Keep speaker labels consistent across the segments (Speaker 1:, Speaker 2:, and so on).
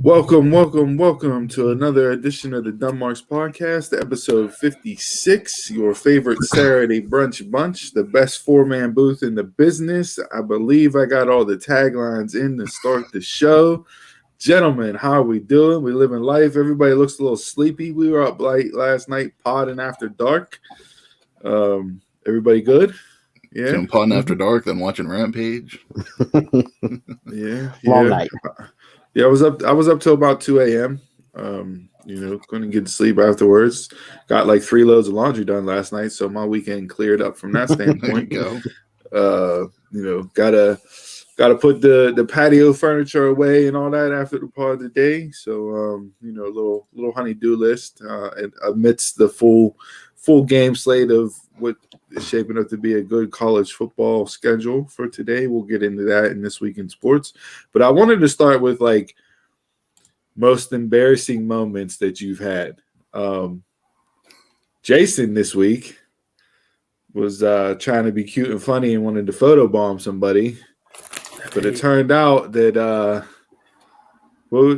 Speaker 1: Welcome to another edition of the Dunmarks Podcast, episode 56, your favorite Saturday brunch bunch, the best four-man booth in the business. I believe I got all the taglines in to start the show. Gentlemen, how are we doing? We living life. Everybody looks a little sleepy. We were up late last night, podding after dark. Everybody good?
Speaker 2: Yeah. Podding after dark, then watching Rampage.
Speaker 1: Yeah.
Speaker 3: Long night.
Speaker 1: Yeah, I was up till about 2 a.m. Couldn't get to sleep afterwards. Got like 3 loads of laundry done last night, so my weekend cleared up from that standpoint.
Speaker 2: There you go.
Speaker 1: Gotta put the patio furniture away and all that after the part of the day. So a little honey-do list amidst the full game slate of what is shaping up to be a good college football schedule for today. We'll get into that in This Week in Sports. But I wanted to start with like most embarrassing moments that you've had. Jason this week was trying to be cute and funny and wanted to photobomb somebody. But it turned out that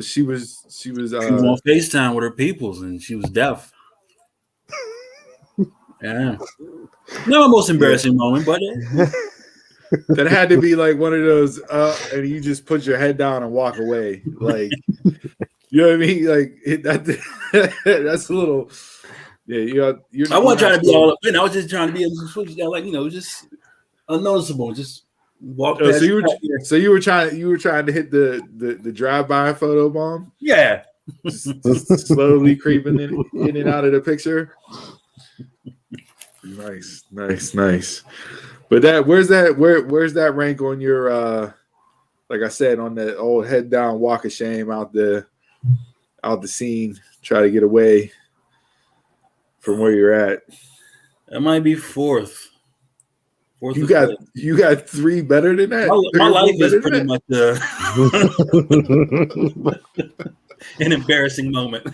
Speaker 1: she was
Speaker 4: on FaceTime with her peoples and she was deaf. Yeah. Not my most embarrassing moment, but
Speaker 1: that had to be like one of those and you just put your head down and walk away. Like, you know what I mean? Like that's a little
Speaker 4: I wasn't trying to be all up in. I was just trying to be just unnoticeable. Just walk past.
Speaker 1: So you were trying to hit the drive-by photo bomb?
Speaker 4: Yeah.
Speaker 1: Just slowly creeping in and out of the picture. Nice. But where's that rank on your like I said, on the old head down walk of shame out the scene, try to get away from where you're at?
Speaker 4: That might be fourth.
Speaker 1: You got 3 better than that?
Speaker 4: My life is pretty much an embarrassing moment.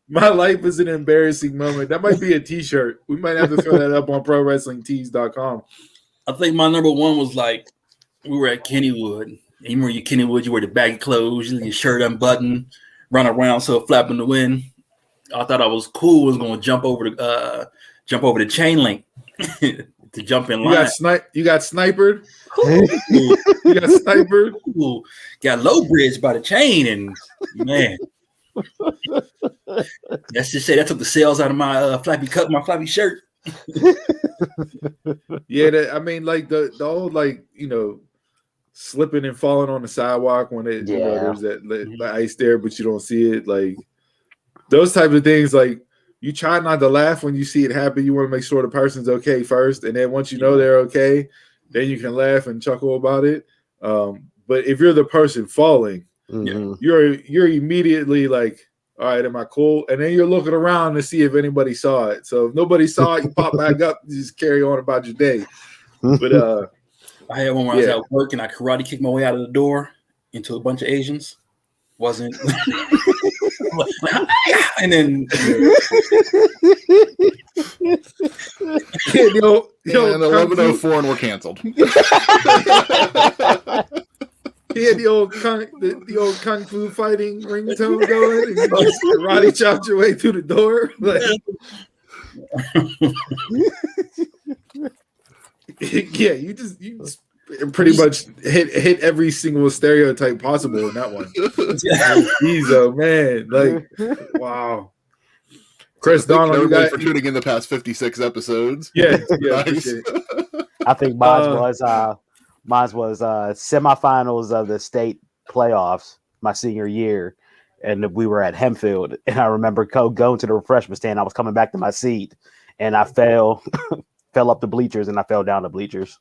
Speaker 1: my life is an embarrassing moment. That might be a t-shirt. We might have to throw that up on ProWrestlingTees.com.
Speaker 4: I think my number one was like we were at Kennywood. And you remember Kennywood, you wear the baggy clothes, your shirt unbuttoned, run around so flap in the wind. I thought I was cool. I was going to jump over the chain link to jump in line.
Speaker 1: You got sniped. You got sniped.
Speaker 4: Got low bridge by the chain, and man, let's just say that took the sales out of my flappy shirt.
Speaker 1: Yeah, like the old slipping and falling on the sidewalk when there's that ice there, but you don't see it. Like those type of things, like. You try not to laugh when you see it happen. You want to make sure the person's okay first. And then once you know they're okay, then you can laugh and chuckle about it. But if you're the person falling, you're immediately like, all right, am I cool? And then you're looking around to see if anybody saw it. So if nobody saw it, you pop back up and just carry on about your day. But
Speaker 4: I had one where I was at work and I karate kicked my way out of the door into a bunch of Asians. Wasn't and then
Speaker 2: and 11:04 and we're canceled.
Speaker 1: He had the old kung fu fighting ringtone going, and you just karate chopped your way through the door. You just pretty much hit every single stereotype possible in that one. Jeez, oh man, like wow. Chris Donald,
Speaker 2: you guys for tuning in the past 56 episodes.
Speaker 1: Yeah.
Speaker 2: Nice.
Speaker 3: I think mine was semifinals of the state playoffs my senior year, and we were at Hempfield. And I remember going to the refreshment stand. I was coming back to my seat, and I fell up the bleachers, and I fell down the bleachers.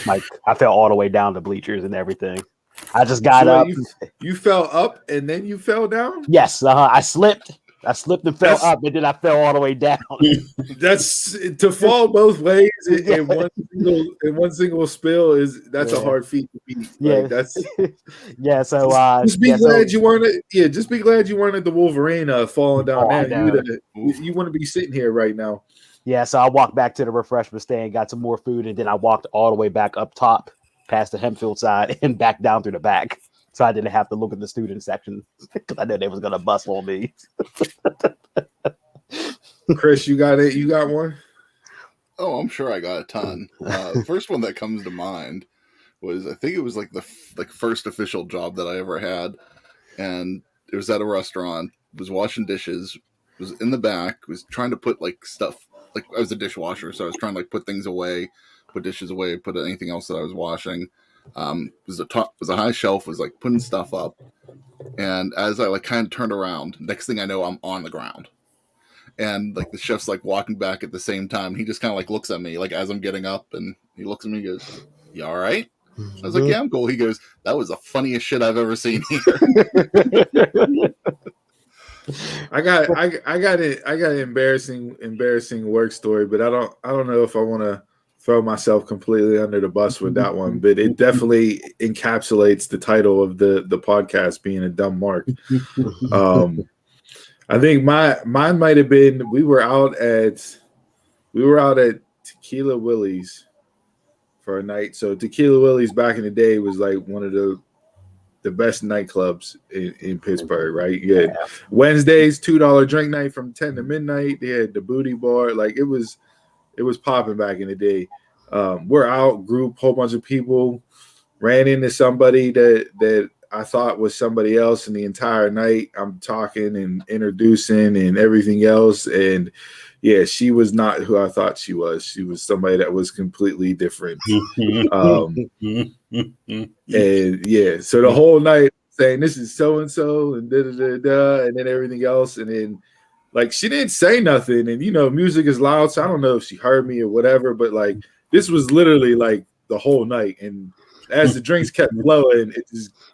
Speaker 3: Like I fell all the way down the bleachers and everything. I just got up.
Speaker 1: You fell up and then you fell down?
Speaker 3: Yes, I slipped and fell up, and then I fell all the way down.
Speaker 1: That's to fall both ways in one single spill that's a hard feat to beat. Like, that's
Speaker 3: So
Speaker 1: just be glad you weren't at the Wolverine falling down there. You wouldn't be sitting here right now.
Speaker 3: Yeah, so I walked back to the refreshment stand, got some more food, and then I walked all the way back up top past the Hempfield side and back down through the back. so I didn't have to look at the student section because I knew they was gonna bust on me.
Speaker 1: Chris, you got it? You got one?
Speaker 2: Oh, I'm sure I got a ton. First one that comes to mind was, I think it was like the first official job that I ever had, and it was at a restaurant. Was washing dishes. Was in the back. Was trying to put like stuff. Like I was a dishwasher, so I was trying to like put things away, put dishes away, put anything else that I was washing. Was a high shelf. Was like putting stuff up, and as I like kind of turned around, next thing I know, I'm on the ground. And like the chef's like walking back at the same time. He just kind of like looks at me like as I'm getting up, and he looks at me and goes, "You all right?" I was like, "Yeah, I'm cool." He goes, "That was the funniest shit I've ever seen here."
Speaker 1: I got an embarrassing work story, but I don't know if I want to throw myself completely under the bus with that one. But it definitely encapsulates the title of the podcast being a dumb mark. I think mine might have been we were out at Tequila Willie's for a night. So Tequila Willie's back in the day was like one of the best nightclubs in Pittsburgh, right? You had Wednesdays, $2 drink night from 10 to midnight. They had the booty bar. Like it was popping back in the day. We're out, group, whole bunch of people, ran into somebody that I thought was somebody else, and the entire night I'm talking and introducing and everything else. And yeah, she was not who I thought she was. She was somebody that was completely different. And yeah, so the whole night saying this is so-and-so and da-da-da-da, and then everything else. And then like she didn't say nothing. And music is loud, so I don't know if she heard me or whatever, but like this was literally like the whole night. And as the drinks kept flowing,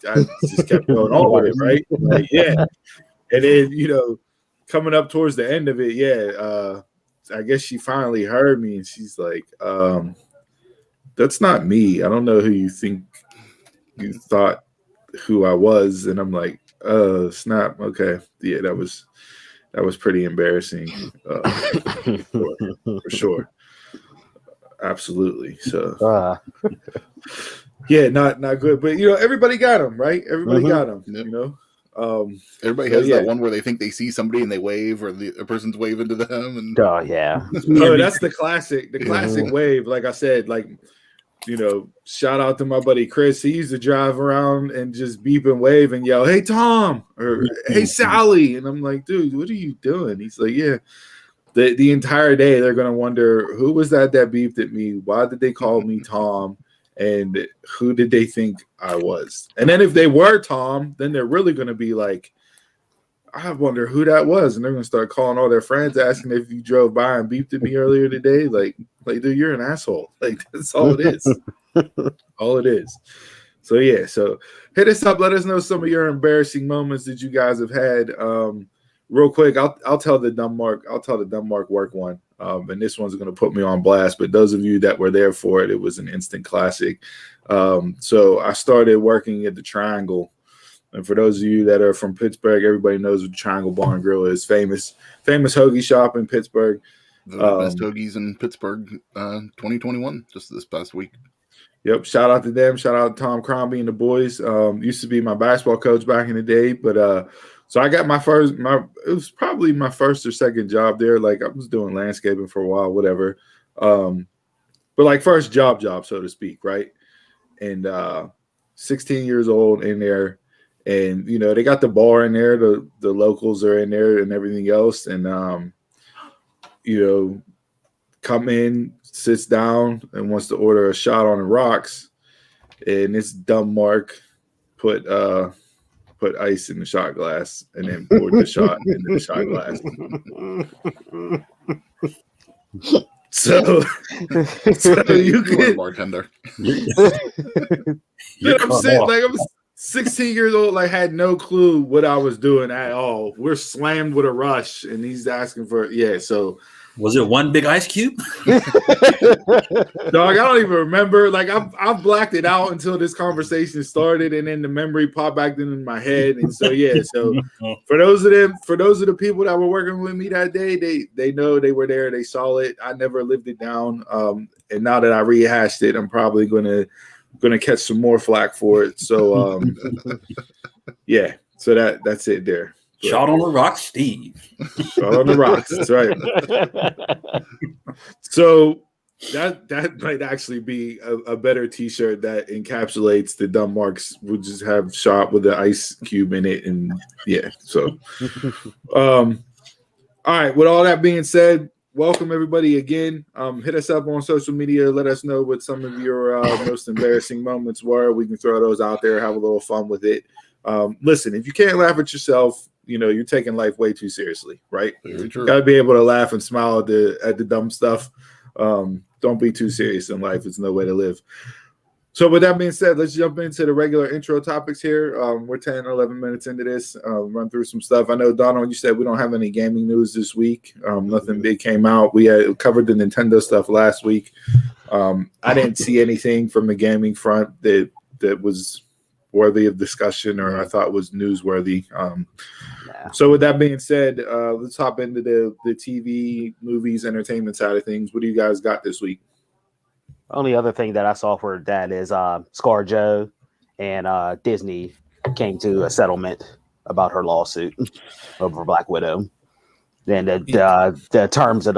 Speaker 1: I just kept going on with it, right? Like, yeah. And then, coming up towards the end of it, I guess she finally heard me, and she's like, that's not me. I don't know who you think you thought who I was. And I'm like, snap. Okay. Yeah, that was pretty embarrassing. For sure. Absolutely. So yeah, not good, but everybody got them, right? Everybody got them.
Speaker 2: Yep. Everybody has that one where they think they see somebody and they wave, or a person's waving to them. And
Speaker 3: oh yeah,
Speaker 1: that's the classic wave. Like I said, like shout out to my buddy Chris. He used to drive around and just beep and wave and yell, "Hey Tom," or "Hey Sally," and I'm like, "Dude, what are you doing?" He's like, "Yeah." The entire day they're gonna wonder who was that beeped at me. Why did they call me Tom? And who did they think I was? And then if they were Tom, then they're really going to be like, I wonder who that was. And they're going to start calling all their friends, asking if you drove by and beeped at me earlier today. Like, dude, you're an asshole. Like, that's all it is. All it is. So, yeah. So hit us up. Let us know some of your embarrassing moments that you guys have had. Real quick, I'll tell the dumb mark work one. And this one's going to put me on blast, but those of you that were there for it, it was an instant classic. So I started working at the Triangle. And for those of you that are from Pittsburgh, everybody knows what the Triangle Bar and Grill is. Famous hoagie shop in Pittsburgh.
Speaker 2: The best hoagies in Pittsburgh 2021, just this past week.
Speaker 1: Yep. Shout out to them. Shout out to Tom Crombie and the boys. Used to be my basketball coach back in the day, but so I got it was probably my first or second job there. Like I was doing landscaping for a while, whatever. But like first job, so to speak, right? And 16 years old in there, and they got the bar in there, the locals are in there and everything else. And come in, sits down and wants to order a shot on the rocks, and this dumb mark put ice in the shot glass and then poured the shot into the shot glass. So you could
Speaker 2: bartender.
Speaker 1: I'm saying, like I'm 16 years old, like had no clue what I was doing at all. We're slammed with a rush, and he's asking for so.
Speaker 4: Was it one big ice cube?
Speaker 1: Dog, I don't even remember. Like I've blacked it out until this conversation started, and then the memory popped back in my head. And so so for those of the people that were working with me that day, they know they were there, they saw it. I never lived it down. And now that I rehashed it, I'm probably gonna gonna catch some more flack for it. So yeah, so that's it there.
Speaker 4: Shot on the rocks, Steve.
Speaker 1: Shot on the rocks. That's right. So that might actually be a better T-shirt that encapsulates the dumb marks. We'll just have shot with the ice cube in it, and yeah. So, all right. With all that being said, welcome everybody again. Hit us up on social media. Let us know what some of your most embarrassing moments were. We can throw those out there, have a little fun with it. Listen, if you can't laugh at yourself, you're taking life way too seriously, right?
Speaker 2: Very true.
Speaker 1: Gotta be able to laugh and smile at the dumb stuff. Don't be too serious in life. It's no way to live. So with that being said, let's jump into the regular intro topics here. We're 10 or 11 minutes into this. Run through some stuff. I know, Donald, you said we don't have any gaming news this week. Nothing big came out. We had covered the Nintendo stuff last week. I didn't see anything from the gaming front that was worthy of discussion or I thought was newsworthy. So with that being said, let's hop into the TV, movies, entertainment side of things. What do you guys got this week?
Speaker 3: Only other thing that I saw for that is ScarJo and Disney came to a settlement about her lawsuit over Black Widow. And the terms of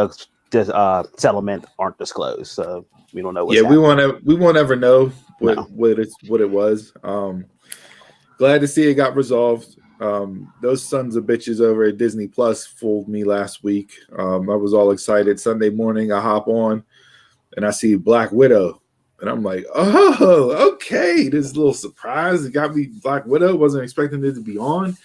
Speaker 3: the settlement aren't disclosed, so we don't know what's happening.
Speaker 1: we won't ever know what it was. Glad to see it got resolved. Those sons of bitches over at Disney Plus fooled me last week. I was all excited. Sunday morning, I hop on and I see Black Widow, and I'm like, oh, okay. This is a little surprise. It got me Black Widow. Wasn't expecting it to be on.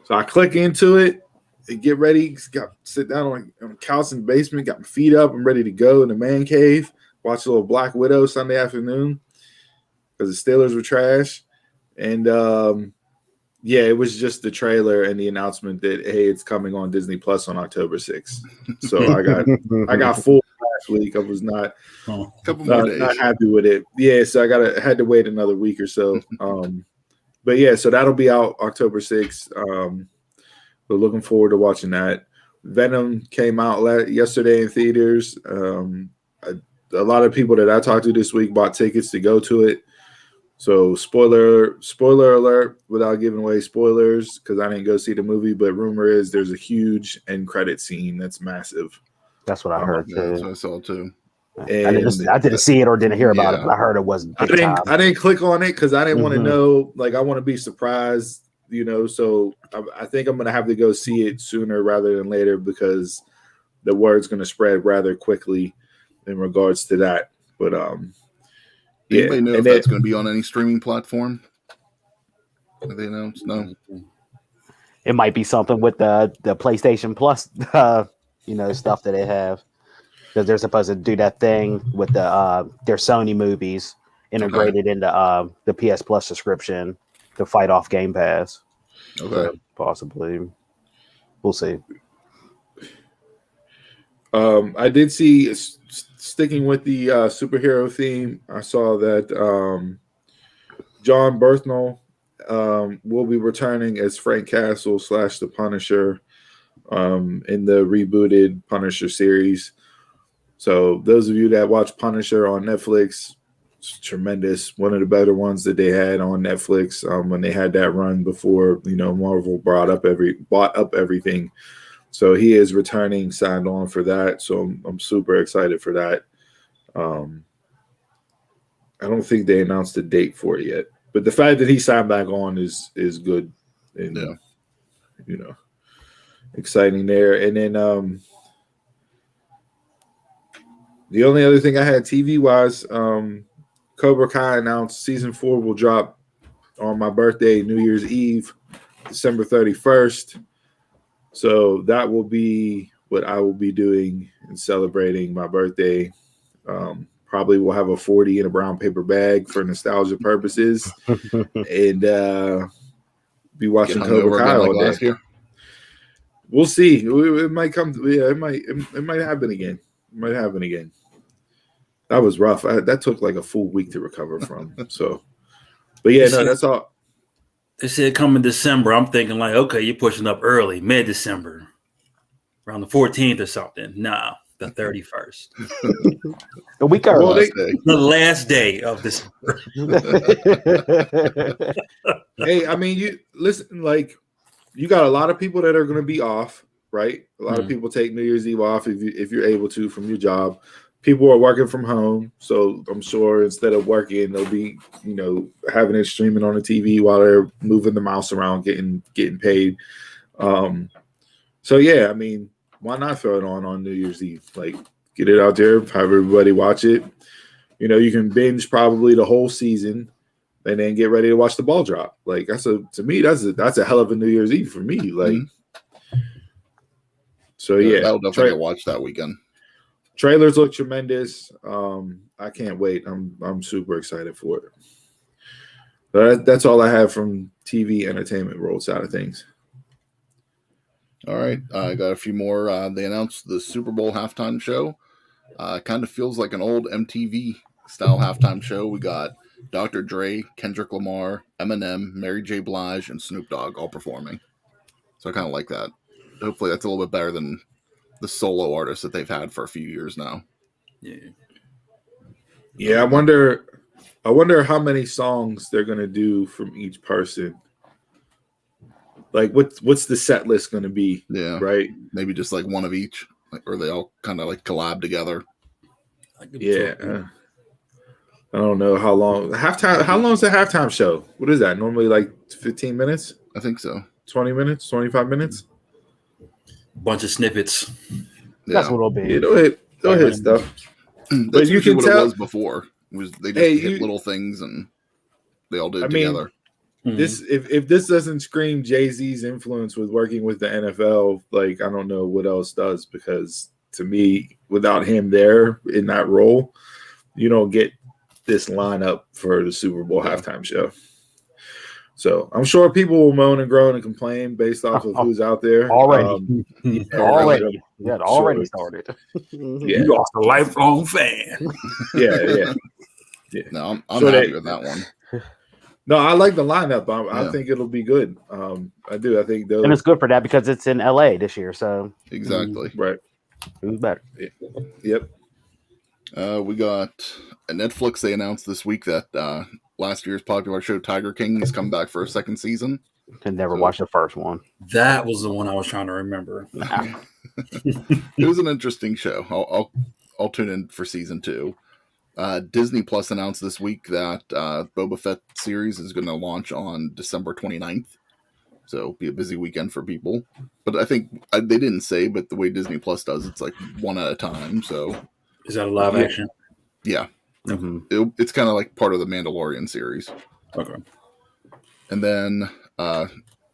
Speaker 1: So I click into it and get ready. Sit down on the couch in the basement, got my feet up. I'm ready to go in the man cave. Watch a little Black Widow Sunday afternoon because the Steelers were trash. And yeah, it was just the trailer and the announcement that, hey, it's coming on Disney Plus on October 6th. So I got full last week. I was not happy with it. Yeah, so I had to wait another week or so. But yeah, so that'll be out October 6th. We're looking forward to watching that. Venom came out yesterday in theaters. A lot of people that I talked to this week bought tickets to go to it. So spoiler alert, without giving away spoilers, because I didn't go see the movie, but rumor is there's a huge end credit scene that's massive.
Speaker 3: That's what I heard too.
Speaker 2: That's what I saw too.
Speaker 3: And I didn't see it or didn't hear about it, but I heard it wasn't.
Speaker 1: I didn't click on it because I didn't want to know. Like, I want to be surprised, So I think I'm gonna have to go see it sooner rather than later because the word's gonna spread rather quickly in regards to that. But
Speaker 2: anybody know if that's going to be on any streaming platform? Have they announced? No.
Speaker 3: It might be something with the PlayStation Plus, stuff that they have, because they're supposed to do that thing with their Sony movies integrated into the PS Plus subscription to fight off Game Pass.
Speaker 2: Okay,
Speaker 3: so possibly. We'll see.
Speaker 1: I did see. Sticking with the superhero theme, I saw that John Bernthal will be returning as Frank Castle / the Punisher in the rebooted Punisher series. So those of you that watch Punisher on Netflix, it's tremendous. One of the better ones that they had on Netflix when they had that run before Marvel bought up everything. So he is returning, signed on for that. So I'm super excited for that. I don't think they announced a date for it yet, but the fact that he signed back on is good, and exciting there. And then the only other thing I had TV wise, Cobra Kai announced season 4 will drop on my birthday, New Year's Eve, December 31st. So that will be what I will be doing and celebrating my birthday. Probably will have a 40 in a brown paper bag for nostalgia purposes, and be watching Cobra Kai all day. Last year. We'll see. It might come. Yeah, it might happen again. It might happen again. That was rough. That took like a full week to recover from. So, but yeah, no, that's all.
Speaker 4: They said come in December. I'm thinking like, okay, you're pushing up early, mid-December, around the 14th or something. Nah, the 31st.
Speaker 3: The week early.
Speaker 1: Well,
Speaker 4: The last day of December.
Speaker 1: Hey, I mean, you listen, like you got a lot of people that are going to be off, right? A lot of people take New Year's Eve off if you're able to from your job. People are working from home, so I'm sure instead of working, they'll be, having it streaming on the TV while they're moving the mouse around, getting paid. So yeah, I mean, why not throw it on New Year's Eve? Like, get it out there, have everybody watch it. You can binge probably the whole season, and then get ready to watch the ball drop. Like to me, that's a hell of a New Year's Eve for me. Like, so yeah,
Speaker 2: I'll definitely watch that weekend.
Speaker 1: Trailers look tremendous. I can't wait. I'm super excited for it. But that's all I have from TV entertainment world side of things.
Speaker 2: All right, I got a few more. They announced the Super Bowl halftime show. Kind of feels like an old MTV style halftime show. We got Dr. Dre, Kendrick Lamar, Eminem, Mary J. Blige, and Snoop Dogg all performing. So I kind of like that. Hopefully that's a little bit better than the solo artists that they've had for a few years now.
Speaker 1: Yeah. I wonder how many songs they're gonna do from each person. Like, what's the set list gonna be?
Speaker 2: Yeah,
Speaker 1: right.
Speaker 2: Maybe just like one of each, or they all kind of like collab together.
Speaker 1: Yeah. I don't know how long halftime. How long is the halftime show? What is that? Normally like 15 minutes.
Speaker 2: I think so.
Speaker 1: 20 minutes, 25 minutes.
Speaker 4: Bunch of snippets.
Speaker 3: That's what it'll be.
Speaker 1: Yeah, they'll hit stuff.
Speaker 2: But you can tell
Speaker 1: it
Speaker 2: was before. They just hit little things and they all did it together.
Speaker 1: This if this doesn't scream Jay-Z's influence with working with the NFL, like I don't know what else does, because to me, without him there in that role, you don't get this lineup for the Super Bowl halftime show. So I'm sure people will moan and groan and complain based off of who's out there
Speaker 3: already.
Speaker 1: Already
Speaker 3: Started.
Speaker 4: You lost a lifelong fan.
Speaker 1: Yeah.
Speaker 2: No, I'm happy with that one.
Speaker 1: No, I like the lineup. I think it'll be good. I do. I think
Speaker 3: and it's good for that because it's in LA this year. So
Speaker 2: exactly
Speaker 1: right.
Speaker 3: Who's better?
Speaker 1: Yep.
Speaker 2: We got a Netflix. They announced this week that last year's popular show Tiger King has come back for a second season.
Speaker 3: Can never watch the first one.
Speaker 4: That was the one I was trying to remember.
Speaker 2: It was an interesting show. I'll tune in for season 2. Disney Plus announced this week that Boba Fett series is going to launch on December 29th. So it'll be a busy weekend for people. But I think they didn't say, but the way Disney Plus does, it's like one at a time. So
Speaker 4: is that a live action?
Speaker 2: Yeah.
Speaker 3: Mm-hmm.
Speaker 2: It's kind of like part of the Mandalorian series.
Speaker 4: Okay.
Speaker 2: And then,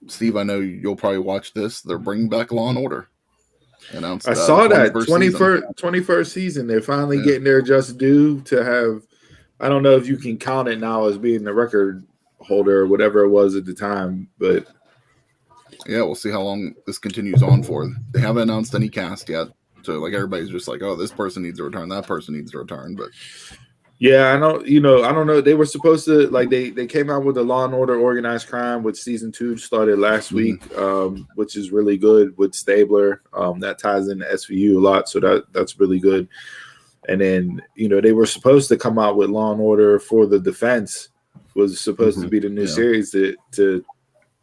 Speaker 2: Steve, I know you'll probably watch this. They're bringing back Law and Order. Announced,
Speaker 1: I saw that 21st season. They're finally getting their just due to have. I don't know if you can count it now as being the record holder or whatever it was at the time, but
Speaker 2: yeah, we'll see how long this continues on for. They haven't announced any cast yet, so like everybody's just like, oh, this person needs to return, that person needs to return, but.
Speaker 1: Yeah, I don't know. They were supposed to they came out with the Law and Order Organized Crime, which season 2 started last week, which is really good with Stabler. That ties into SVU a lot, so that's really good. And then they were supposed to come out with Law and Order for the Defense, was supposed to be the new series to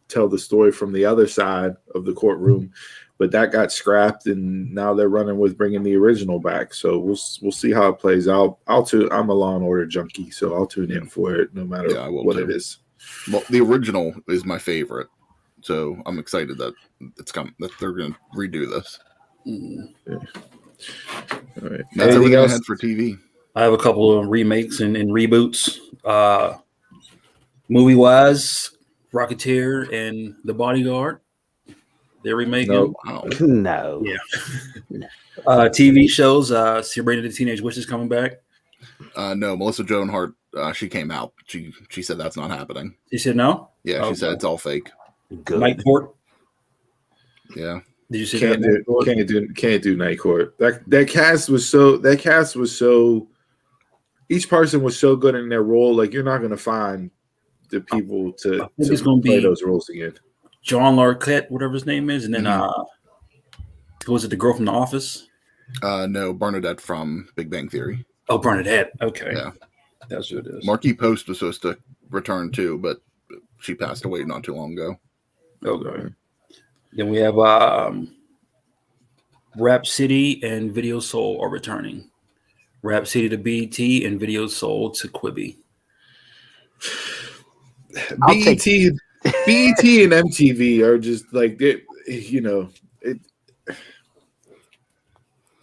Speaker 1: tell the story from the other side of the courtroom. But that got scrapped, and now they're running with bringing the original back. So we'll see how it plays out. I'm a Law and Order junkie, so I'll tune in for it no matter what it is.
Speaker 2: Well, the original is my favorite, so I'm excited that that they're going to redo this.
Speaker 1: Yeah. All right.
Speaker 2: That's everything I had for TV.
Speaker 4: I have a couple of remakes and reboots. Movie wise, Rocketeer and The Bodyguard. They're remaking.
Speaker 3: No.
Speaker 4: Yeah. TV shows. Sabrina the Teenage Witch is coming back.
Speaker 2: No, Melissa Joan Hart. She came out. She said that's not happening.
Speaker 4: She said no.
Speaker 2: Yeah, she said it's all fake.
Speaker 3: Good.
Speaker 4: Night Court.
Speaker 2: Yeah.
Speaker 4: Did you see
Speaker 1: can't do Night Court. That cast was so. Each person was so good in their role. Like you're not going to find the people to play those roles again.
Speaker 4: John Larroquette, whatever his name is, and then was it the girl from The Office?
Speaker 2: No, Bernadette from Big Bang Theory.
Speaker 4: Oh, Bernadette. Okay.
Speaker 2: Yeah.
Speaker 4: That's what it is.
Speaker 2: Marquis Post was supposed to return too, but she passed away not too long ago.
Speaker 4: Okay. Then we have Rap City and Video Soul are returning. Rap City to BET and Video Soul to Quibi.
Speaker 1: BET and MTV are just like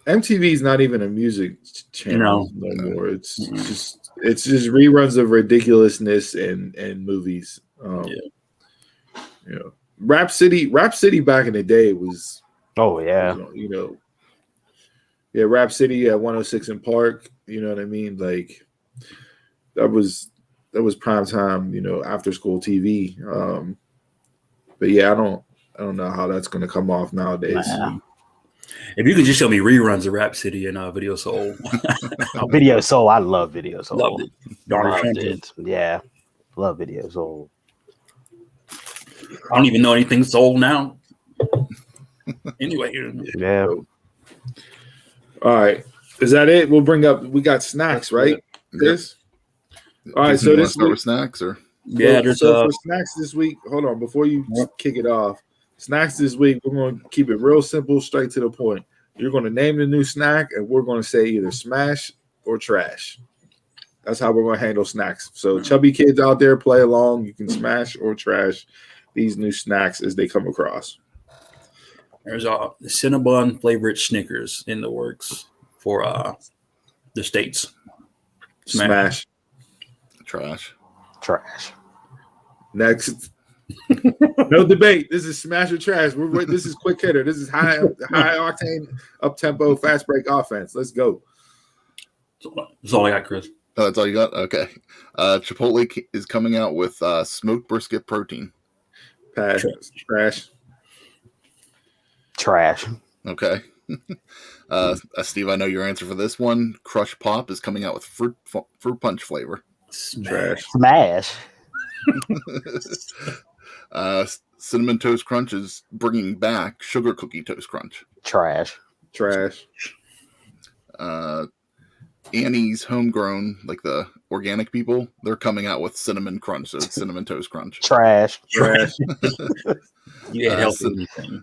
Speaker 1: MTV is not even a music channel no more. It's just reruns of ridiculousness and movies. Rap City back in the day was Rap City at 106 in Park, you know what I mean? Like that was prime time, after school TV. But yeah, I don't know how that's gonna come off nowadays.
Speaker 4: If you could just show me reruns of Rap City and Video Soul.
Speaker 3: Video Soul, I love Video Soul.
Speaker 4: Loved it.
Speaker 3: Loved it. Yeah. Love Video Soul.
Speaker 4: I don't even know anything soul now. Anyway.
Speaker 3: Yeah.
Speaker 1: All right. Is that it? We got snacks, right? This? All right, so this
Speaker 2: start with snacks or
Speaker 1: for snacks this week, hold on, before you kick it off. Snacks this week, we're going to keep it real simple, straight to the point. You're going to name the new snack, and we're going to say either smash or trash. That's how we're going to handle snacks. So, chubby kids out there, play along. You can smash or trash these new snacks as they come across.
Speaker 4: There's a Cinnabon flavored Snickers in the works for the States.
Speaker 1: Smash.
Speaker 2: Trash.
Speaker 1: Next. No debate. This is smash or trash. This is quick hitter. This is high octane, up tempo, fast break offense. Let's go.
Speaker 4: That's all I got, Chris.
Speaker 2: Oh, that's all you got? Okay. Chipotle is coming out with smoked brisket protein.
Speaker 3: Trash.
Speaker 2: Okay. Steve, I know your answer for this one. Crush Pop is coming out with fruit punch flavor.
Speaker 1: Trash.
Speaker 3: Smash.
Speaker 2: Cinnamon Toast Crunch is bringing back Sugar Cookie Toast Crunch.
Speaker 3: Trash.
Speaker 2: Annie's Homegrown, like the organic people, they're coming out with Cinnamon Crunch, so it's Cinnamon Toast Crunch.
Speaker 3: Trash.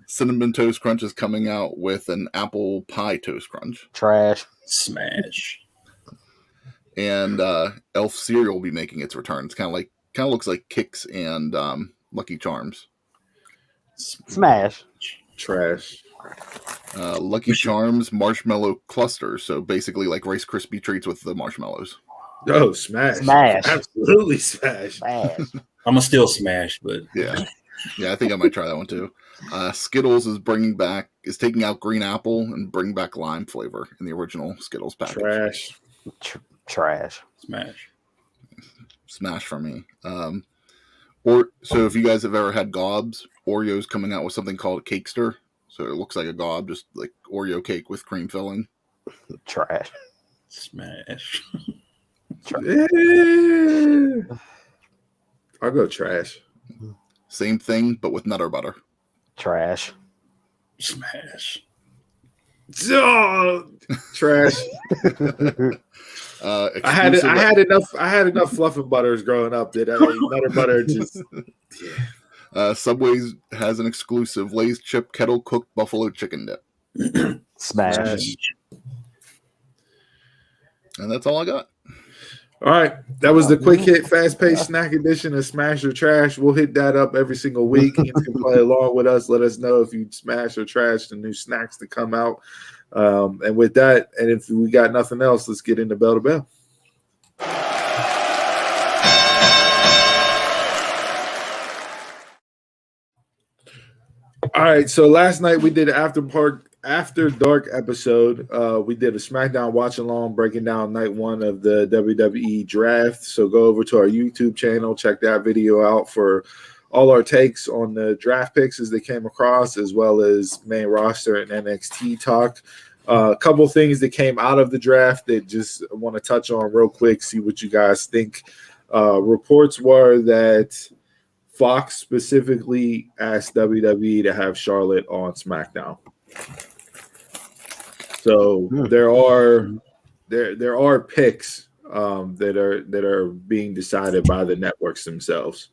Speaker 2: Cinnamon Toast Crunch is coming out with an apple pie toast crunch.
Speaker 3: Trash.
Speaker 4: Smash.
Speaker 2: And Elf cereal will be making its return. It's kind of looks like Kix and Lucky Charms.
Speaker 3: Smash.
Speaker 1: Trash.
Speaker 2: Lucky Charms marshmallow clusters, so basically like Rice Krispie treats with the marshmallows.
Speaker 1: Oh, smash. Absolutely smash.
Speaker 3: Smash.
Speaker 4: I'm gonna still smash, but
Speaker 2: yeah, I think I might try that one too. Skittles is taking out green apple and bringing back lime flavor in the original Skittles package.
Speaker 3: Trash.
Speaker 2: Smash for me. So if you guys have ever had Gobs, Oreo's coming out with something called Cakester. So it looks like a Gob, just like Oreo cake with cream filling.
Speaker 3: Trash.
Speaker 4: Smash.
Speaker 1: I'll go trash.
Speaker 2: Same thing, but with Nutter Butter.
Speaker 3: Trash.
Speaker 4: Smash.
Speaker 1: Oh, trash. I had enough fluffing butters growing up that Nutter Butter just. Yeah.
Speaker 2: Subway's has an exclusive Lay's chip kettle cooked buffalo chicken dip.
Speaker 3: Smash.
Speaker 2: And that's all I got.
Speaker 1: All right. That was the quick hit, fast paced snack edition of Smash or Trash. We'll hit that up every single week. You can play along with us. Let us know if you smash or trash the new snacks that come out. And with that, and if we got nothing else, let's get into Bell to Bell. All right, so last night we did an after dark episode. We did a SmackDown watch along, breaking down night one of the WWE draft. So go over to our YouTube channel, check that video out for all our takes on the draft picks as they came across, as well as main roster and NXT talk. A couple things that came out of the draft that just want to touch on real quick, see what you guys think. Reports were that Fox specifically asked WWE to have Charlotte on SmackDown. So there are picks that are being decided by the networks themselves.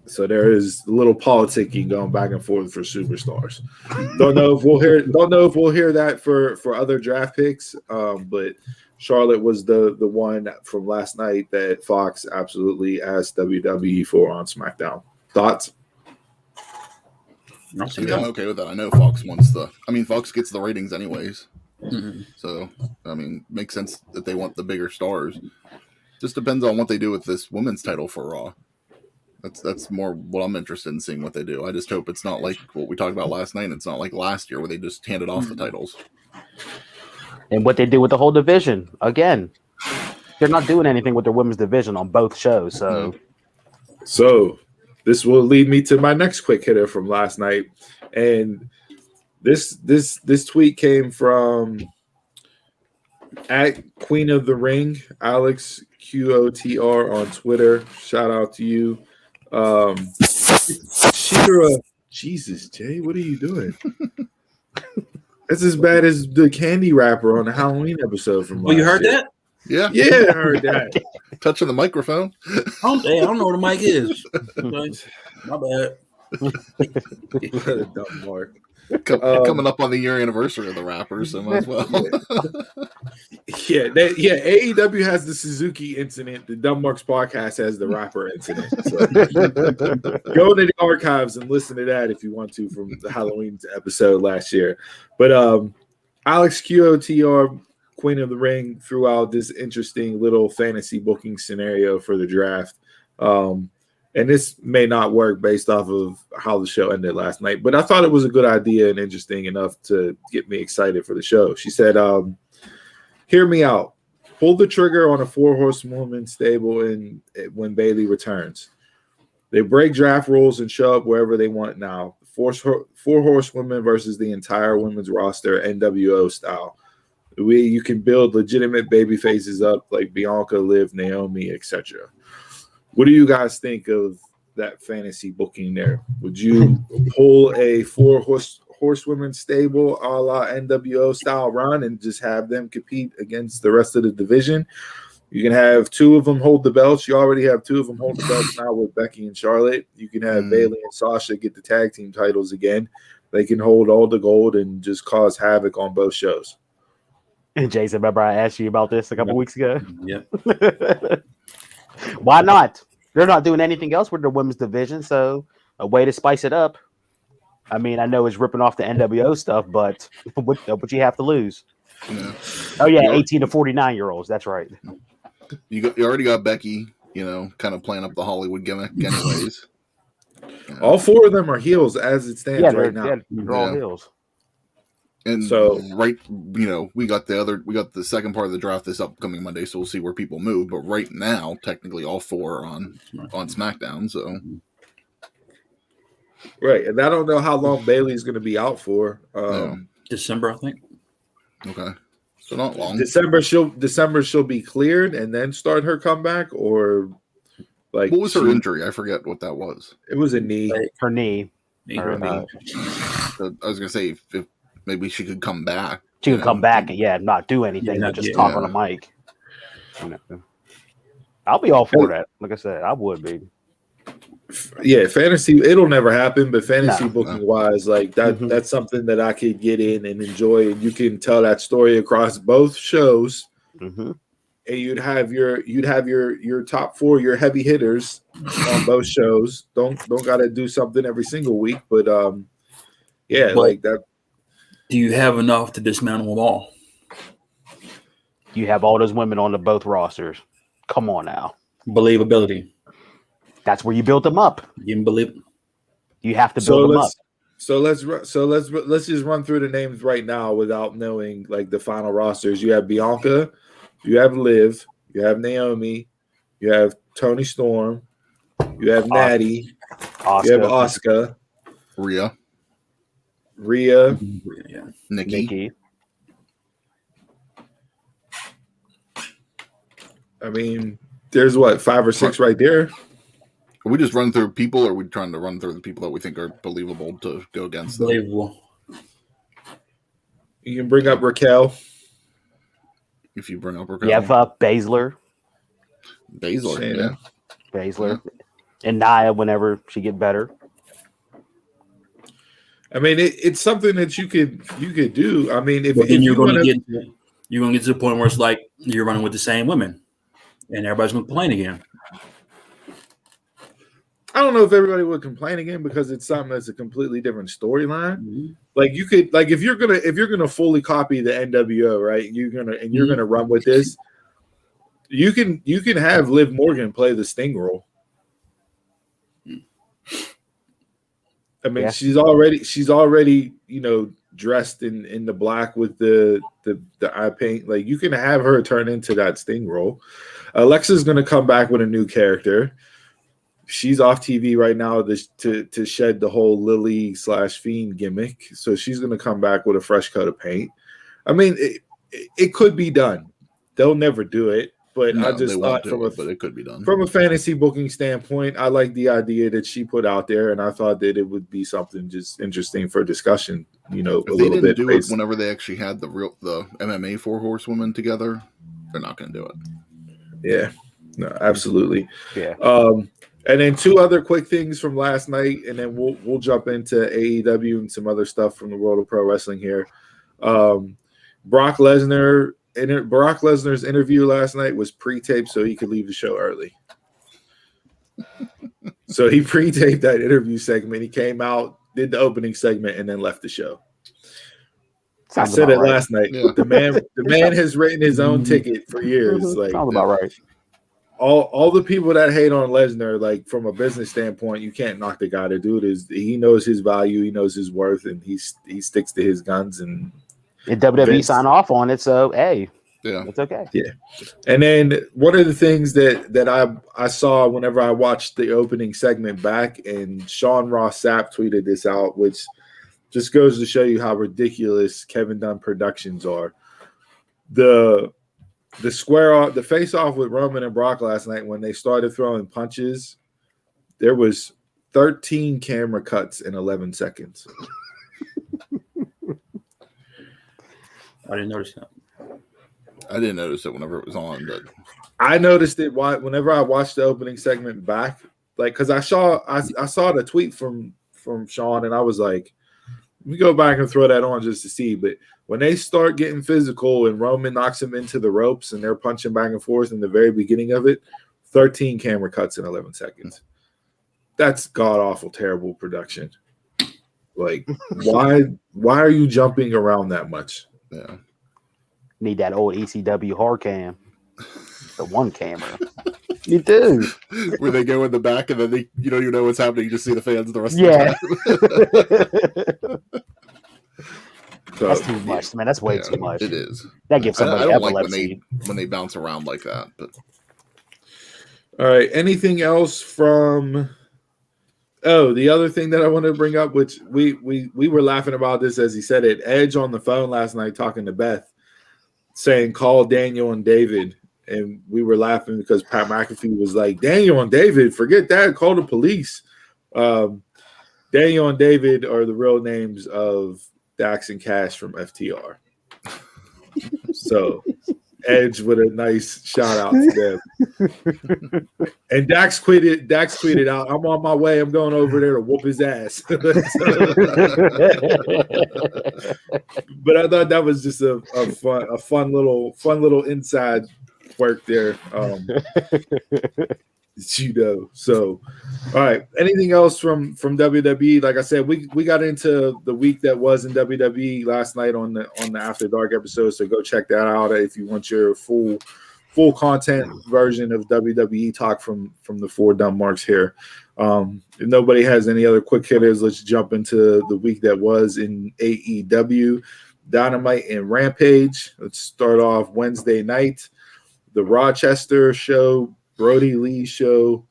Speaker 1: So there is a little politicking going back and forth for superstars. Don't know if we'll hear that for other draft picks. But Charlotte was the one from last night that Fox absolutely asked WWE for on SmackDown. Thoughts?
Speaker 2: Yeah, I'm okay with that. I know Fox Fox gets the ratings anyways. So, makes sense that they want the bigger stars. Just depends on what they do with this women's title for Raw. That's more what I'm interested in seeing what they do. I just hope it's not like what we talked about last night. It's not like last year where they just handed off the titles.
Speaker 3: And what they did with the whole division. Again, they're not doing anything with their women's division on both shows.
Speaker 1: So this will lead me to my next quick hitter from last night. And this tweet came from at Queen of the Ring, Alex QOTR on Twitter. Shout out to you. Shira, Jesus, Jay, what are you doing? That's as bad as the candy wrapper on the Halloween episode from last
Speaker 4: you heard
Speaker 1: year.
Speaker 4: that?
Speaker 2: Yeah.
Speaker 1: Yeah, I heard that.
Speaker 2: Touching the microphone.
Speaker 4: I don't know where the mic is. My bad.
Speaker 1: Dumb mark.
Speaker 2: Coming up on the year anniversary of the rapper, so might as well.
Speaker 1: AEW has the Suzuki incident. The Dumb Marks podcast has the rapper incident. So go to the archives and listen to that if you want to from the Halloween episode last year. But Alex QOTR, Queen of the Ring, threw out this interesting little fantasy booking scenario for the draft. And this may not work based off of how the show ended last night, but I thought it was a good idea and interesting enough to get me excited for the show. She said, hear me out. Pull the trigger on a 4-horsewoman stable when Bayley returns. They break draft rules and show up wherever they want now. 4 horsewomen versus the entire women's roster, NWO style. You can build legitimate baby faces up like Bianca, Liv, Naomi, etc. What do you guys think of that fantasy booking there? Would you pull a 4 horsewomen stable a la NWO style run and just have them compete against the rest of the division? You can have 2 of them hold the belts. You already have 2 of them hold the belts now with Becky and Charlotte. You can have Bayley and Sasha get the tag team titles again. They can hold all the gold and just cause havoc on both shows.
Speaker 3: And Jason, remember I asked you about this a couple weeks ago?
Speaker 4: Yeah.
Speaker 3: Why not? They're not doing anything else with their women's division, so a way to spice it up. I mean, I know it's ripping off the NWO stuff, but what you have to lose?
Speaker 2: Yeah.
Speaker 3: Oh yeah, 18 to 49-year-olds. That's right.
Speaker 2: You already got Becky, kind of playing up the Hollywood gimmick, anyways.
Speaker 1: All 4 of them are heels as it stands right now.
Speaker 3: Yeah, they're all heels.
Speaker 2: And
Speaker 1: so,
Speaker 2: we got the second part of the draft this upcoming Monday, so we'll see where people move. But right now, technically, all 4 are on SmackDown. So,
Speaker 1: right, and I don't know how long Bayley's going to be out for.
Speaker 4: December, I think.
Speaker 2: Okay, so not long.
Speaker 1: December she'll be cleared and then start her comeback, or like
Speaker 2: what was her injury? I forget what that was.
Speaker 1: It was a knee.
Speaker 3: Her knee.
Speaker 1: Her knee.
Speaker 2: I was gonna say if maybe she could come back.
Speaker 3: She could come back and not do anything, just talk on a mic. I'll be all for that. Like I said, I would be.
Speaker 1: Yeah, fantasy. It'll never happen, but fantasy booking wise, like that, that's something that I could get in and enjoy, and you can tell that story across both shows. And you'd have your top 4, your heavy hitters on both shows. Don't got to do something every single week, but like that.
Speaker 4: Do you have enough to dismantle them all?
Speaker 3: You have all those women on both rosters. Come on now.
Speaker 4: Believability.
Speaker 3: That's where you build them up.
Speaker 4: You can believe it.
Speaker 3: You have to build them up.
Speaker 1: So let's just run through the names right now without knowing like the final rosters. You have Bianca, you have Liv, you have Naomi, you have Toni Storm, you have Natty, you have Asuka,
Speaker 2: Rhea,
Speaker 3: Nikki.
Speaker 1: I mean, there's 5 or 6 right there.
Speaker 2: Are we just running through people, or are we trying to run through the people that we think are believable to go against them?
Speaker 4: Believable.
Speaker 1: You can bring up Raquel.
Speaker 2: If you bring up Raquel.
Speaker 3: You have Baszler.
Speaker 2: Baszler, yeah.
Speaker 3: Baszler. Yeah. And Nia whenever she get better.
Speaker 1: I mean, it's something that you could do. I mean, if
Speaker 4: you're going to get to the point where it's like you're running with the same women, and everybody's going to complain again.
Speaker 1: I don't know if everybody would complain again because it's something that's a completely different storyline. Mm-hmm. Like you could, like if you're gonna fully copy the NWO, right? You're gonna run with this. You can have Liv Morgan play the Sting role. I mean, she's already dressed in the black with the eye paint. Like you can have her turn into that Sting role. Alexa's gonna come back with a new character. She's off TV right now to shed the whole Lily / Fiend gimmick. So she's going to come back with a fresh coat of paint. I mean, it could be done. They'll never do it, but I just thought
Speaker 2: but it could be done.
Speaker 1: From a fantasy booking standpoint, I like the idea that she put out there, and I thought that it would be something just interesting for discussion.
Speaker 2: If they didn't do it whenever they actually had the MMA 4 horsewomen together, they're not going to do it.
Speaker 1: Yeah, no, absolutely.
Speaker 3: Yeah.
Speaker 1: And then 2 other quick things from last night, and then we'll jump into AEW and some other stuff from the world of pro wrestling here. Brock Lesnar's interview last night was pre-taped so he could leave the show early. So he pre-taped that interview segment. He came out, did the opening segment, and then left the show. I said it last night. Yeah. The man has written his own ticket for years. Like,
Speaker 3: sounds about right.
Speaker 1: All the people that hate on Lesnar, like from a business standpoint, you can't knock the guy. The dude he knows his value, he knows his worth, and he sticks to his guns. And
Speaker 3: WWE sign off on it, so hey, yeah, it's okay.
Speaker 1: Yeah. And then one of the things that I saw whenever I watched the opening segment back, and Sean Ross Sapp tweeted this out, which just goes to show you how ridiculous Kevin Dunn Productions are. The square off, the face off with Roman and Brock last night when they started throwing punches, there was 13 camera cuts in 11 seconds.
Speaker 4: I didn't notice that.
Speaker 2: I didn't notice it whenever it was on, but
Speaker 1: I noticed it whenever I watched the opening segment back, like because I saw the tweet from Sean, and I was like, we go back and throw that on just to see, but when they start getting physical and Roman knocks him into the ropes and they're punching back and forth in the very beginning of it, 13 camera cuts in 11 seconds. That's god-awful, terrible production. Like, why are you jumping around that much?
Speaker 2: Yeah.
Speaker 3: Need that old ECW hard cam. The one camera. You do.
Speaker 2: Where they go in the back and then you don't even know what's happening. You just see the fans the rest of the time.
Speaker 3: So, that's too much, man. That's way too much.
Speaker 2: It is.
Speaker 3: That gives somebody
Speaker 2: I don't
Speaker 3: epilepsy.
Speaker 2: Like when they bounce around like that. But
Speaker 1: all right. Anything else from? Oh, the other thing that I wanted to bring up, which we were laughing about this as he said it. Edge on the phone last night talking to Beth, saying call Daniel and David, and we were laughing because Pat McAfee was like, Daniel and David, forget that. Call the police. Daniel and David are the real names of Dax and Cash from FTR. So Edge with a nice shout out to them. And Dax tweeted out, I'm on my way. I'm going over there to whoop his ass. But I thought that was just a fun little inside work there. So all right, anything else from WWE? Like I said, we got into the week that was in WWE last night on the After Dark episode, so go check that out if you want your full content version of WWE talk from the 4 dumb marks here. If nobody has any other quick hitters, let's jump into the week that was in AEW. Dynamite and Rampage. Let's start off Wednesday night. The Rochester show, Brody Lee show.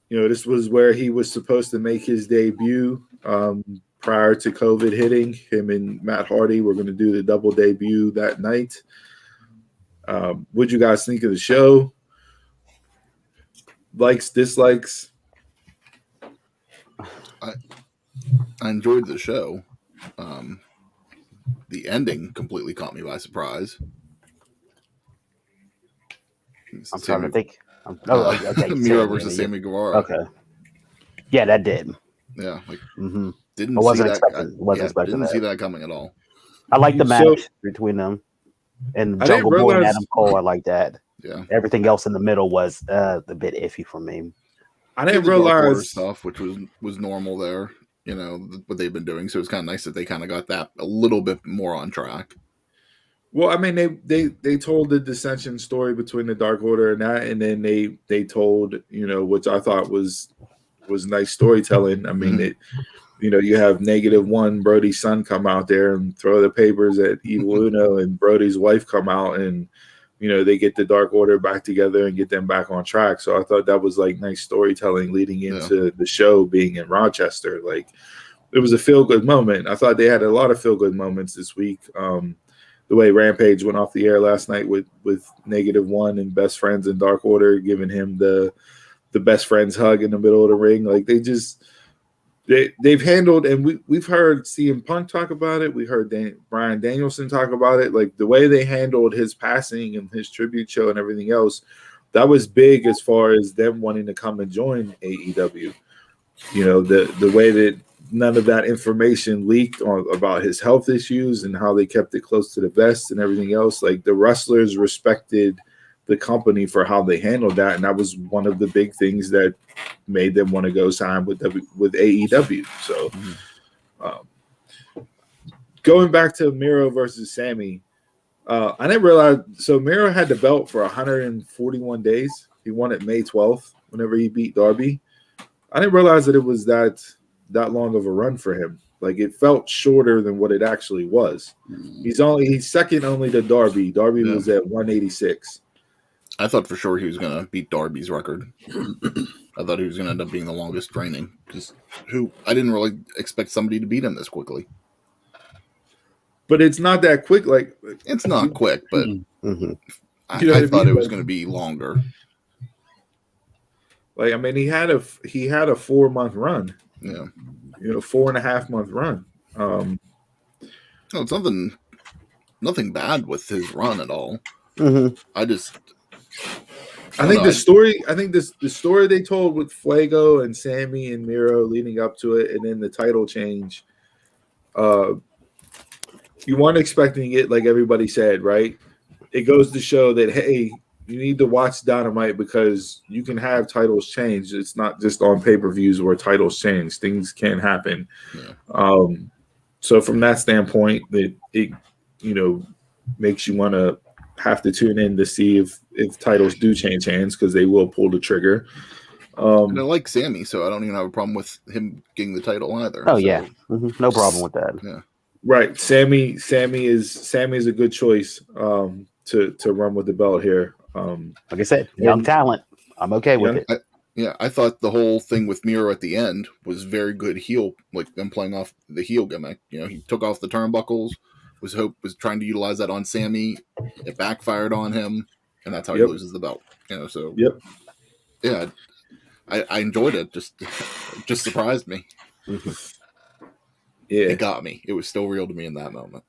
Speaker 1: This was where he was supposed to make his debut prior to COVID hitting. Him and Matt Hardy were going to do the double debut that night. What'd you guys think of the show? Likes, dislikes?
Speaker 2: I enjoyed the show. the ending completely caught me by surprise.
Speaker 3: I'm trying to think. Okay.
Speaker 2: Miro versus Sammy Guevara.
Speaker 3: Okay. Yeah, that did.
Speaker 2: Yeah, like
Speaker 3: I wasn't expecting.
Speaker 2: Didn't see that coming at all.
Speaker 3: I like the match between them and Jungle Boy and Adam Cole. I like that.
Speaker 2: Yeah.
Speaker 3: Everything else in the middle was a bit iffy for me.
Speaker 2: I didn't realize stuff, which was normal there. You know what they've been doing, so it's kind of nice that they kind of got that a little bit more on track.
Speaker 1: Well, I mean, they told the dissension story between the Dark Order and that, and then they told, you know, which I thought was nice storytelling. I mean, you have -1 Brody's son come out there and throw the papers at Evil Uno, and Brody's wife come out, and you know they get the Dark Order back together and get them back on track. So I thought that was like nice storytelling leading into the show being in Rochester. Like it was a feel good moment. I thought they had a lot of feel good moments this week. The way Rampage went off the air last night with -1 and Best Friends and Dark Order giving him the Best Friends hug in the middle of the ring. Like they've handled, and we've heard CM Punk talk about it. We heard Bryan Danielson talk about it. Like the way they handled his passing and his tribute show and everything else, that was big as far as them wanting to come and join AEW. You know, the way that none of that information leaked about his health issues and how they kept it close to the vest and everything else. Like the wrestlers respected the company for how they handled that, and that was one of the big things that made them want to go sign with AEW. So, going back to Miro versus Sammy, I didn't realize. So Miro had the belt for 141 days. He won it May 12th. Whenever he beat Darby, I didn't realize that it was that long of a run for him. Like it felt shorter than what it actually was. He's second only to Darby. Darby was at 186.
Speaker 2: I thought for sure he was going to beat Darby's record. I thought he was going to end up being the longest reigning. I didn't really expect somebody to beat him this quickly.
Speaker 1: But it's not that quick. Like
Speaker 2: it's not quick, but I thought it was going to be longer. Like
Speaker 1: I mean, he had a 4-month run.
Speaker 2: Yeah,
Speaker 1: 4.5 month run.
Speaker 2: No, it's nothing bad with his run at all.
Speaker 1: I think the story they told with Fuego and Sammy and Miro leading up to it, and then the title change. You weren't expecting it, like everybody said, right? It goes to show that hey, you need to watch Dynamite because you can have titles change. It's not just on pay-per-views where titles change. Things can happen. Yeah. So from that standpoint, it makes you want to have to tune in to see if titles do change hands because they will pull the trigger.
Speaker 2: And I like Sammy, so I don't even have a problem with him getting the title either.
Speaker 3: Oh yeah, no problem with that.
Speaker 2: Yeah,
Speaker 1: right. Sammy is a good choice to run with the belt here.
Speaker 3: Like I said, young talent. I'm okay with it.
Speaker 2: I thought the whole thing with Miro at the end was very good heel, like them playing off the heel gimmick. You know, he took off the turnbuckles, was trying to utilize that on Sammy. It backfired on him, and that's how he loses the belt. You know, so yeah, I enjoyed it. Just surprised me.
Speaker 1: Yeah,
Speaker 2: it got me. It was still real to me in that moment.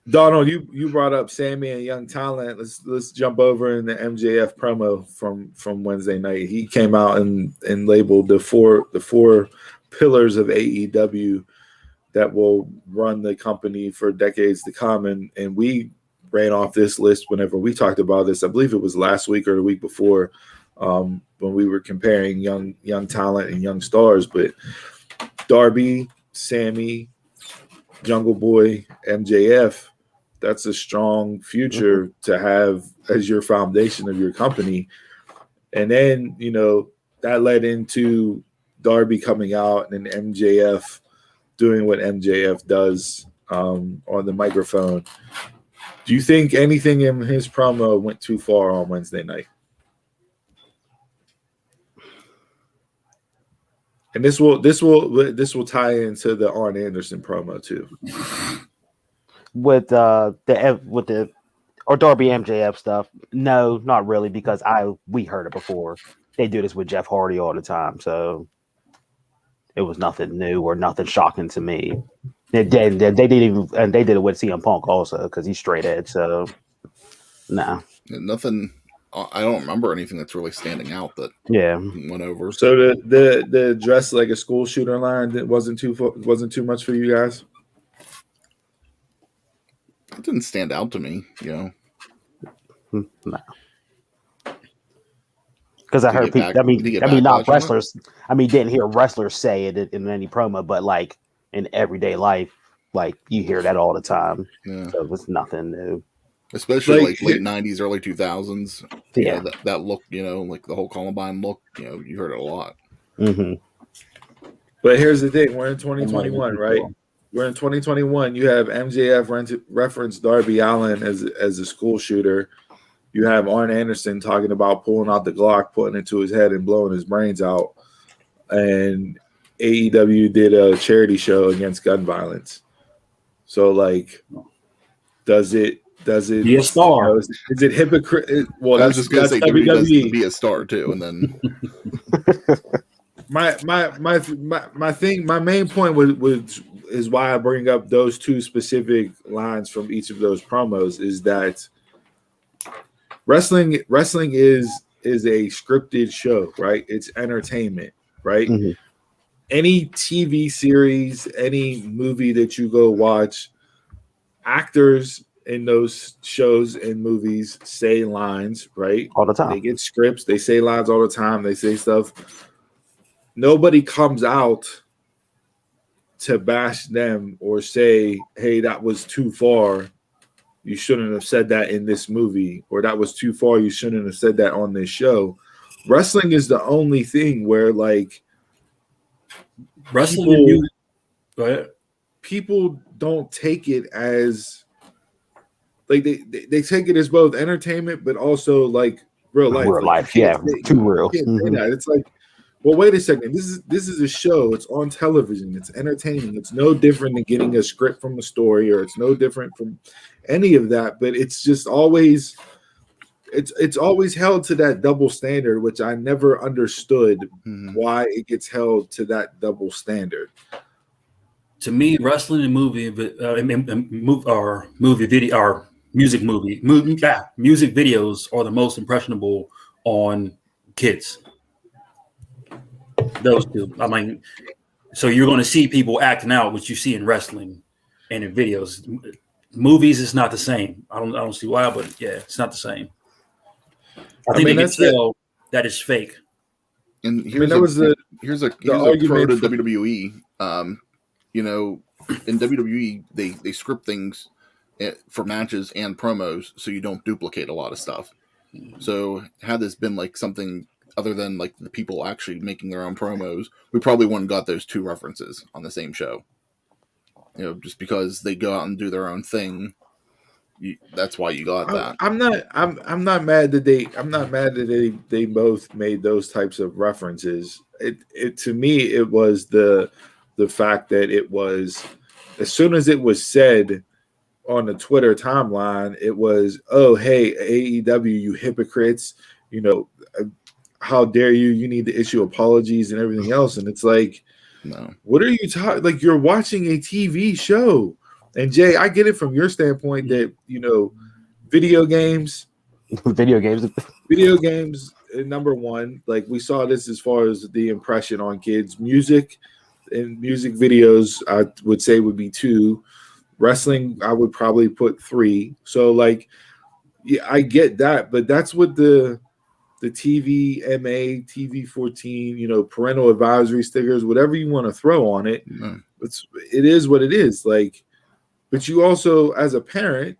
Speaker 1: Donald, you brought up Sammy and young talent. Let's jump over in the MJF promo from Wednesday night. He came out and labeled the four pillars of AEW that will run the company for decades to come. And we ran off this list whenever we talked about this. I believe it was last week or the week before when we were comparing young talent and young stars. But Darby, Sammy, Jungle Boy, MJF, that's a strong future to have as your foundation of your company. And then, that led into Darby coming out and MJF doing what MJF does on the microphone. Do you think anything in his promo went too far on Wednesday night? And this will tie into the Arn Anderson promo too.
Speaker 3: With the Darby MJF stuff, no, not really, because we heard it before. They do this with Jeff Hardy all the time, so it was nothing new or nothing shocking to me. They didn't even, and they did it with CM Punk also because he's straight edge. So, nah.
Speaker 2: Nothing. I don't remember anything that's really standing out that went over.
Speaker 1: So the dress like a school shooter line that wasn't too much for you guys.
Speaker 2: It didn't stand out to me, you know.
Speaker 3: No. Because I heard people. I mean, not wrestlers. I mean, didn't hear wrestlers say it in any promo, but like in everyday life, like you hear that all the time.
Speaker 2: Yeah.
Speaker 3: So it's nothing new.
Speaker 2: Especially like late 90s, early 2000s.
Speaker 3: Yeah.
Speaker 2: You know, that look, you know, like the whole Columbine look, you know, you heard it a lot.
Speaker 3: Mm-hmm.
Speaker 1: But here's the thing. We're in 2021, right? We're in 2021. You have MJF reference Darby Allin as a school shooter. You have Arn Anderson talking about pulling out the Glock, putting it to his head and blowing his brains out. And AEW did a charity show against gun violence. So like, does it
Speaker 4: be a star?
Speaker 1: You know, is it hypocrite? Well,
Speaker 2: I was just gonna say WWE be a star too, and then my main point is why I bring up those two specific lines from each of those promos is that wrestling is a scripted show, right? It's entertainment, right?
Speaker 3: Mm-hmm.
Speaker 1: Any TV series, any movie that you go watch, actors in those shows and movies say lines, right?
Speaker 3: All the time.
Speaker 1: They get scripts, they say lines all the time, they say stuff. Nobody comes out to bash them or say, hey, that was too far. You shouldn't have said that in this movie, or that was too far. You shouldn't have said that on this show. Wrestling is the only thing where like people don't take it as like they take it as both entertainment, but also like real life.
Speaker 3: Real life, yeah, too real.
Speaker 1: Mm-hmm. It's like, well, wait a second. This is a show. It's on television. It's entertaining. It's no different than getting a script from a story, or it's no different from any of that. But it's just always, it's always held to that double standard, which I never understood why it gets held to that double standard.
Speaker 4: To me, wrestling and music videos are the most impressionable on kids. Those two. I mean, so you're going to see people acting out what you see in wrestling and in videos. Movies is not the same. I don't see why, but yeah, it's not the same. I think they can tell that is fake.
Speaker 2: And here's a pro to WWE. You know, in WWE, they script things for matches and promos, so you don't duplicate a lot of stuff. So had this been like something other than like the people actually making their own promos, we probably wouldn't got those two references on the same show. You know, just because they go out and do their own thing, that's why you got that.
Speaker 1: I'm not mad that they both made those types of references. It to me it was the fact that it was, as soon as it was said on the Twitter timeline, it was, oh hey, AEW, you hypocrites, you know, how dare you? You need to issue apologies and everything else. And it's like,
Speaker 2: no,
Speaker 1: what are you talking? Like, you're watching a TV show. And Jay, I get it from your standpoint that, you know, video games, number one, like we saw this as far as the impression on kids. Music and music videos, I would say would be 2. Wrestling, I would probably put 3. So like, yeah, I get that, but that's what the TV MA, TV 14, you know, parental advisory stickers, whatever you want to throw on it. It is what it is. Like, but you also, as a parent,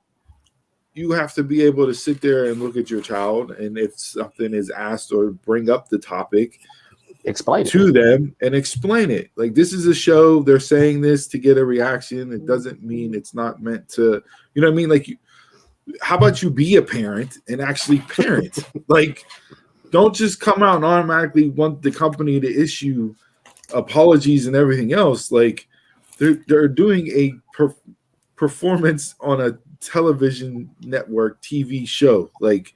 Speaker 1: you have to be able to sit there and look at your child, and if something is asked or bring up the topic,
Speaker 3: explain
Speaker 1: to them and explain it. Like, this is a show. They're saying this to get a reaction. It doesn't mean it's not meant to, you know what I mean? Like, how about you be a parent and actually parent? Like, don't just come out and automatically want the company to issue apologies and everything else. Like, they're doing a performance on a television network TV show. Like,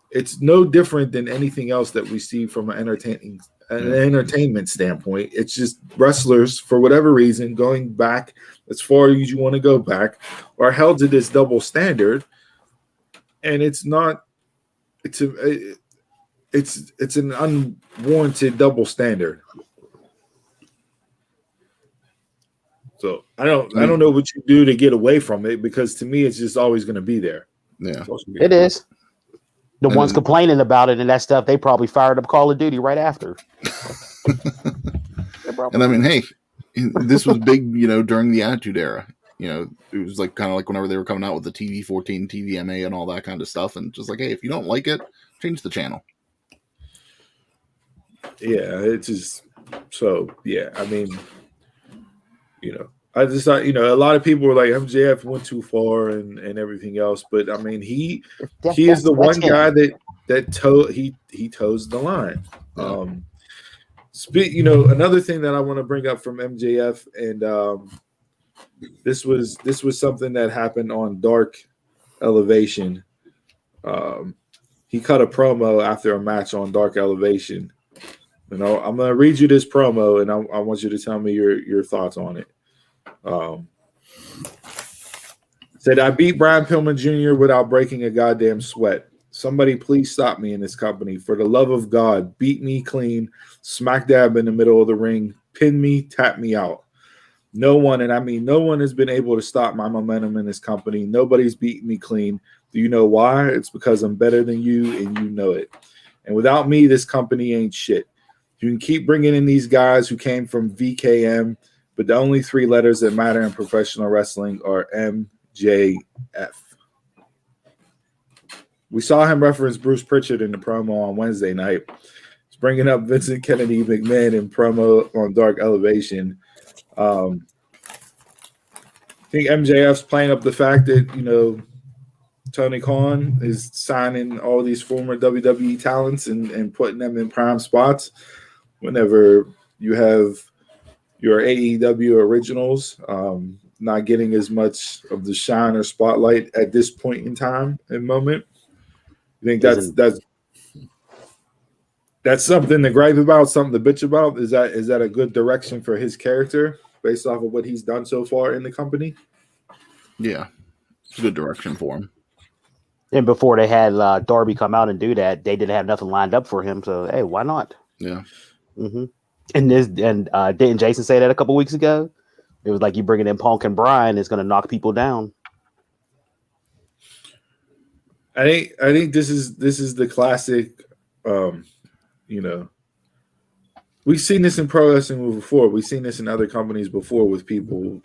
Speaker 1: it's no different than anything else that we see from an an entertainment standpoint. It's just wrestlers, for whatever reason, going back as far as you want to go back, are held to this double standard, and it's not. It's an unwarranted double standard. So I don't know what you do to get away from it, because to me it's just always going to be there.
Speaker 2: Yeah,
Speaker 3: it is. The ones complaining about it and that stuff, they probably fired up Call of Duty right after.
Speaker 2: And I mean, hey, this was big, during the Attitude Era. It was like kind of like whenever they were coming out with the TV14, TVMA, and all that kind of stuff, and just like, hey, if you don't like it, change the channel.
Speaker 1: Yeah, it's just so. Yeah, I mean, I just thought, a lot of people were like MJF went too far and everything else, but I mean, he is the one guy that he toes the line. Another thing that I want to bring up from MJF, and this was something that happened on Dark Elevation. He cut a promo after a match on Dark Elevation. I'm gonna read you this promo, and I want you to tell me your thoughts on it. Said, I beat Brian Pillman Jr. without breaking a goddamn sweat. Somebody please stop me in this company. For the love of God, beat me clean, smack dab in the middle of the ring, pin me, tap me out. No one, and I mean no one, has been able to stop my momentum in this company. Nobody's beaten me clean. Do you know why? It's because I'm better than you, and you know it. And without me, this company ain't shit. You can keep bringing in these guys who came from VKM, but the only three letters that matter in professional wrestling are MJF. We saw him reference Bruce Pritchard in the promo on Wednesday night. He's bringing up Vincent Kennedy McMahon in promo on Dark Elevation. I think MJF's playing up the fact that, Tony Khan is signing all these former WWE talents and putting them in prime spots. Whenever you have your AEW originals not getting as much of the shine or spotlight at this point in time and moment, you think that's something to gripe about, something to bitch about? Is that a good direction for his character based off of what he's done so far in the company?
Speaker 2: Yeah, it's a good direction for him.
Speaker 3: And before they had Darby come out and do that, they didn't have nothing lined up for him. So hey, why not?
Speaker 2: Yeah.
Speaker 3: Mm-hmm. And didn't Jason say that a couple weeks ago? It was like you bringing in Punk and Bryan is going to knock people down.
Speaker 1: I think this is the classic. We've seen this in pro wrestling before. We've seen this in other companies before with people,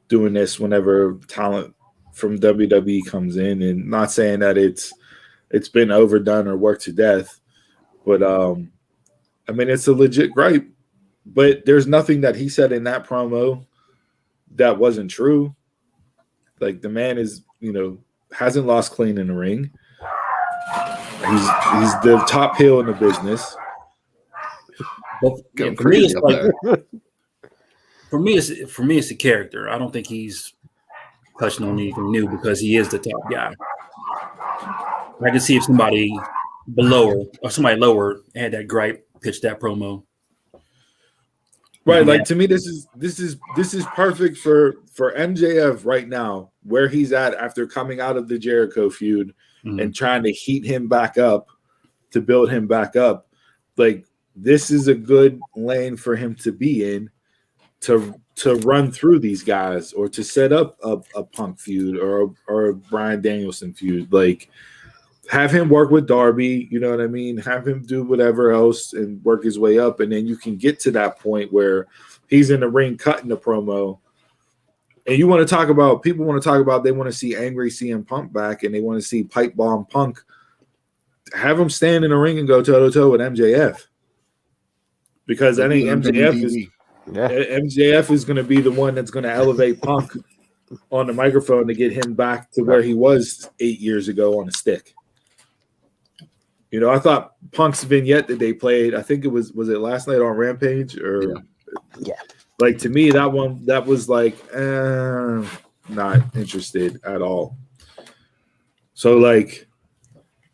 Speaker 1: doing this whenever talent from WWE comes in, and not saying that it's been overdone or worked to death, but I mean, it's a legit gripe. But there's nothing that he said in that promo that wasn't true. Like, the man is, hasn't lost clean in the ring. He's the top heel in the business.
Speaker 4: But for me, it's a character. I don't think he's touching on anything new because he is the top guy. I can see if somebody below or somebody lower had that gripe, pitched that promo.
Speaker 1: Right, like, to me, this is perfect for MJF right now, where he's at after coming out of the Jericho feud and trying to heat him back up to build him back up. Like, this is a good lane for him to be in to run through these guys, or to set up a Punk feud or a Bryan Danielson feud. Like, have him work with Darby, you know what I mean? Have him do whatever else and work his way up. And then you can get to that point where he's in the ring cutting the promo. And people want to talk about, they want to see angry CM Punk back, and they want to see pipe bomb Punk. Have him stand in the ring and go toe to toe with MJF. Because I think MJF is going to be the one that's going to elevate Punk on the microphone to get him back to where he was 8 years ago on a stick. I thought Punk's vignette that they played, I think was it last night on Rampage?
Speaker 3: Yeah.
Speaker 1: Like, to me, that was like, not interested at all. So, like,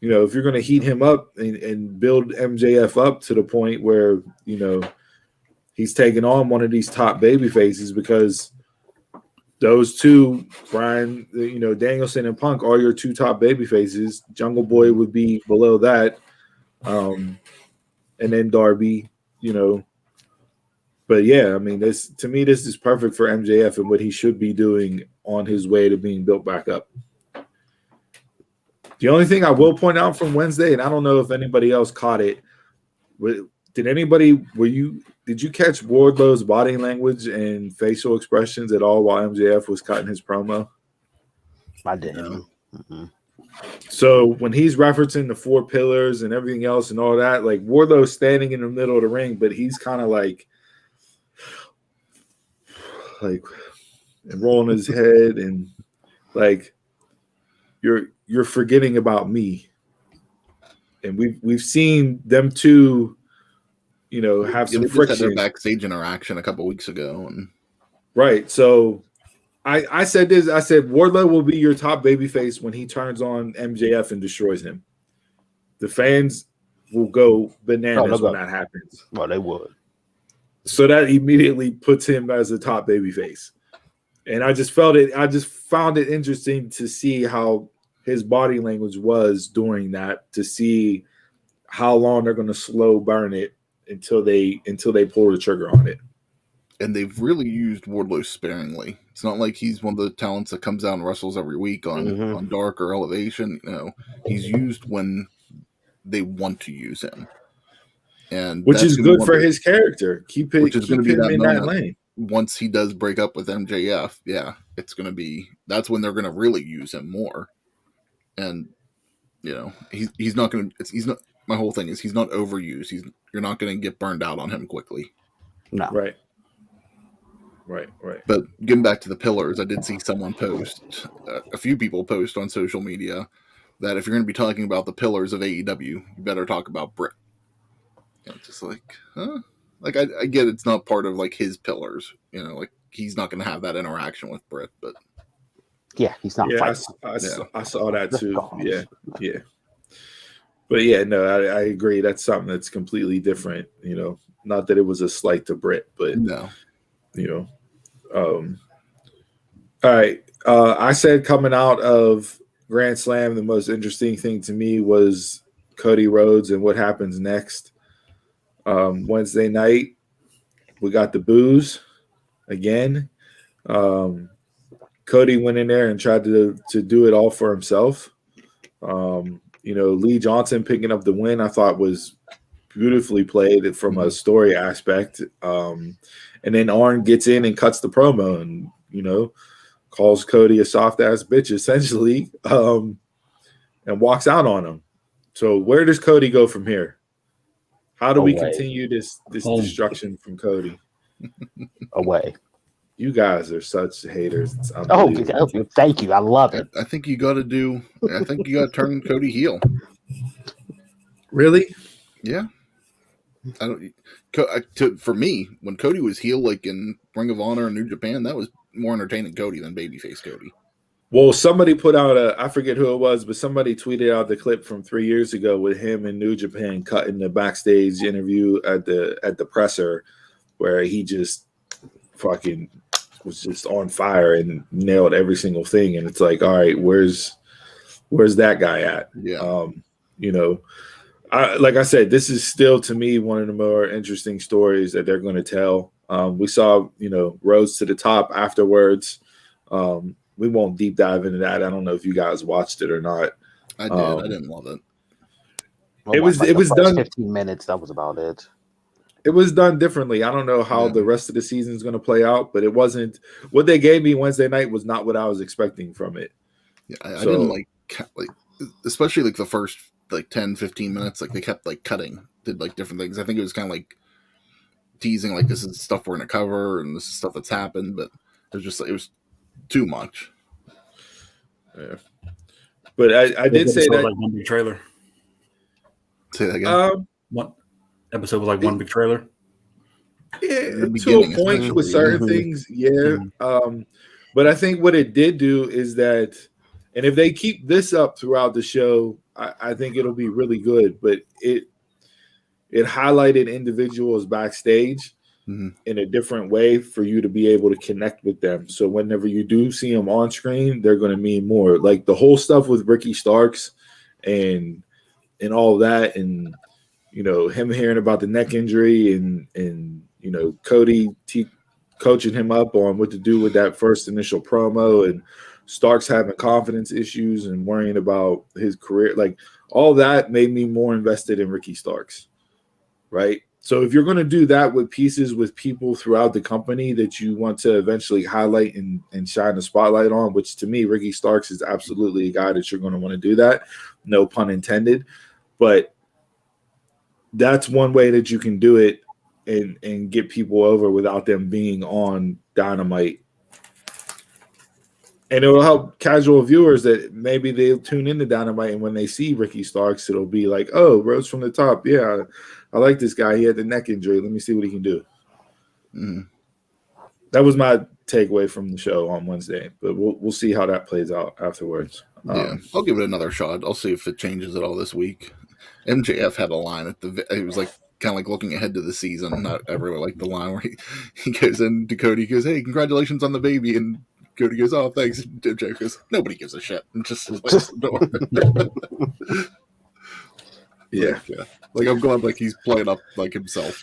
Speaker 1: you know, if you're going to heat him up and build MJF up to the point where, you know, he's taking on one of these top baby faces, because those two, Brian, you know, Danielson and Punk are your two top baby faces. Jungle Boy would be below that. And then Darby, you know. But yeah, I mean, this is perfect for MJF and what he should be doing on his way to being built back up. The only thing I will point out from Wednesday, and I don't know if anybody else caught it, did you catch Wardlow's body language and facial expressions at all while MJF was cutting his promo?
Speaker 3: I didn't. Mm-hmm.
Speaker 1: So when he's referencing the 4 pillars and everything else and all that, like Wardlow's standing in the middle of the ring, but he's kind of like and rolling his head and like you're forgetting about me. And we've seen them two, you know, have some friction.
Speaker 2: Had their backstage interaction a couple weeks ago, and
Speaker 1: right. So I said this. I said Wardlow will be your top babyface when he turns on MJF and destroys him. The fans will go bananas when that happens.
Speaker 3: Well, they would.
Speaker 1: So that immediately puts him as a top babyface. And I just found it interesting to see how his body language was during that, to see how long they're going to slow burn it until they pull the trigger on it.
Speaker 2: And they've really used Wardlow sparingly. It's not like he's one of the talents that comes out and wrestles every week on Dark or Elevation. You know, he's used when they want to use him, and
Speaker 1: which is good for his character. Keep him in that lane.
Speaker 2: Once he does break up with MJF, yeah, it's going to be, that's when they're going to really use him more. And you know, he's not going to. He's not. My whole thing is he's not overused. You're not going to get burned out on him quickly.
Speaker 3: No.
Speaker 1: Right.
Speaker 2: But getting back to the pillars, I did see someone post, a few people post on social media, that if you're going to be talking about the pillars of AEW, you better talk about Britt. You know, just like, huh? Like I get it's not part of like his pillars. You know, like he's not going to have that interaction with Britt, but
Speaker 3: yeah, he's not.
Speaker 1: Yeah, I saw that too. Yeah. But yeah, no, I agree. That's something that's completely different. You know, not that it was a slight to Britt, but
Speaker 2: no,
Speaker 1: you know. All right. I said coming out of Grand Slam, the most interesting thing to me was Cody Rhodes and what happens next. Wednesday night, we got the booze again. Cody went in there and tried to do it all for himself. You know, Lee Johnson picking up the win, I thought was beautifully played from a story aspect. And then Arn gets in and cuts the promo and, you know, calls Cody a soft ass bitch essentially, and walks out on him. So where does Cody go from here? How do we continue this destruction from Cody?
Speaker 3: Away.
Speaker 1: You guys are such haters.
Speaker 3: Oh, thank you. I love it.
Speaker 2: I think you got to turn Cody heel.
Speaker 1: Really?
Speaker 2: Yeah. For me, when Cody was heel, like in Ring of Honor and New Japan, that was more entertaining Cody than babyface Cody.
Speaker 1: Well, somebody put out I forget who it was, but somebody tweeted out the clip from 3 years ago with him in New Japan cutting the backstage interview at the presser, where he just fucking was just on fire and nailed every single thing. And it's like, all right, where's that guy at?
Speaker 2: Yeah.
Speaker 1: You know, like I said, this is still to me one of the more interesting stories that they're going to tell. We saw, you know, Rhodes to the top afterwards. We won't deep dive into that. I don't know if you guys watched it or not.
Speaker 2: I did. I didn't love it.
Speaker 1: It was done
Speaker 3: 15 minutes. That was about it.
Speaker 1: It was done differently. I don't know how the rest of the season is going to play out, but it wasn't what they gave me Wednesday night was not what I was expecting from it.
Speaker 2: Yeah, I didn't like especially like the first like 10, 15 minutes. Like they kept like cutting, did like different things. I think it was kind of like teasing, like this is stuff we're going to cover and this is stuff that's happened, but it was too much.
Speaker 1: Yeah. But I did say that
Speaker 4: like one big trailer.
Speaker 2: Say that again.
Speaker 4: One episode was like one big trailer.
Speaker 1: Yeah, to a point with certain things, yeah. But I think what it did do is that, and if they keep this up throughout the show, I think it'll be really good. But it highlighted individuals backstage in a different way for you to be able to connect with them. So whenever you do see them on screen, they're going to mean more. Like the whole stuff with Ricky Starks and all that, and him hearing about the neck injury and Cody coaching him up on what to do with that first initial promo, and Starks having confidence issues and worrying about his career, like all that made me more invested in Ricky Starks, right? So if you're going to do that with pieces with people throughout the company that you want to eventually highlight and shine the spotlight on, which to me, Ricky Starks is absolutely a guy that you're going to want to do that. No pun intended. But that's one way that you can do it and get people over without them being on Dynamite. And it will help casual viewers that maybe they'll tune into Dynamite, and when they see Ricky Starks, it'll be like, oh, Rose from the Top. Yeah, I like this guy. He had the neck injury. Let me see what he can do. That was my takeaway from the show on Wednesday, but we'll see how that plays out afterwards.
Speaker 2: I'll give it another shot. I'll see if it changes at all this week. MJF had a line it was like kind of like looking ahead to the season. Not everyone like the line where he goes in to Cody, he goes, hey, congratulations on the baby, and Cody goes, oh, thanks. And MJF goes, nobody gives a shit, and just slams the door.
Speaker 1: Yeah.
Speaker 2: Like I'm glad like he's playing up like himself.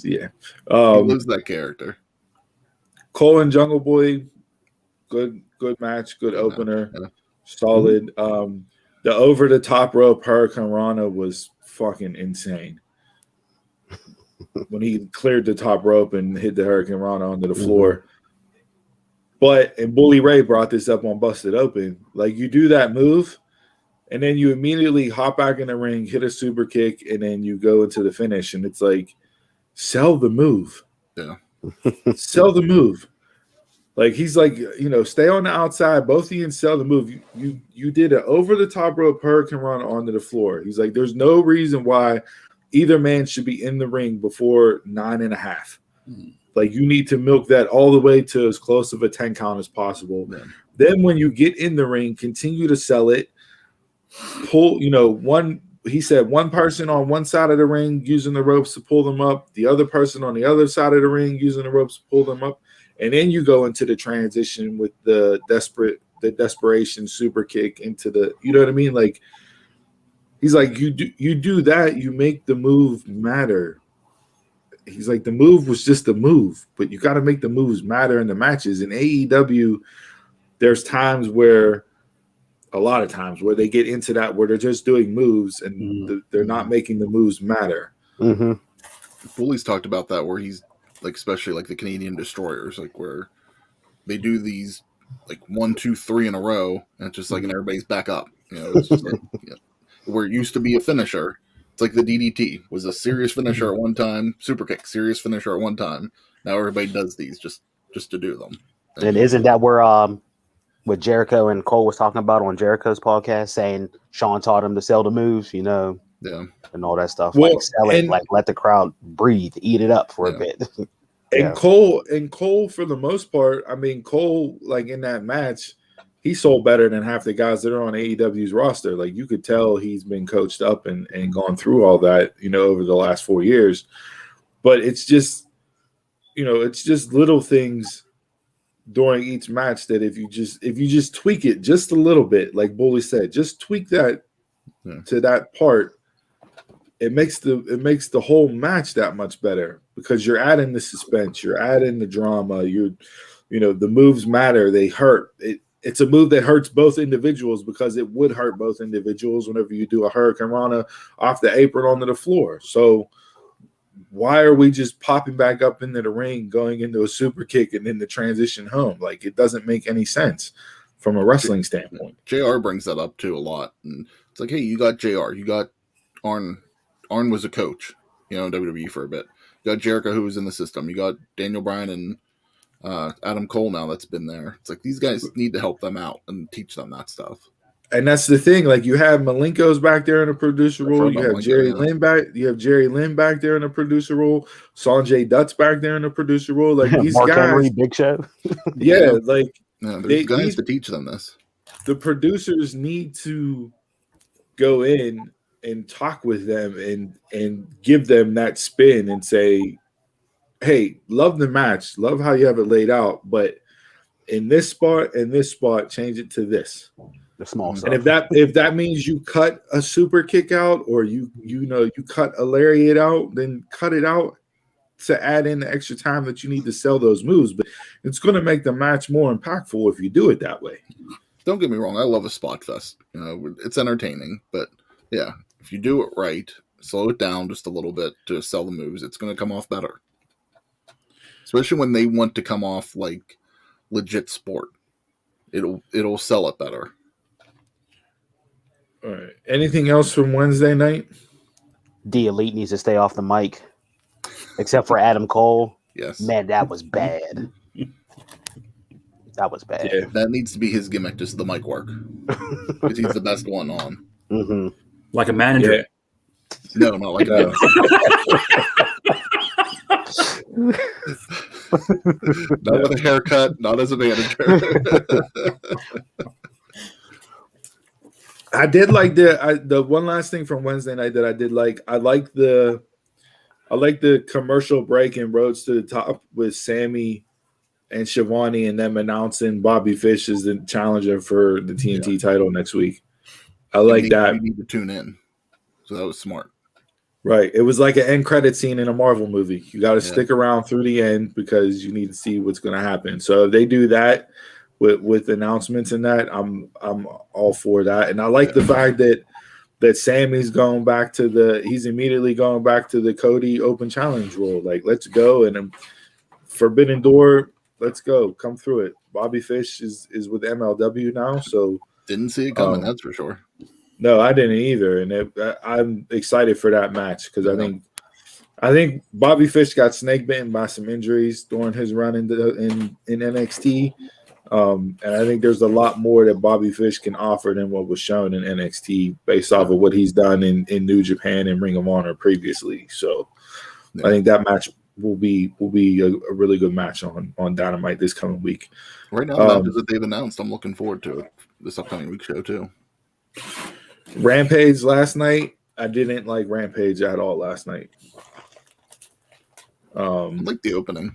Speaker 1: Yeah.
Speaker 2: He lives that character.
Speaker 1: Cole and Jungle Boy, good match, good opener, solid. The over the top rope Hurricane Rana was fucking insane. When he cleared the top rope and hit the Hurricane Rana onto the floor. And Bully Ray brought this up on Busted Open. Like, you do that move, and then you immediately hop back in the ring, hit a super kick, and then you go into the finish. And it's like, sell the move.
Speaker 2: Yeah.
Speaker 1: Sell the move. Like, he's like, stay on the outside. Both of you and sell the move. You did an over-the-top rope Hurricane Run onto the floor. He's like, there's no reason why either man should be in the ring before 9.5. Like, you need to milk that all the way to as close of a 10 count as possible. Yeah. Then when you get in the ring, continue to sell it. Pull, he said one person on one side of the ring using the ropes to pull them up, the other person on the other side of the ring using the ropes to pull them up. And then you go into the transition with the desperation super kick into the, you know what I mean? Like, he's like, you do that, you make the move matter. He's like, the move was just a move, but you got to make the moves matter in the matches. In AEW, there's a lot of times where they get into that, where they're just doing moves and they're not making the moves matter.
Speaker 2: Bully's talked about that, where he's like, especially like the Canadian Destroyers, like where they do these like 1, 2, 3 in a row, and it's just like, and everybody's back up. It's just like, where it used to be a finisher. It's like the DDT was a serious finisher at one time, super kick, serious finisher at one time. Now everybody does these just to do them.
Speaker 3: And isn't that where what Jericho and Cole was talking about on Jericho's podcast, saying Sean taught him to sell the moves, and all that stuff.
Speaker 1: Well,
Speaker 3: like sell it, like let the crowd breathe, eat it up for a bit.
Speaker 1: And Cole, for the most part, I mean, Cole, like in that match, he sold better than half the guys that are on AEW's roster. Like, you could tell he's been coached up and gone through all that, over the last 4 years. But it's just, it's just little things during each match that if you just tweak it just a little bit, like Bully said, just tweak that to that part, it makes the whole match that much better, because you're adding the suspense, you're adding the drama, the moves matter, they hurt. It's a move that hurts both individuals, because it would hurt both individuals whenever you do a Hurricane Rana off the apron onto the floor. So why are we just popping back up into the ring, going into a super kick, and then the transition home? Like, it doesn't make any sense from a wrestling standpoint.
Speaker 2: JR brings that up too a lot. And it's like, hey, you got JR, you got Arn. Arn was a coach, in WWE for a bit. You got Jericho, who was in the system. You got Daniel Bryan and Adam Cole now that's been there. It's like, these guys need to help them out and teach them that stuff.
Speaker 1: And that's the thing. Like, you have Malenko's back there in a producer role. You have Jerry Lynn back. You have Jerry Lynn back there in a producer role. Sanjay Dutt's back there in a producer role. Like, these
Speaker 3: Mark
Speaker 1: guys,
Speaker 3: Henry, Big Show.
Speaker 2: There's guys to teach them this.
Speaker 1: The producers need to go in and talk with them and give them that spin and say, hey, love the match, love how you have it laid out, but in this spot and this spot, change it to this.
Speaker 3: The small stuff.
Speaker 1: And if that means you cut a super kick out or you cut a lariat out, then cut it out to add in the extra time that you need to sell those moves. But it's going to make the match more impactful if you do it that way.
Speaker 2: Don't get me wrong, I love a spot fest. You know, it's entertaining, but yeah, if you do it right, slow it down just a little bit to sell the moves, it's going to come off better. Especially when they want to come off like legit sport. It'll sell it better.
Speaker 1: All right. Anything else from Wednesday night?
Speaker 3: The Elite needs to stay off the mic, except for Adam Cole.
Speaker 2: Yes.
Speaker 3: Man, that was bad. That was bad.
Speaker 1: Yeah.
Speaker 2: That needs to be his gimmick, just the mic work. Because he's the best one on.
Speaker 3: Mm-hmm.
Speaker 4: Like a manager.
Speaker 1: Yeah.
Speaker 2: No, not like
Speaker 1: No.
Speaker 2: Not with a haircut, not as a manager.
Speaker 1: I did like the one last thing from Wednesday night that I did like. I like the commercial break and Roads to the Top with Sammy and Shivani and them announcing Bobby Fish as the challenger for the TNT title next week. I like that.
Speaker 2: You need to tune in. So that was smart.
Speaker 1: Right. It was like an end credit scene in a Marvel movie. You got to stick around through the end because you need to see what's going to happen. So if they do that with announcements and that, I'm all for that. And I like the fact that Sammy's going back to he's immediately going back to the Cody Open Challenge rule. Like, let's go. And Forbidden Door, let's go. Come through it. Bobby Fish is with MLW now. So
Speaker 2: didn't see it coming, that's for sure.
Speaker 1: No, I didn't either. And I'm excited for that match because I think Bobby Fish got snake bitten by some injuries during his run in NXT. And I think there's a lot more that Bobby Fish can offer than what was shown in NXT based off of what he's done in New Japan and Ring of Honor previously. So I think that match will be a really good match on Dynamite this coming week.
Speaker 2: Right now, the matches that they've announced, I'm looking forward to it this upcoming week show too.
Speaker 1: Rampage last night. I didn't like Rampage at all last night.
Speaker 2: I like the opening.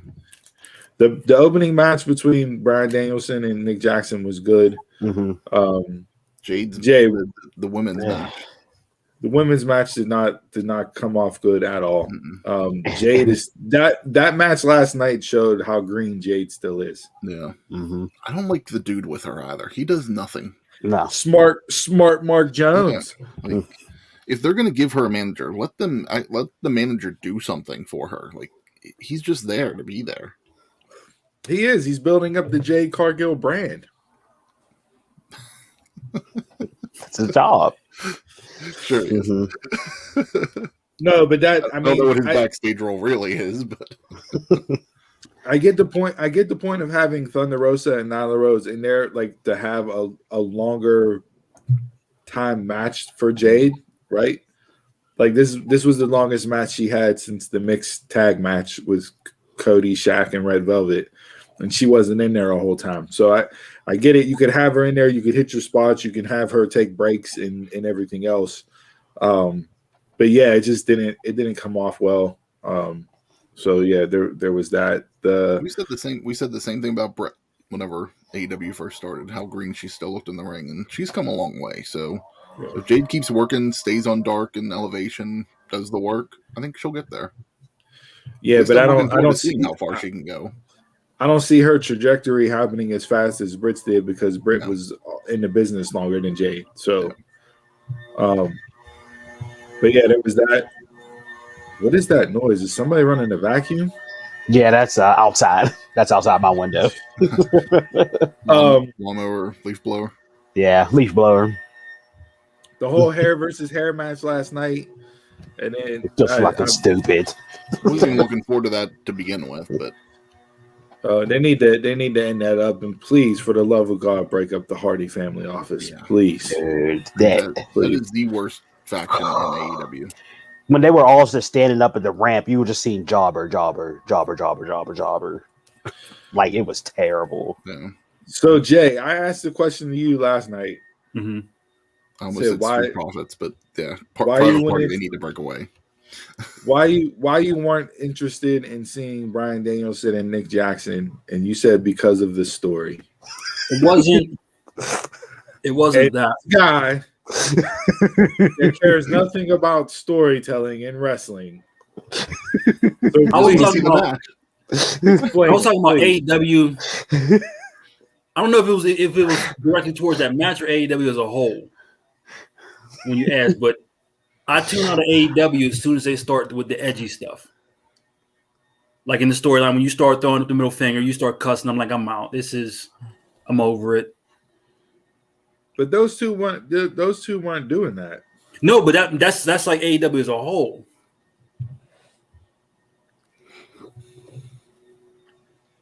Speaker 1: The opening match between Bryan Danielson and Nick Jackson was good.
Speaker 3: Mm-hmm.
Speaker 2: The women's match.
Speaker 1: The women's match did not come off good at all. Jade is that match last night showed how green Jade still is.
Speaker 2: Yeah.
Speaker 3: Mm-hmm.
Speaker 2: I don't like the dude with her either. He does nothing.
Speaker 3: No.
Speaker 1: Smart Mark Jones.
Speaker 2: Yeah. Like, if they're gonna give her a manager, let the manager do something for her. Like, he's just there to be there.
Speaker 1: He is. He's building up the Jade Cargill brand.
Speaker 3: It's a job.
Speaker 2: Sure.
Speaker 3: Mm-hmm.
Speaker 1: No, but
Speaker 2: I don't know what his backstage role really is, but
Speaker 1: I get the point. I get the point of having Thunder Rosa and Nyla Rose in there, like to have a longer time match for Jade, right? Like this was the longest match she had since the mixed tag match with Cody, Shaq, and Red Velvet, and she wasn't in there a whole time. So I get it. You could have her in there. You could hit your spots. You can have her take breaks and everything else. But yeah, it just didn't come off well. So yeah, there was that.
Speaker 2: We said the same thing about Brett whenever AEW first started. How green she still looked in the ring, and she's come a long way. So if Jade keeps working, stays on Dark and Elevation, does the work, I think she'll get there.
Speaker 1: Yeah, but I don't see
Speaker 2: how far she can go.
Speaker 1: I don't see her trajectory happening as fast as Britt's did because Britt was in the business longer than Jade. So, but yeah, there was that. What is that noise? Is somebody running a vacuum?
Speaker 3: Yeah, that's outside. That's outside my window.
Speaker 2: Lawnmower, leaf blower.
Speaker 3: Yeah, leaf blower.
Speaker 1: The whole hair versus hair match last night, and then
Speaker 3: just fucking stupid.
Speaker 2: I wasn't even looking forward to that to begin with, but
Speaker 1: they need to end that up, and please, for the love of God, break up the Hardy family office, please.
Speaker 3: Dude,
Speaker 2: that is the worst faction in AEW.
Speaker 3: When they were all just standing up at the ramp, you were just seeing jobber. Like, it was terrible.
Speaker 2: Yeah.
Speaker 1: So, Jay, I asked the question to you last night.
Speaker 4: Mm-hmm.
Speaker 2: I almost said Street Profits, but yeah, part of they need to break away.
Speaker 1: Why you weren't interested in seeing Bryan Danielson and Nick Jackson, and you said because of the story.
Speaker 4: It wasn't that
Speaker 1: guy that cares nothing about storytelling in wrestling. So
Speaker 4: I was talking about AEW. I don't know if it was directly towards that match or AEW as a whole. When you ask, but I tune out of AEW as soon as they start with the edgy stuff. Like in the storyline, when you start throwing up the middle finger, you start cussing. I'm like, I'm out. I'm over it.
Speaker 1: But those two weren't doing that.
Speaker 4: No, but that's like AEW as a whole.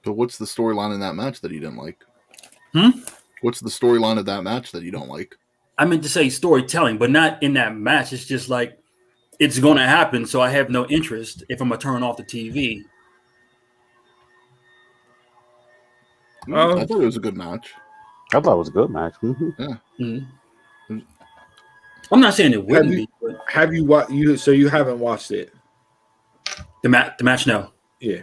Speaker 2: But what's the storyline in that match that you didn't like? What's the storyline of that match that you don't like?
Speaker 4: I meant to say storytelling, but not in that match. It's just like it's going to happen, so I have no interest if I'm going to turn off the TV.
Speaker 2: I thought it was a good match.
Speaker 3: I thought it was a good match. Mm-hmm.
Speaker 2: Yeah.
Speaker 4: Mm-hmm. I'm not saying it wouldn't be. But
Speaker 1: have you watched? So you haven't watched it?
Speaker 4: The match? No.
Speaker 1: Yeah,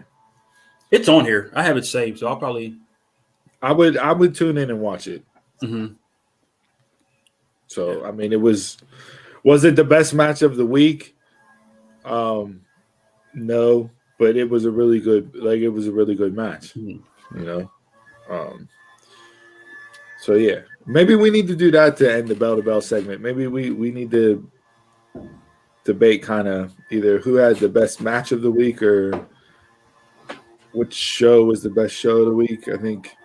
Speaker 4: it's on here. I have it saved, so I'll probably.
Speaker 1: I would tune in and watch it.
Speaker 4: Mm-hmm.
Speaker 1: So I mean, was it the best match of the week? No, but it was a really good match. Mm-hmm. You know. So yeah, maybe we need to do that to end the bell to bell segment. Maybe we need to debate kind of either who had the best match of the week or which show was the best show of the week. I think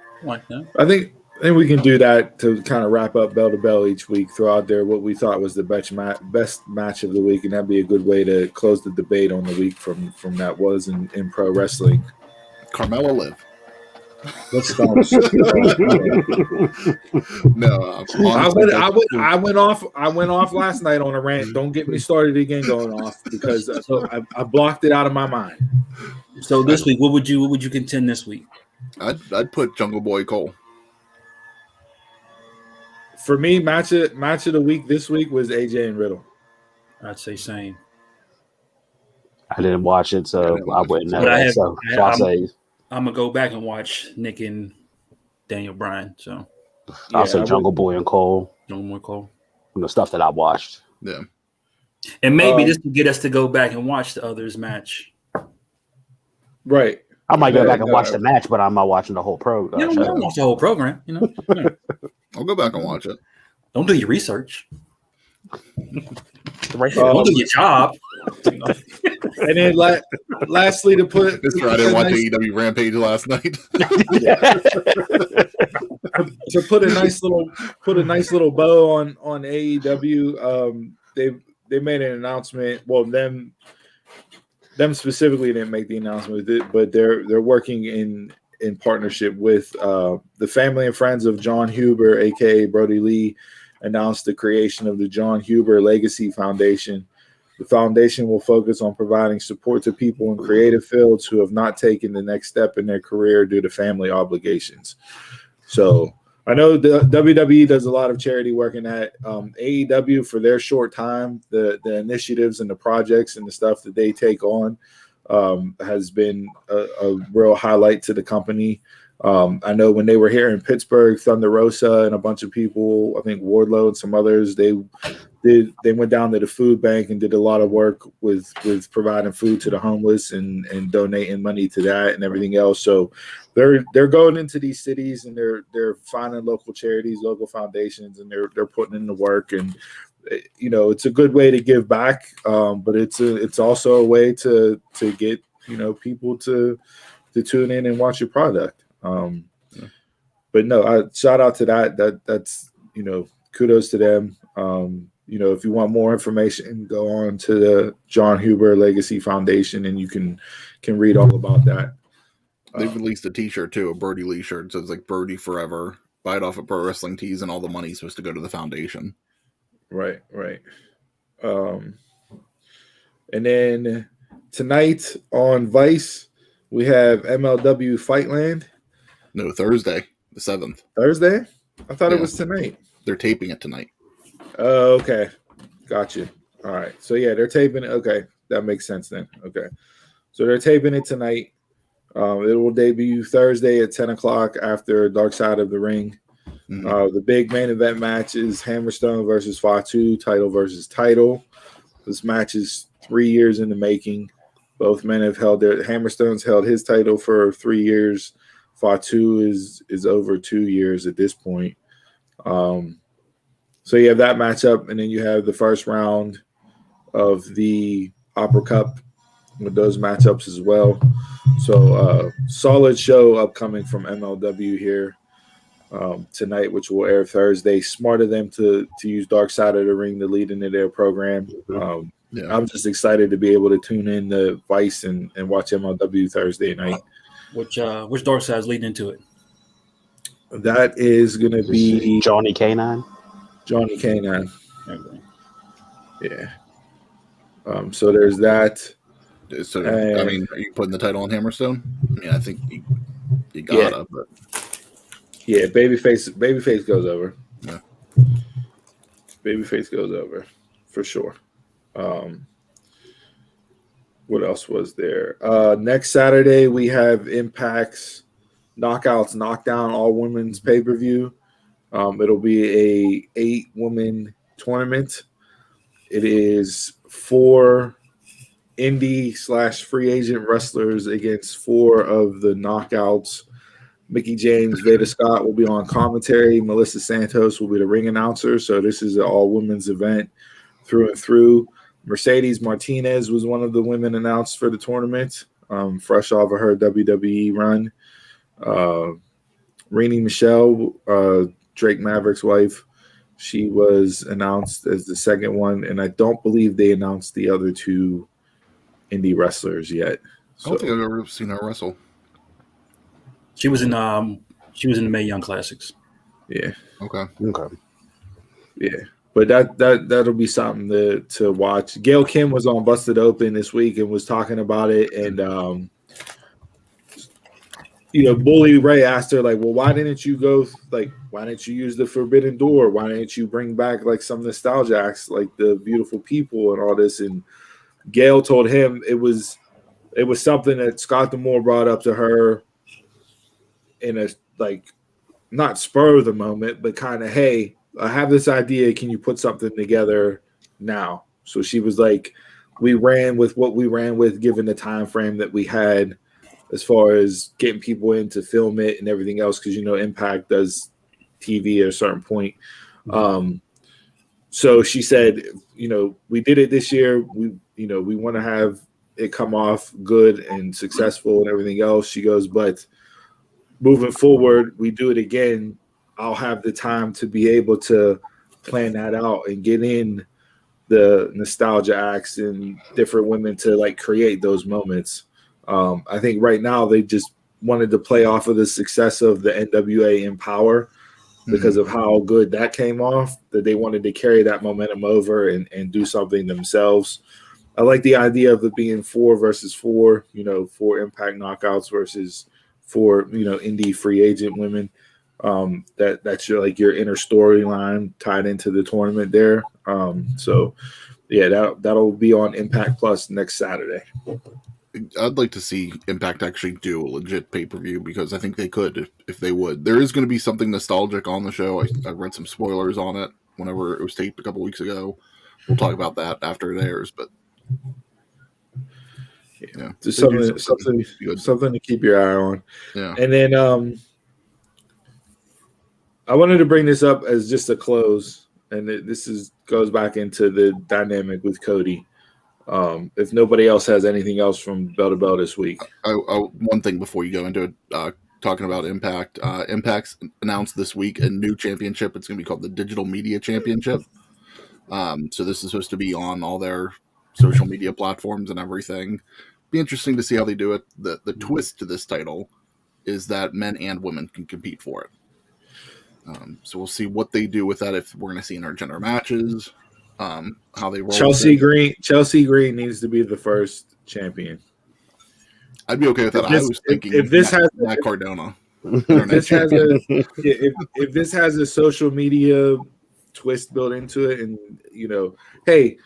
Speaker 1: we can do that to kind of wrap up bell to bell each week. Throw out there what we thought was the best match of the week, and that'd be a good way to close the debate on the week from that was in pro wrestling.
Speaker 2: Carmella Liv.
Speaker 1: Let's start.
Speaker 2: No,
Speaker 1: I went off last night on a rant. Don't get me started again going off because I blocked it out of my mind.
Speaker 4: So this week, what would you contend this week?
Speaker 2: I'd put Jungle Boy Cole.
Speaker 1: For me, match of the week this week was AJ and Riddle.
Speaker 4: I'd say same.
Speaker 3: I didn't watch it, so I wouldn't know.
Speaker 4: I'm gonna go back and watch Nick and Daniel Bryan. So
Speaker 3: I'll say Jungle Boy and Cole.
Speaker 4: Jungle Boy Cole.
Speaker 3: The stuff that I watched.
Speaker 2: Yeah.
Speaker 4: And maybe this will get us to go back and watch the others match.
Speaker 1: Right.
Speaker 3: I might go back and watch the match, but I'm not watching the whole program.
Speaker 4: You don't watch the whole program, you know.
Speaker 2: I'll go back and watch it.
Speaker 4: Don't do your research. Don't do your job.
Speaker 1: And then lastly, to put
Speaker 2: this I didn't watch AEW Rampage last night.
Speaker 1: To put a nice little bow on AEW, they made an announcement. Well, them specifically didn't make the announcement, but they're working in partnership with the family and friends of John Huber, aka Brody Lee, announced the creation of the John Huber Legacy Foundation. The foundation will focus on providing support to people in creative fields who have not taken the next step in their career due to family obligations. So I know the WWE does a lot of charity work in that. AEW, for their short time, the initiatives and the projects and the stuff that they take on has been a real highlight to the company. I know when they were here in Pittsburgh, Thunder Rosa and a bunch of people, I think Wardlow and some others, they went down to the food bank and did a lot of work with providing food to the homeless and donating money to that and everything else. So they're going into these cities and they're finding local charities, local foundations, and they're putting in the work. And you know, it's a good way to give back, but it's also a way to get, you know, people to tune in and watch your product. But no, I shout out to that's, you know, kudos to them. You know, if you want more information, go on to the John Huber Legacy Foundation and you can read all about that.
Speaker 2: They've released a t-shirt too, a Brody Lee shirt. So it's like Brody Forever. Buy it off of Pro Wrestling Tees, and all the money's supposed to go to the foundation. Right.
Speaker 1: And then tonight on Vice, we have MLW Fightland.
Speaker 2: No, Thursday, the 7th.
Speaker 1: Thursday? I thought it was tonight.
Speaker 2: They're taping it tonight.
Speaker 1: Oh, okay. Gotcha. All right. So yeah, they're taping it. Okay. That makes sense then. Okay. So they're taping it tonight. It will debut Thursday at 10 o'clock after Dark Side of the Ring.
Speaker 2: Mm-hmm.
Speaker 1: The big main event match is Hammerstone versus Fatu, title versus title. This match is 3 years in the making. Both men have held their Hammerstone's held his title for 3 years. Fatu is over 2 years at this point. So you have that matchup, and then you have the first round of the Opera Cup with those matchups as well. So solid show upcoming from MLW here tonight, which will air Thursday. Smart of them to use Dark Side of the Ring to lead into their program. I'm just excited to be able to tune in to Vice and watch MLW Thursday night.
Speaker 4: Which Dark Side is leading into it?
Speaker 1: That is going to be
Speaker 3: Johnny K9.
Speaker 1: Johnny K9.
Speaker 4: Okay.
Speaker 1: Yeah. So there's that.
Speaker 2: So I mean, are you putting the title on Hammerstone? I mean, I think you gotta. But
Speaker 1: yeah, babyface goes over.
Speaker 2: Yeah.
Speaker 1: Babyface goes over for sure. What else was there? Next Saturday we have Impact's Knockouts Knockdown all women's pay-per-view. It'll be a 8-woman tournament. It is 4 indie/free agent wrestlers against 4 of the knockouts. Mickey James, Veda Scott will be on commentary. Melissa Santos will be the ring announcer. So this is an all-women's event through and through. Mercedes Martinez was one of the women announced for the tournament, fresh off of her WWE run. Renee Michelle, Drake Maverick's wife, she was announced as the second one, and I don't believe they announced the other 2 indie wrestlers yet.
Speaker 2: I don't think I've ever seen her wrestle.
Speaker 4: She was in the Mae Young Classics.
Speaker 1: Yeah.
Speaker 2: Okay.
Speaker 1: Yeah. But that'll be something to watch. Gail Kim was on Busted Open this week and was talking about it, and Bully Ray asked her, like, well, why didn't you use the Forbidden Door? Why didn't you bring back like some nostalgia acts, like the Beautiful People and all this? And Gail told him it was something that Scott D'Amore brought up to her in a, like, not spur of the moment, but kind of, hey, I have this idea. Can you put something together now? So she was like, we ran with what we ran with, given the time frame that we had as far as getting people in to film it and everything else, because Impact does TV at a certain point. So she said, we did it this year. We want to have it come off good and successful and everything else. She goes, but moving forward, we do it again. I'll have the time to be able to plan that out and get in the nostalgia acts and different women to like create those moments. I think right now they just wanted to play off of the success of the NWA Empower because of how good that came off, that they wanted to carry that momentum over and do something themselves. I like the idea of it being 4 versus 4, 4 Impact knockouts versus 4, indie free agent women. That's your inner storyline tied into the tournament there. So yeah, that'll be on Impact Plus next Saturday.
Speaker 2: I'd like to see Impact actually do a legit pay-per-view, because I think they could if they would. There is going to be something nostalgic on the show. I read some spoilers on it whenever it was taped a couple weeks ago. We'll talk about that after it airs, but yeah,
Speaker 1: just something to keep your eye on.
Speaker 2: Yeah.
Speaker 1: And then I wanted to bring this up as just a close, and this goes back into the dynamic with Cody. If nobody else has anything else from Bell to Bell this week.
Speaker 2: One thing before you go into it, talking about Impact. Impact's announced this week a new championship. It's going to be called the Digital Media Championship. So this is supposed to be on all their social media platforms and everything. Be interesting to see how they do it. The twist to this title is that men and women can compete for it. So we'll see what they do with that, if we're going to see intergender matches, how they roll.
Speaker 1: Chelsea Green needs to be the first champion.
Speaker 2: I'd be okay with that. I was thinking
Speaker 1: if this has
Speaker 2: Matt Cardona.
Speaker 1: If this has a social media twist built into it, and hey,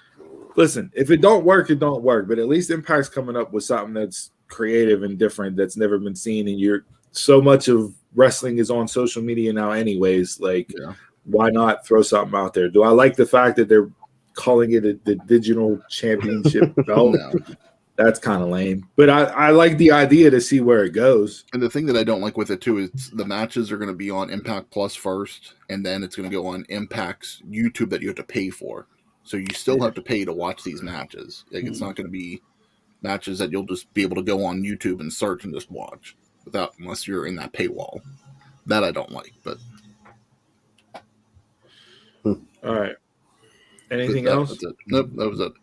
Speaker 1: listen, if it don't work, it don't work. But at least Impact's coming up with something that's creative and different that's never been seen. And so much of wrestling is on social media now, anyways. Like, why not throw something out there? Do I like the fact that they're calling it the digital championship belt? No. That's kind of lame. But I like the idea to see where it goes.
Speaker 2: And the thing that I don't like with it, too, is the matches are going to be on Impact Plus first, and then it's going to go on Impact's YouTube that you have to pay for. So you still have to pay to watch these matches. Like, it's not going to be matches that you'll just be able to go on YouTube and search and just watch unless you're in that paywall. That I don't like, but...
Speaker 1: All right. Anything else?
Speaker 2: That's it. Nope, that was it.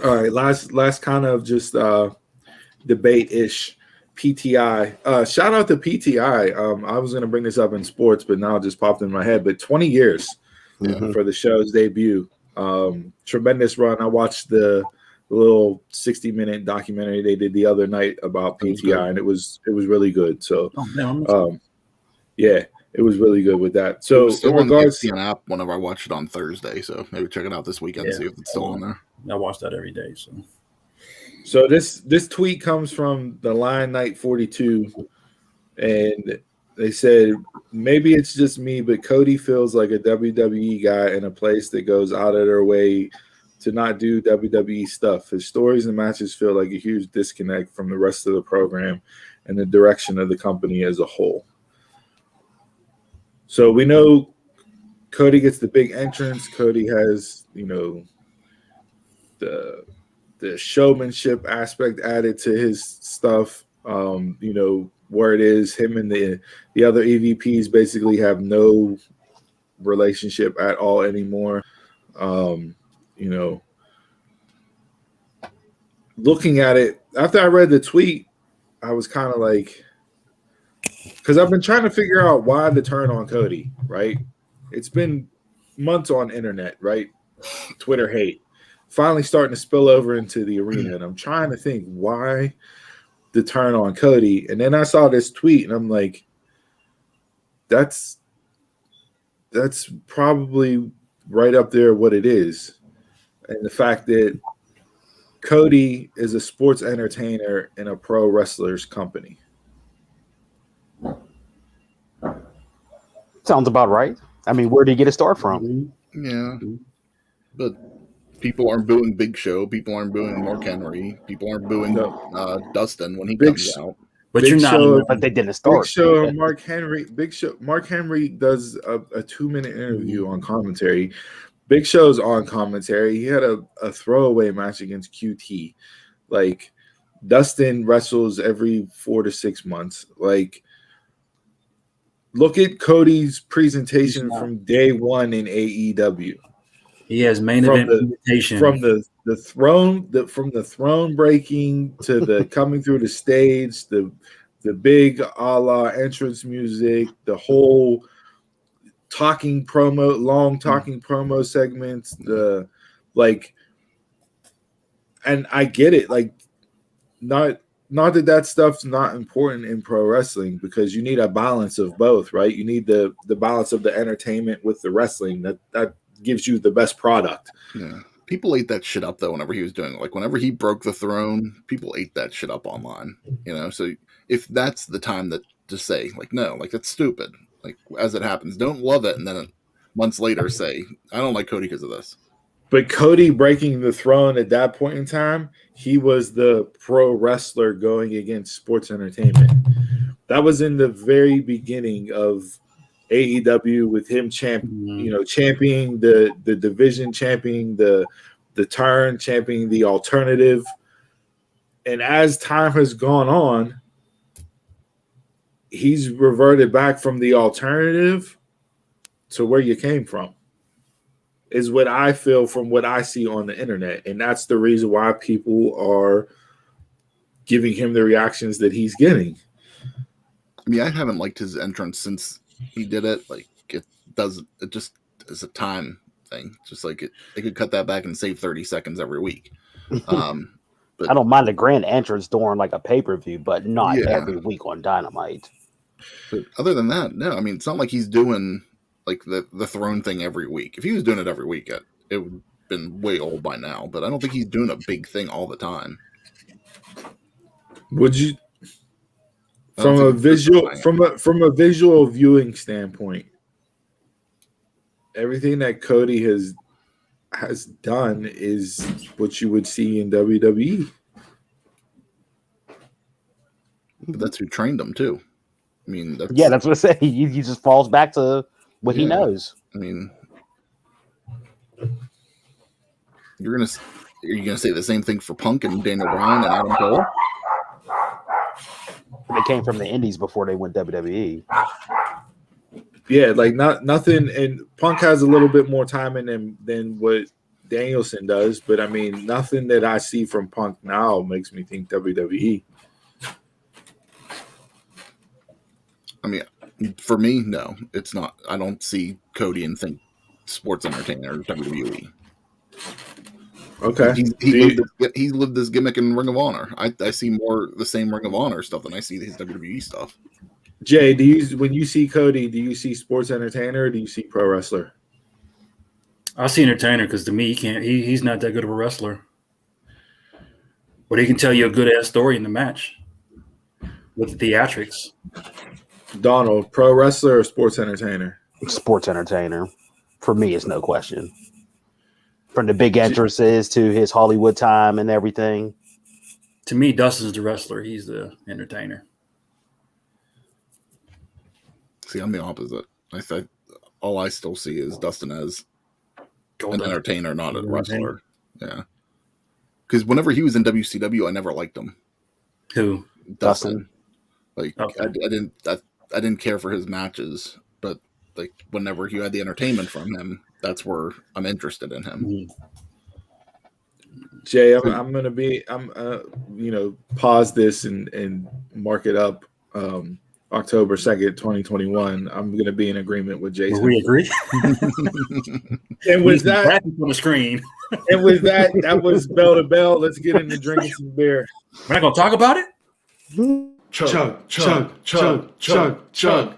Speaker 1: All right, last kind of just debate-ish. PTI. Shout out to PTI. I was going to bring this up in sports, but now it just popped in my head. But 20 years for the show's debut. Tremendous run. I watched the little 60-minute documentary they did the other night about PTI, and it was really good. So, it was really good with that. So,
Speaker 2: in regards to the app, whenever I watched it on Thursday, so maybe check it out this weekend and see if it's still on there.
Speaker 4: I watch that every day.
Speaker 1: So this tweet comes from the Line Night 42, and they said, maybe it's just me, but Cody feels like a WWE guy in a place that goes out of their way to not do WWE stuff. His stories and matches feel like a huge disconnect from the rest of the program and the direction of the company as a whole. So we know Cody gets the big entrance. Cody has, the showmanship aspect added to his stuff. Where it is, him and the other EVPs basically have no relationship at all anymore. Looking at it, after I read the tweet, I was kind of like, because I've been trying to figure out why the turn on Cody, right? It's been months on internet, right? Twitter hate. Finally starting to spill over into the arena, and I'm trying to think why the turn on Cody. And then I saw this tweet, and I'm like, that's probably right up there what it is. And the fact that Cody is a sports entertainer in a pro wrestler's company.
Speaker 3: Sounds about right. I mean, where did he get his start from?
Speaker 2: Yeah. But people aren't booing Big Show. People aren't booing Mark Henry. People aren't booing Dustin when he comes out.
Speaker 3: But
Speaker 1: Big
Speaker 3: you're not.
Speaker 1: Show,
Speaker 3: but they didn't start.
Speaker 1: Big Show, Mark Henry. Big Show. Mark Henry does a 2-minute interview on commentary. Big Show's on commentary. He had a throwaway match against QT. Like, Dustin wrestles every 4 to 6 months. Like, look at Cody's presentation from day one in AEW.
Speaker 4: He has main event presentation
Speaker 1: from the throne breaking to the coming through the stage, the big a la entrance music, the whole long talking promo segments, and I get it. Like, not that stuff's not important in pro wrestling, because you need a balance of both, right? You need the balance of the entertainment with the wrestling that gives you the best product.
Speaker 2: Yeah. People ate that shit up though whenever he was doing it. Like, whenever he broke the throne, people ate that shit up online. So if that's the time that to say, like, no, like, that's stupid. Like, as it happens, don't love it, and then months later say, I don't like Cody because of this.
Speaker 1: But Cody breaking the throne at that point in time, he was the pro wrestler going against sports entertainment. That was in the very beginning of AEW, with him championing the division, championing the turn, championing the alternative. And as time has gone on, he's reverted back from the alternative to where you came from, is what I feel from what I see on the internet. And that's the reason why people are giving him the reactions that he's getting.
Speaker 2: I mean, I haven't liked his entrance since he did it. Like, it just is a time thing. Just like they could cut that back and save 30 seconds every week. But
Speaker 3: I don't mind the grand entrance during like a pay-per-view, but not every week on Dynamite.
Speaker 2: But other than that, no. I mean, it's not like he's doing like the throne thing every week. If he was doing it every week, it would have been way old by now. But I don't think he's doing a big thing all the time.
Speaker 1: Would you, from a visual viewing standpoint, everything that Cody has done is what you would see in WWE.
Speaker 2: But that's who trained him too. I mean, that's
Speaker 3: what I say. He just falls back to what he knows.
Speaker 2: I mean, are you gonna say the same thing for Punk and Daniel Bryan and Adam Cole?
Speaker 3: They came from the Indies before they went WWE.
Speaker 1: Yeah, like nothing. And Punk has a little bit more time in him than what Danielson does, but I mean, nothing that I see from Punk now makes me think WWE.
Speaker 2: I mean, for me, no, it's not. I don't see Cody and think sports entertainer WWE.
Speaker 1: Okay,
Speaker 2: he lived this gimmick in Ring of Honor. I see more the same Ring of Honor stuff than I see his WWE stuff.
Speaker 1: Jay, when you see Cody, do you see sports entertainer or do you see pro wrestler?
Speaker 4: I see entertainer because to me, he's not that good of a wrestler, but he can tell you a good ass story in the match with the theatrics.
Speaker 1: Donald, pro wrestler or sports entertainer?
Speaker 3: Sports entertainer. For me, it's no question. From the big entrances to his Hollywood time and everything.
Speaker 4: To me, Dustin's the wrestler. He's the entertainer.
Speaker 2: See, I'm the opposite. All I still see is Dustin as an entertainer, not a wrestler. Yeah. Because whenever he was in WCW, I never liked him.
Speaker 4: Who?
Speaker 2: Dustin. Like, okay. I didn't care for his matches, but like whenever you had the entertainment from him, that's where I'm interested in him.
Speaker 1: Mm-hmm. Jay, I'm pause this and mark it up. October 2nd, 2021. I'm going to be in agreement with Jason.
Speaker 4: We agree.
Speaker 1: And with that
Speaker 4: on the screen.
Speaker 1: And with that was bell to bell. Let's get into drinking some beer.
Speaker 4: We're not going to talk about it.
Speaker 1: Chug, chug, chug, chug, chug.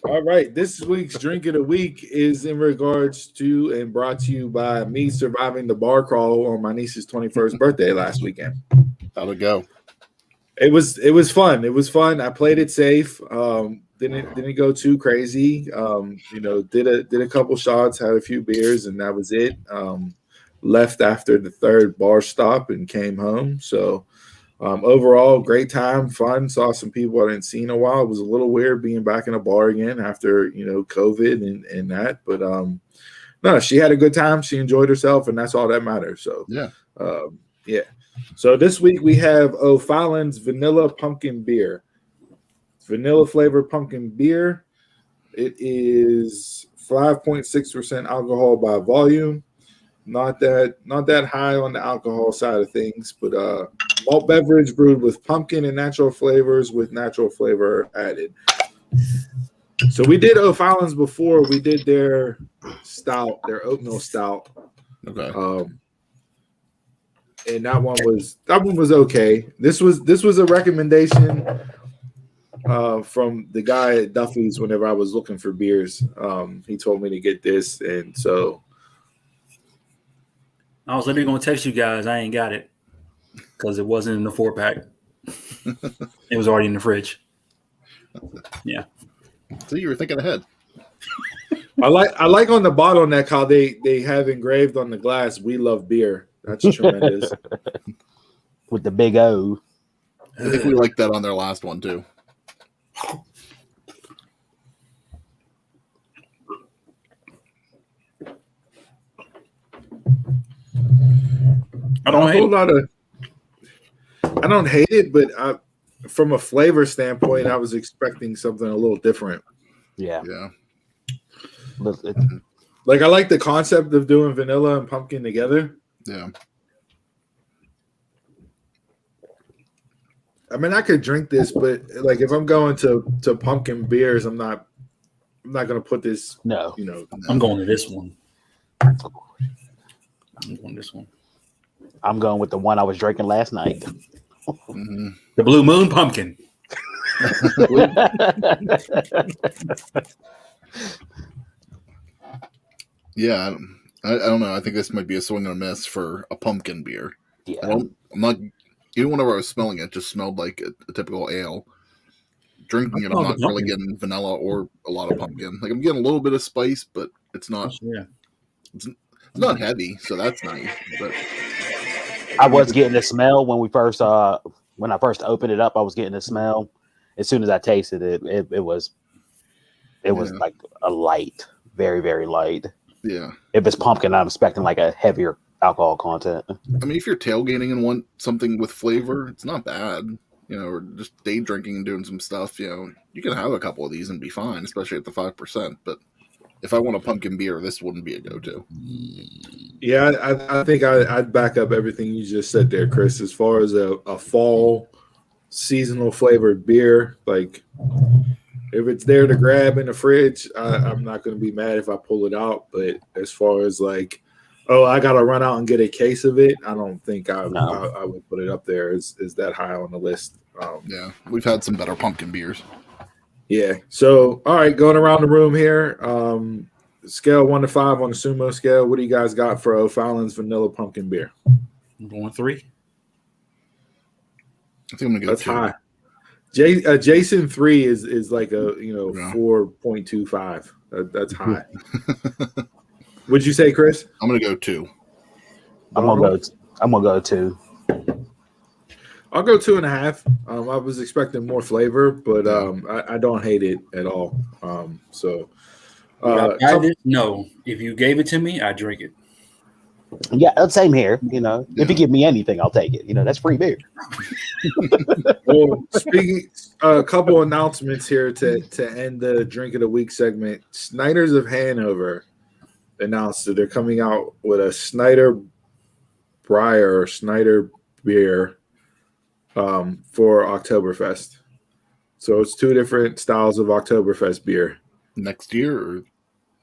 Speaker 1: All right, this week's drink of the week is in regards to and brought to you by me surviving the bar crawl on my niece's 21st birthday last weekend.
Speaker 2: How'd it go?
Speaker 1: It was fun. It was fun. I played it safe. Didn't go too crazy. Did a couple shots, had a few beers, and that was it. Left after the third bar stop and came home. So overall, great time, fun. Saw some people I hadn't seen in a while. It was a little weird being back in a bar again after COVID and that. But no, she had a good time. She enjoyed herself, and that's all that matters. So yeah. So this week we have O'Fallon's Vanilla Pumpkin Beer. Vanilla flavored pumpkin beer. It is 5.6% alcohol by volume. Not that high on the alcohol side of things, but malt beverage brewed with pumpkin and natural flavors with natural flavor added. So we did O'Fallon's before. We did their stout, their oatmeal stout.
Speaker 2: Okay.
Speaker 1: And that one was okay. This was a recommendation from the guy at Duffy's whenever I was looking for beers. He told me to get this, and so
Speaker 4: I was literally going to text you guys. I ain't got it because it wasn't in the 4-pack. It was already in the fridge. Yeah.
Speaker 2: So you were thinking ahead.
Speaker 1: I like on the bottle neck how they have engraved on the glass, "We love beer." That's tremendous.
Speaker 3: With the big O.
Speaker 2: I think we liked that on their last one too.
Speaker 1: I don't hate it, but from a flavor standpoint, I was expecting something a little different.
Speaker 3: Yeah.
Speaker 1: Like I like the concept of doing vanilla and pumpkin together.
Speaker 2: Yeah.
Speaker 1: I mean, I could drink this, but like if I'm going to pumpkin beers, I'm not going to put this.
Speaker 3: No.
Speaker 4: I'm going to this one. I'm going to this one.
Speaker 3: I'm going with the one I was drinking last night.
Speaker 2: Mm-hmm.
Speaker 4: The Blue Moon Pumpkin.
Speaker 2: Yeah, I don't know. I think this might be a swing and a miss for a pumpkin beer.
Speaker 3: Yeah.
Speaker 2: I'm not. Even whenever I was smelling it, it just smelled like a typical ale. Drinking it, I'm not really getting vanilla or a lot of pumpkin. Like I'm getting a little bit of spice, but it's not. It's not heavy, so that's nice. But
Speaker 3: I was getting the smell when I first opened it up. I was getting the smell. As soon as I tasted it, it was like a light, very, very light.
Speaker 2: Yeah.
Speaker 3: If it's pumpkin, I'm expecting like a heavier alcohol content.
Speaker 2: I mean, if you're tailgating and want something with flavor, it's not bad. Or just day drinking and doing some stuff. You can have a couple of these and be fine, especially at the 5%. But if I want a pumpkin beer, this wouldn't be a go-to.
Speaker 1: Yeah, I think I'd back up everything you just said there, Chris. As far as a fall seasonal flavored beer, like if it's there to grab in the fridge, I'm not going to be mad if I pull it out. But as far as like, oh, I got to run out and get a case of it, I don't think I would put it up there as that high on the list.
Speaker 2: Yeah, we've had some better pumpkin beers.
Speaker 1: Yeah. So, all right, going around the room here. Scale 1 to 5 on the Sumo scale. What do you guys got for O'Fallon's vanilla pumpkin beer?
Speaker 4: I'm going 3.
Speaker 2: I think I'm gonna go.
Speaker 1: That's
Speaker 2: 2.
Speaker 1: high. Jason 3 is like a 4.25. That's high. What'd you say, Chris?
Speaker 2: I'm gonna go 2.
Speaker 3: I'm gonna go 2.
Speaker 1: I'll go 2.5. I was expecting more flavor, but I don't hate it at all.
Speaker 3: No,
Speaker 4: if you gave it to me, I drink it.
Speaker 3: Yeah, same here. If you give me anything, I'll take it. That's free beer.
Speaker 1: Well, speaking, a couple announcements here to end the Drink of the Week segment. Snyder's of Hanover announced that they're coming out with a Snyder Breyer or Snyder beer for Oktoberfest. So it's 2 different styles of Oktoberfest beer.
Speaker 2: Next year?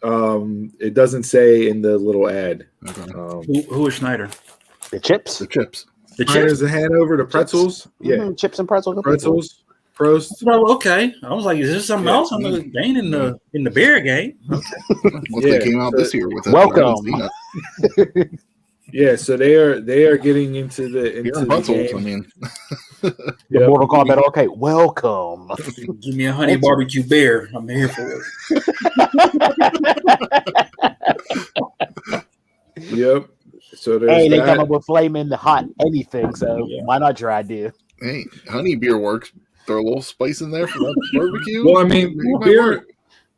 Speaker 1: It doesn't say in the little ad.
Speaker 2: Okay.
Speaker 4: Who is Schneider?
Speaker 3: The chips.
Speaker 2: The chips.
Speaker 4: The
Speaker 1: Snyder's
Speaker 4: chips?
Speaker 1: of Hanover, the pretzels. Yeah.
Speaker 3: Mm-hmm. Chips and pretzels.
Speaker 1: Pretzels. Prost.
Speaker 4: Oh, okay. I was like, is this something else? I'm like, they ain't in the beer game.
Speaker 2: Well, they came out this year with it.
Speaker 3: Welcome.
Speaker 1: Yeah, so they are getting into the
Speaker 2: pretzels.
Speaker 1: game.
Speaker 2: I mean,
Speaker 3: The Mortal Kombat arcade. Welcome.
Speaker 4: Give me a honey barbecue beer. I'm here for
Speaker 1: it. Yep. So there's
Speaker 3: hey, they
Speaker 1: that.
Speaker 3: come up with flaming hot anything, so why not try idea?
Speaker 2: hey, honey beer works. Throw a little spice in there for that barbecue.
Speaker 1: Well, I mean,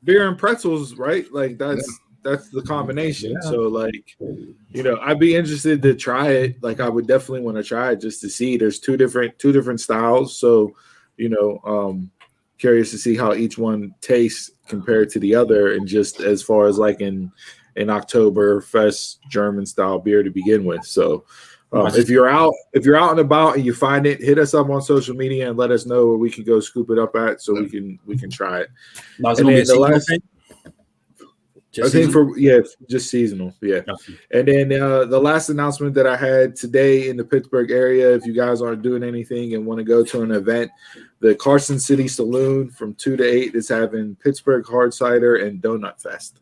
Speaker 1: beer and pretzels, right? Like that's the combination. Yeah. So like, I'd be interested to try it. Like I would definitely want to try it just to see. There's two different styles. So, curious to see how each one tastes compared to the other. And just as far as like in Oktoberfest German style beer to begin with. So if you're out and about and you find it, hit us up on social media and let us know where we can go scoop it up at so we can try it. I think just seasonal. Yeah. Okay. And then the last announcement that I had today in the Pittsburgh area, if you guys aren't doing anything and want to go to an event, the Carson City Saloon from 2 to 8 is having Pittsburgh Hard Cider and Donut Fest.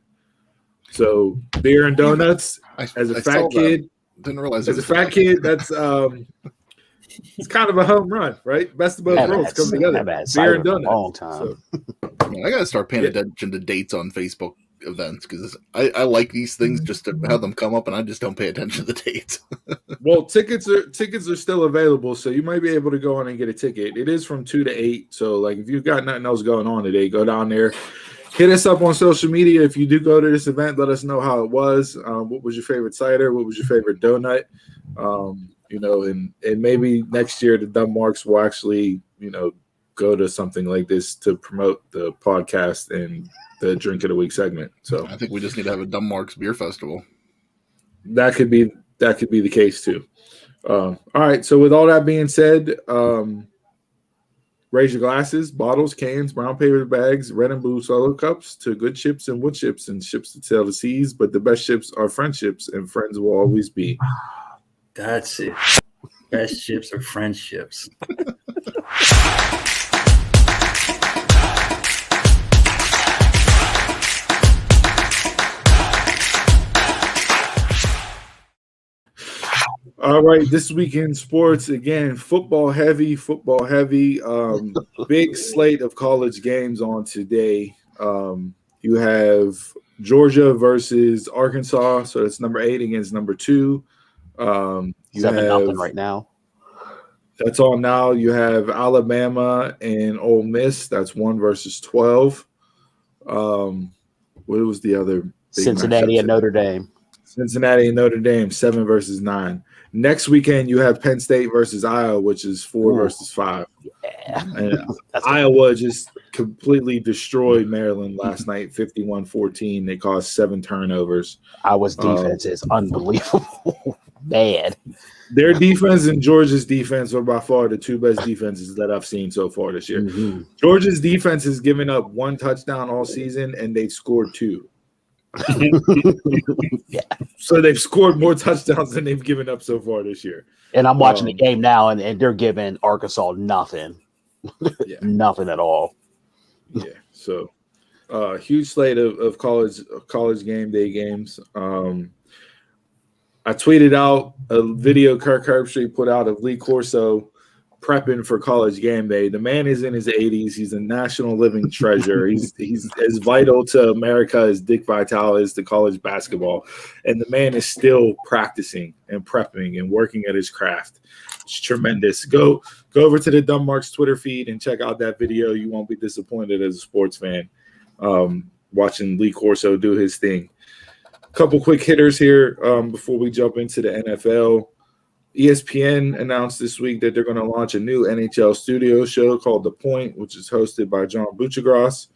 Speaker 1: So beer and donuts. As a fat kid,
Speaker 2: didn't realize.
Speaker 1: As a fat kid, that's it's kind of a home run, right? Best of both worlds come together. Beer and donuts.
Speaker 3: Long time.
Speaker 1: So,
Speaker 2: I gotta start paying attention to dates on Facebook events because I like these things just to have them come up, and I just don't pay attention to the dates.
Speaker 1: Well, tickets are still available, so you might be able to go on and get a ticket. It is from 2 to 8, so like if you've got nothing else going on today, go down there. Hit us up on social media. If you do go to this event, let us know how it was. What was your favorite cider? What was your favorite donut? And maybe next year the Dunmarks will actually, go to something like this to promote the podcast and the Drink of the Week segment. So
Speaker 2: I think we just need to have a Dunmarks beer festival.
Speaker 1: That could be the case too. All right. So with all that being said, raise your glasses, bottles, cans, brown paper bags, red and blue solo cups to good ships and wood chips and ships to sail the seas. But the best ships are friendships, and friends will always be.
Speaker 4: That's it. Best ships are friendships.
Speaker 1: All right, this week in sports again, football heavy. Big slate of college games on today. You have Georgia versus Arkansas, so it's number 8 against number 2.
Speaker 3: 7-0 right now.
Speaker 1: That's on now. You have Alabama and Ole Miss. That's 1 versus 12. What was the other?
Speaker 3: Cincinnati and Notre Dame.
Speaker 1: Cincinnati and Notre Dame, 7 versus 9. Next weekend, you have Penn State versus Iowa, which is 4 versus 5.
Speaker 3: Yeah.
Speaker 1: And Iowa just completely destroyed Maryland last night, 51-14. They caused 7 turnovers.
Speaker 3: Iowa's defense is unbelievable. Bad.
Speaker 1: Their defense and Georgia's defense are by far the 2 best defenses that I've seen so far this year.
Speaker 3: Mm-hmm.
Speaker 1: Georgia's defense has given up 1 touchdown all season, and they've scored 2.
Speaker 3: Yeah.
Speaker 1: So they've scored more touchdowns than they've given up so far this year.
Speaker 3: And I'm watching the game now, and they're giving Arkansas nothing.
Speaker 1: Yeah.
Speaker 3: Nothing at all.
Speaker 1: Yeah. So huge slate of college game day games. I tweeted out a video Kirk Herbstreit put out of Lee Corso prepping for college game day. The man is in his 80s. He's a national living treasure. He's as vital to America as Dick Vitale is to college basketball. And the man is still practicing and prepping and working at his craft. It's tremendous. Go over to the Dumb Marks Twitter feed and check out that video. You won't be disappointed as a sports fan watching Lee Corso do his thing. Couple quick hitters here before we jump into the NFL. ESPN announced this week that they're going to launch a new NHL studio show called The Point, which is hosted by John Buccigross.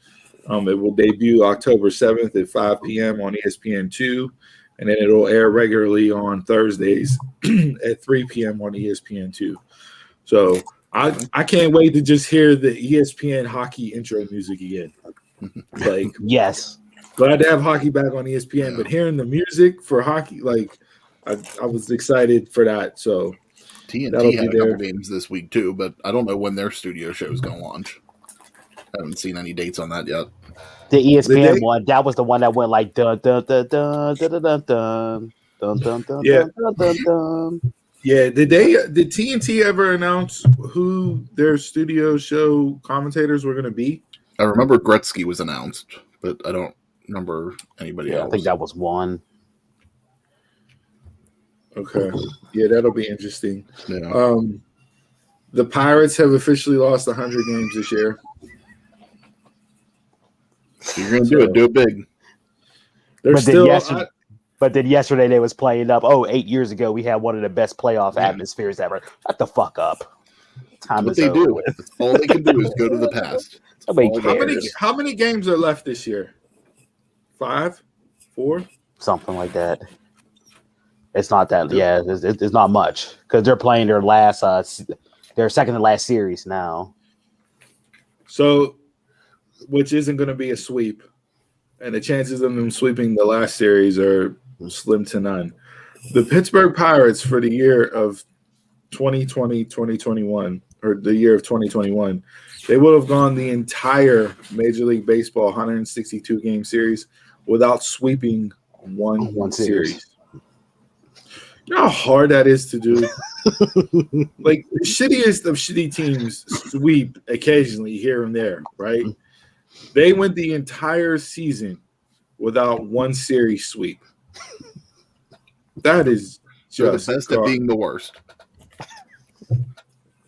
Speaker 1: It will debut October 7th at 5 p.m. on ESPN2, and then it'll air regularly on Thursdays at 3 p.m. on ESPN2. So I can't wait to just hear the ESPN hockey intro music again. Like,
Speaker 3: yes.
Speaker 1: Glad to have hockey back on ESPN, but hearing the music for hockey, like I was excited for that. So
Speaker 2: TNT had a couple games this week too, but I don't know when their studio show is going to launch. I haven't seen any dates on that yet.
Speaker 3: The ESPN one, that was the one that went like dun dun dun dun dun dun dun dun dun dun dun dun dun.
Speaker 1: Yeah, did TNT ever announce who their studio show commentators were going to be?
Speaker 2: I remember Gretzky was announced, but I don't remember anybody else.
Speaker 3: I think that was one.
Speaker 1: Okay. Yeah, that'll be interesting.
Speaker 2: Yeah.
Speaker 1: The Pirates have officially lost 100 games this year.
Speaker 2: So you're going to do it big.
Speaker 3: But then yesterday they was playing up. 8 years ago we had one of the best playoff atmospheres ever. Shut the fuck up.
Speaker 2: What they do. All they can do is go to the past.
Speaker 1: How many games are left this year? 5? 4?
Speaker 3: Something like that. It's not that. Yeah, it's not much because they're playing their last, their second to last series now.
Speaker 1: So, which isn't going to be a sweep, and the chances of them sweeping the last series are slim to none. The Pittsburgh Pirates for the year of 2020-2021, or the year of 2021, they would have gone the entire Major League Baseball 162 game series without sweeping one series. You know how hard that is to do? Like, the shittiest of shitty teams sweep occasionally here and there, right? They went the entire season without one series sweep. That is just
Speaker 2: the best at being the worst.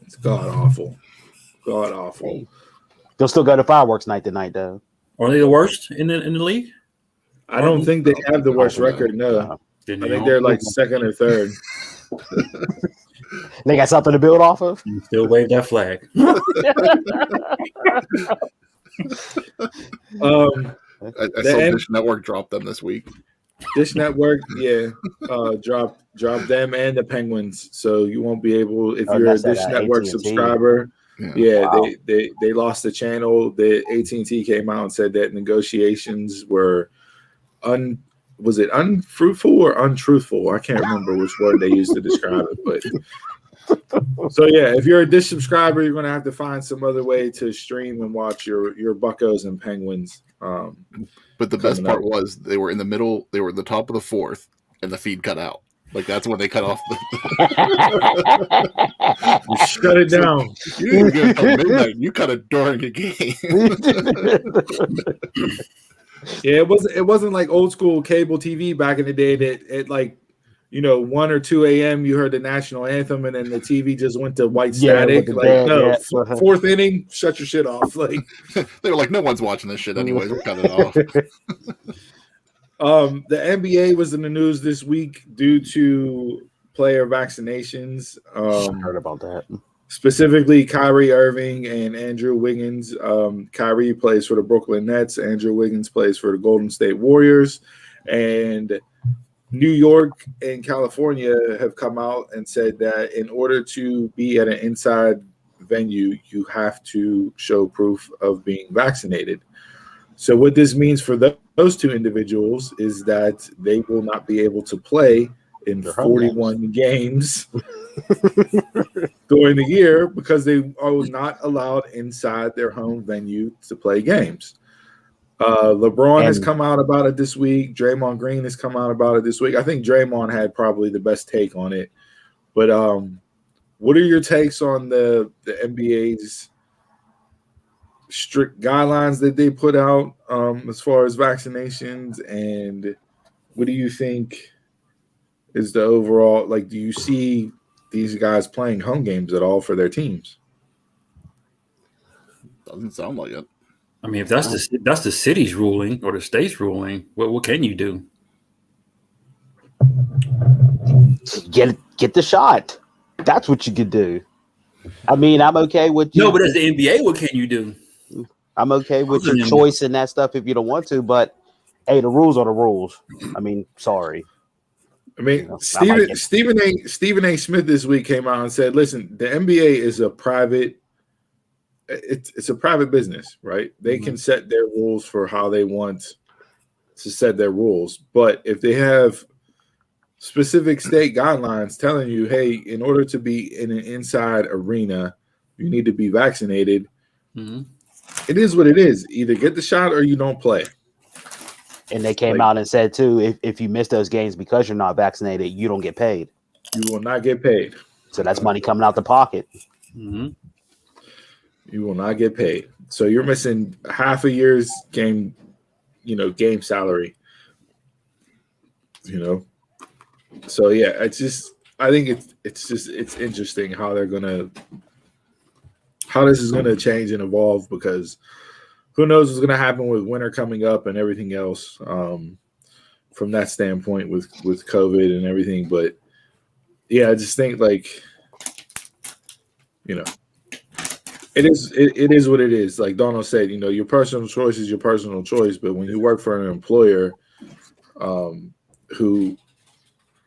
Speaker 1: It's god-awful. God-awful.
Speaker 3: They'll still go to fireworks night tonight, though.
Speaker 4: Are they the worst in the league?
Speaker 1: I don't think they have the worst record, no. I think they're like second or third.
Speaker 3: They got something to build off of?
Speaker 4: You still wave that flag.
Speaker 2: I saw Dish Network drop them this week.
Speaker 1: Dish Network, drop them and the Penguins. So you won't be able, if you're a Dish Network
Speaker 3: AT&T
Speaker 1: subscriber.
Speaker 3: Wow.
Speaker 1: They lost the channel. The AT&T came out and said that negotiations were was it unfruitful or untruthful? I can't remember which word they used to describe it. But so yeah, if you're a Dish subscriber, you're gonna have to find some other way to stream and watch your Buccos and Penguins.
Speaker 2: But the best part was they were in the middle. They were at the top of the fourth, and the feed cut out. Like that's when they cut off the
Speaker 1: Shut it down.
Speaker 2: You didn't even go until midnight. You cut it during a game.
Speaker 1: Yeah, it wasn't like old school cable TV back in the day that at like 1 or 2 a.m. you heard the national anthem and then the TV just went to white static. Fourth inning, shut your shit off. Like
Speaker 2: they were like, no one's watching this shit anyways. We'll cut it off.
Speaker 1: The NBA was in the news this week due to player vaccinations.
Speaker 3: I heard about that.
Speaker 1: Specifically, Kyrie Irving and Andrew Wiggins. Kyrie plays for the Brooklyn Nets. Andrew Wiggins plays for the Golden State Warriors. And New York and California have come out and said that in order to be at an inside venue, you have to show proof of being vaccinated. So what this means for those two individuals is that they will not be able to play in 41 games during the year because they are not allowed inside their home venue to play games. LeBron has come out about it this week. Draymond Green has come out about it this week. I think Draymond had probably the best take on it. But what are your takes on the NBA's strict guidelines that they put out as far as vaccinations? And what do you think is the overall, like, do you see these guys playing home games at all for their teams?
Speaker 2: Doesn't sound like it.
Speaker 4: I mean, if that's the city's ruling or the state's ruling, what can you do?
Speaker 3: Get the shot. That's what you could do. I mean, I'm okay with you.
Speaker 4: No, but as the NBA, what can you do?
Speaker 3: I'm okay with your choice in that stuff if you don't want to, but hey, the rules are the rules. I mean, sorry.
Speaker 1: I mean, Stephen A. Smith this week came out and said, "Listen, the NBA is a private. It's a private business, right? They can set their rules for how they want to set their rules, but if they have specific state guidelines telling you, hey, in order to be in an inside arena, you need to be vaccinated." Mm-hmm. It is what it is. Either get the shot or you don't play.
Speaker 3: And they came out and said, too, if you miss those games because you're not vaccinated, you don't get paid.
Speaker 1: You will not get paid.
Speaker 3: So that's money coming out the pocket.
Speaker 4: Mm-hmm.
Speaker 1: You will not get paid. So you're missing half a year's game salary. So yeah, I think it's interesting how this is gonna change and evolve, because who knows what's gonna happen with winter coming up and everything else from that standpoint with COVID and everything. But yeah, I just think it is what it is. Like Donald said, your personal choice is your personal choice, but when you work for an employer who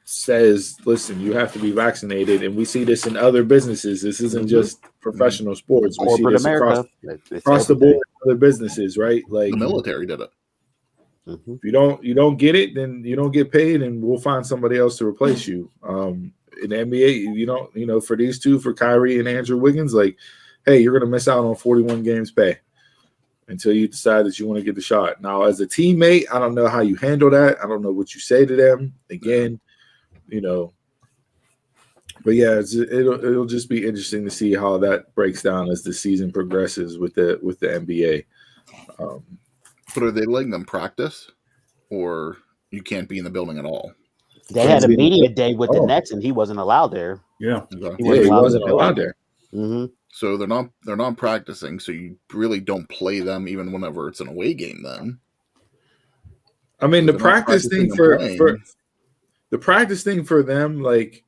Speaker 1: says, listen, you have to be vaccinated, and we see this in other businesses. This isn't just professional sports. We
Speaker 3: Corporate
Speaker 1: see this
Speaker 3: America
Speaker 1: across the board, other businesses, right? Like
Speaker 2: the military did it.
Speaker 1: If you don't get it, then you don't get paid, and we'll find somebody else to replace you. In the NBA, for these two, for Kyrie and Andrew Wiggins, like, hey, you're gonna miss out on 41 games pay until you decide that you want to get the shot. Now, as a teammate, I don't know how you handle that. I don't know what you say to them. Again, but yeah, it'll just be interesting to see how that breaks down as the season progresses with the NBA.
Speaker 2: But are they letting them practice, or you can't be in the building at all?
Speaker 3: They had a media day with the Nets, and he wasn't allowed there.
Speaker 4: Yeah,
Speaker 1: he wasn't allowed there.
Speaker 3: Mm-hmm.
Speaker 2: So they're not practicing. So you really don't play them even whenever it's an away game. Then,
Speaker 1: I mean, the practice thing the practice thing for them, like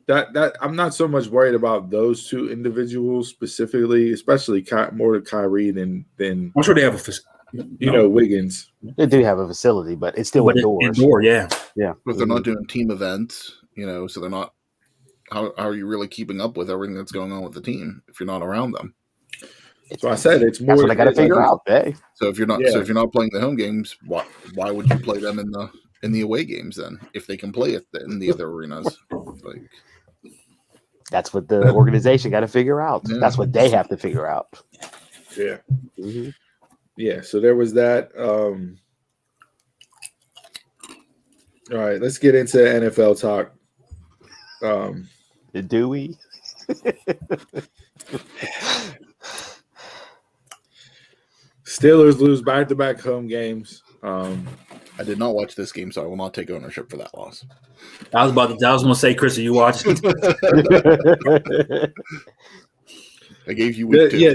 Speaker 1: that I'm not so much worried about those two individuals specifically, especially more to Kyrie than
Speaker 4: I'm sure they have
Speaker 1: Wiggins.
Speaker 3: They do have a facility, but it's still indoors.
Speaker 4: Yeah.
Speaker 2: But they're not doing team events, so they're not. How are you really keeping up with everything that's going on with the team if you're not around them?
Speaker 1: So I said it's more.
Speaker 3: That's what I got to figure out. Hey.
Speaker 2: So if you're not playing the home games, why would you play them in the away games then? If they can play it in the other arenas,
Speaker 3: that's what the organization got to figure out. Yeah. That's what they have to figure out.
Speaker 1: Yeah. Mm-hmm. Yeah. So there was that. All right, let's get into NFL talk.
Speaker 3: Do we?
Speaker 1: Steelers lose back-to-back home games.
Speaker 2: I did not watch this game, so I will not take ownership for that loss.
Speaker 4: I was going to say, Chris, are you watching?
Speaker 2: I gave you week 2.
Speaker 1: Yeah,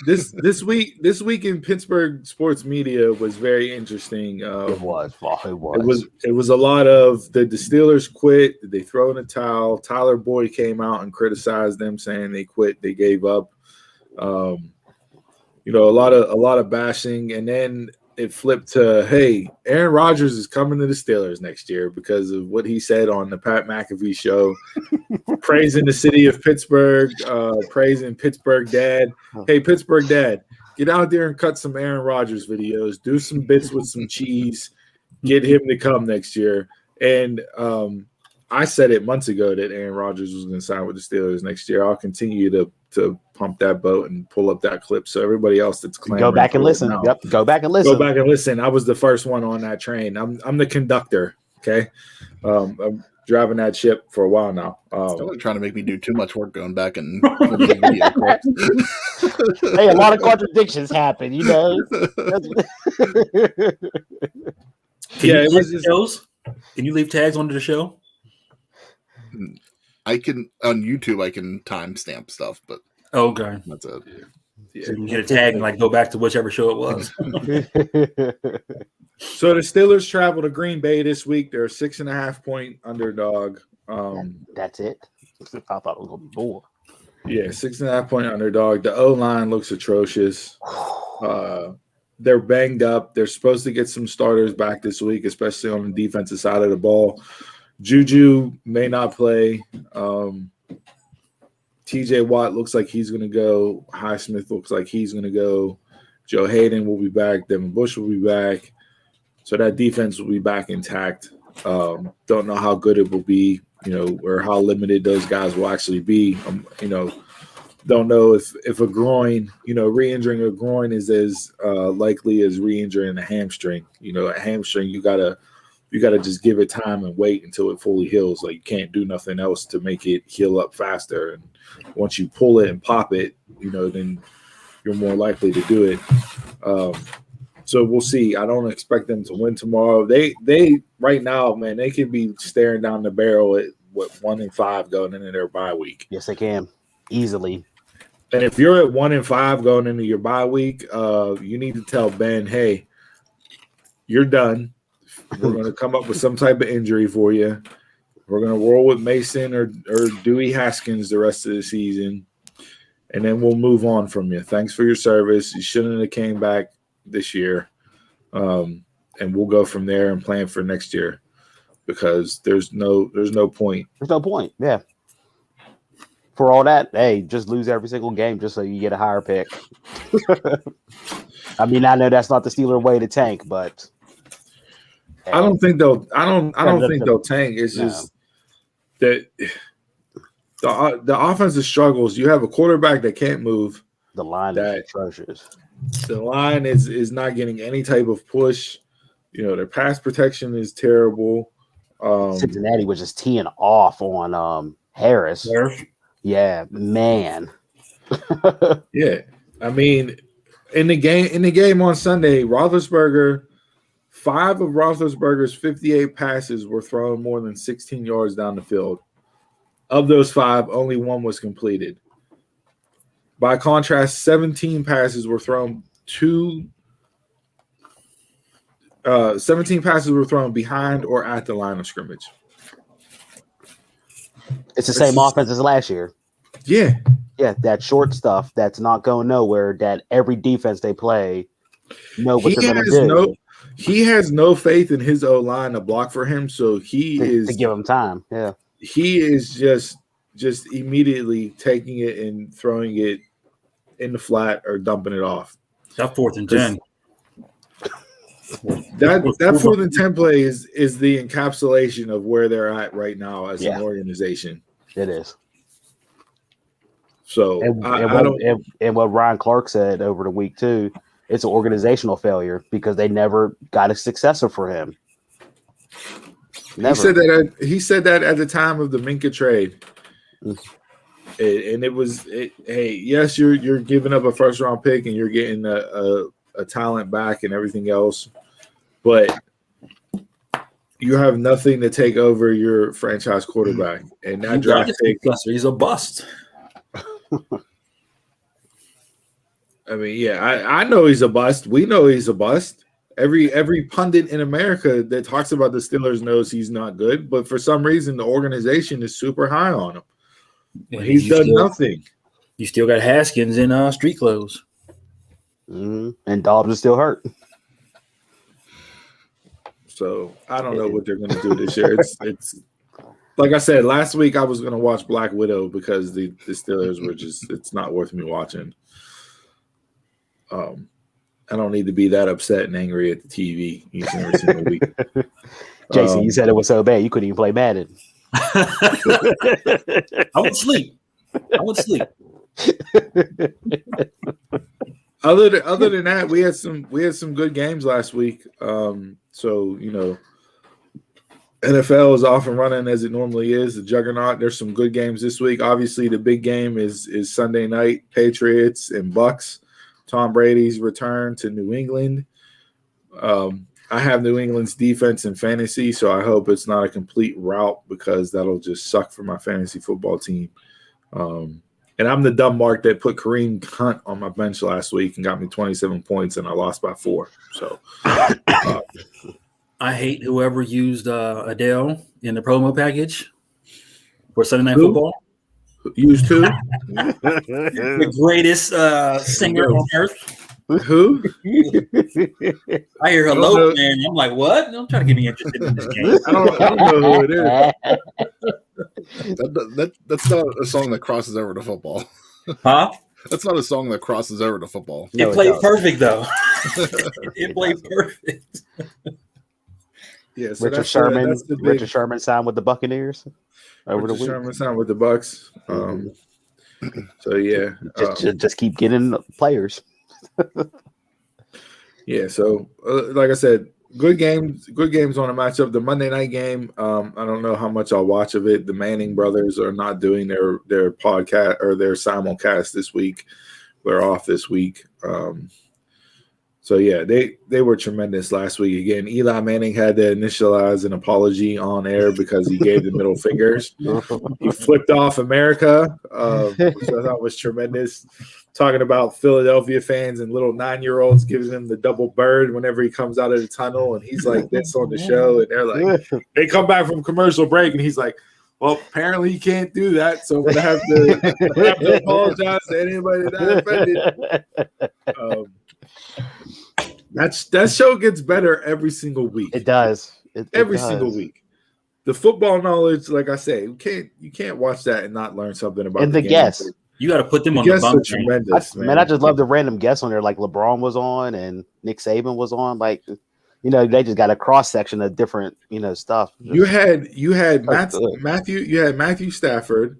Speaker 1: this week in Pittsburgh sports media was very interesting.
Speaker 3: It was.
Speaker 1: It was a lot of the Steelers quit. Did they throw in the towel? Tyler Boyd came out and criticized them, saying they quit, they gave up. A lot of bashing, and then it flipped to, hey, Aaron Rodgers is coming to the Steelers next year because of what he said on the Pat McAfee show, praising the city of Pittsburgh, praising Pittsburgh Dad. Hey, Pittsburgh Dad, get out there and cut some Aaron Rodgers videos, do some bits with some cheese, get him to come next year. And I said it months ago that Aaron Rodgers was going to sign with the Steelers next year. I'll continue to pump that boat and pull up that clip so everybody else that's clamoring.
Speaker 3: Go back and listen. Go back and listen. I was the first one on that train. I'm the conductor. Okay, I'm driving that ship for a while now.
Speaker 2: Still trying to make me do too much work going back and video clips.
Speaker 3: Hey, a lot of contradictions happen, you know.
Speaker 4: Can you leave tags under the show?
Speaker 2: I can on YouTube. I can timestamp stuff, but
Speaker 4: okay,
Speaker 2: that's it.
Speaker 1: Yeah.
Speaker 4: So you can get a tag and go back to whichever show it was.
Speaker 1: So the Steelers travel to Green Bay this week. They're a 6.5-point underdog.
Speaker 3: That's it. I thought it was gonna be more.
Speaker 1: Yeah, 6.5-point underdog. The O-line looks atrocious. They're banged up. They're supposed to get some starters back this week, especially on the defensive side of the ball. Juju may not play. TJ Watt looks like he's going to go. Highsmith looks like he's going to go. Joe Hayden will be back. Devin Bush will be back. So that defense will be back intact. Don't know how good it will be, or how limited those guys will actually be. Don't know if a groin, re-injuring a groin is as likely as re-injuring a hamstring. A hamstring, you gotta just give it time and wait until it fully heals. Like, you can't do nothing else to make it heal up faster. And once you pull it and pop it, then you're more likely to do it. So we'll see. I don't expect them to win tomorrow. They right now, man, they could be staring down the barrel at 1-5 going into their bye week.
Speaker 3: Yes, they can easily.
Speaker 1: And if you're at 1-5 going into your bye week, you need to tell Ben, hey, you're done. We're going to come up with some type of injury for you. We're going to roll with Mason or Dewey Haskins the rest of the season, and then we'll move on from you. Thanks for your service. You shouldn't have came back this year, and we'll go from there and plan for next year because there's no point.
Speaker 3: There's no point. Yeah. For all that, hey, just lose every single game just so you get a higher pick. I mean, I know that's not the Steeler way to tank, but.
Speaker 1: I don't think they'll. I don't think they'll tank. It's just that the offensive struggles. You have a quarterback that can't move.
Speaker 3: The line is atrocious.
Speaker 1: The line is not getting any type of push. Their pass protection is terrible.
Speaker 3: Cincinnati was just teeing off on Harris. Yeah, man.
Speaker 1: Yeah, I mean, in the game on Sunday, Roethlisberger. 5 of Roethlisberger's 58 passes were thrown more than 16 yards down the field. Of those 5, only 1 was completed. By contrast, 17 passes were thrown 17 passes were thrown behind or at the line of scrimmage.
Speaker 3: It's the same offense as last year.
Speaker 1: Yeah.
Speaker 3: Yeah, that short stuff that's not going nowhere, that every defense they play know what they're going to do.
Speaker 1: He has no faith in his O-line to block for him, so to
Speaker 3: give him time. Yeah,
Speaker 1: he is just immediately taking it and throwing it in the flat or dumping it off.
Speaker 4: That 4th and 10.
Speaker 1: That 4th and 10 play is the encapsulation of where they're at right now as an organization.
Speaker 3: It is.
Speaker 1: So
Speaker 3: and what Ryan Clark said over the week too. It's an organizational failure because they never got a successor for him. Never.
Speaker 1: He said that at the time of the Minka trade.
Speaker 3: Mm.
Speaker 1: And it was hey, yes, you're giving up a first round pick and you're getting a talent back and everything else, but you have nothing to take over your franchise quarterback. And that draft pick,
Speaker 4: he's a bust.
Speaker 1: I mean, yeah, I know he's a bust. We know he's a bust. Every pundit in America that talks about the Steelers knows he's not good, but for some reason the organization is super high on him.
Speaker 4: And
Speaker 1: he's done nothing.
Speaker 4: You still got Haskins in street clothes.
Speaker 3: And Dobbs is still hurt.
Speaker 1: So I don't know what they're going to do this year. It's like I said last week. I was going to watch Black Widow because the Steelers were it's not worth me watching. I don't need to be that upset and angry at the TV each and every single week.
Speaker 3: Jason, you said it was so bad you couldn't even play Madden.
Speaker 4: I would sleep.
Speaker 1: Other than that, we had some good games last week. So NFL is off and running as it normally is. The juggernaut. There's some good games this week. Obviously, the big game is Sunday night. Patriots and Bucks. Tom Brady's return to New England. I have New England's defense in fantasy, so I hope it's not a complete rout because that'll just suck for my fantasy football team. And I'm the dumb mark that put Kareem Hunt on my bench last week and got me 27 points, and I lost by 4. So
Speaker 4: I hate whoever used Adele in the promo package for Sunday Night Football.
Speaker 1: Used who?
Speaker 4: The greatest singer on earth.
Speaker 1: Who?
Speaker 4: I hear hello, man. I'm like, what? I'm trying to get me interested in this game.
Speaker 1: I don't know who it is.
Speaker 2: That's not a song that crosses over to football.
Speaker 4: Huh?
Speaker 2: That's not a song that crosses over to football.
Speaker 4: No, it played perfect, though. It played perfect.
Speaker 1: Yeah, so
Speaker 3: Richard Sherman signed with the Buccaneers over the week.
Speaker 1: Sherman signed with the Bucks. So yeah,
Speaker 3: just keep getting players.
Speaker 1: Yeah, so like I said, good games on a matchup. The Monday night game, I don't know how much I'll watch of it. The Manning brothers are not doing their podcast or their simulcast this week. They're off this week. So yeah, they were tremendous last week. Again, Eli Manning had to initialize an apology on air because he gave the middle fingers. He flipped off America, which I thought was tremendous. Talking about Philadelphia fans and little 9-year-olds giving him the double bird whenever he comes out of the tunnel, and he's like this on the show, and they're like, they come back from commercial break, and he's like, well, apparently you can't do that, so I'm gonna have to apologize to anybody that offended. That show gets better every single week.
Speaker 3: It does.
Speaker 1: Every single week. The football knowledge, like I say, you can't watch that and not learn something about
Speaker 3: the guests.
Speaker 4: You got to put them on the bunk.
Speaker 1: Tremendous,
Speaker 3: man. I just love the random guests on there. Like LeBron was on and Nick Saban was on. Like, they just got a cross section of different, stuff.
Speaker 1: You had Matthew Stafford,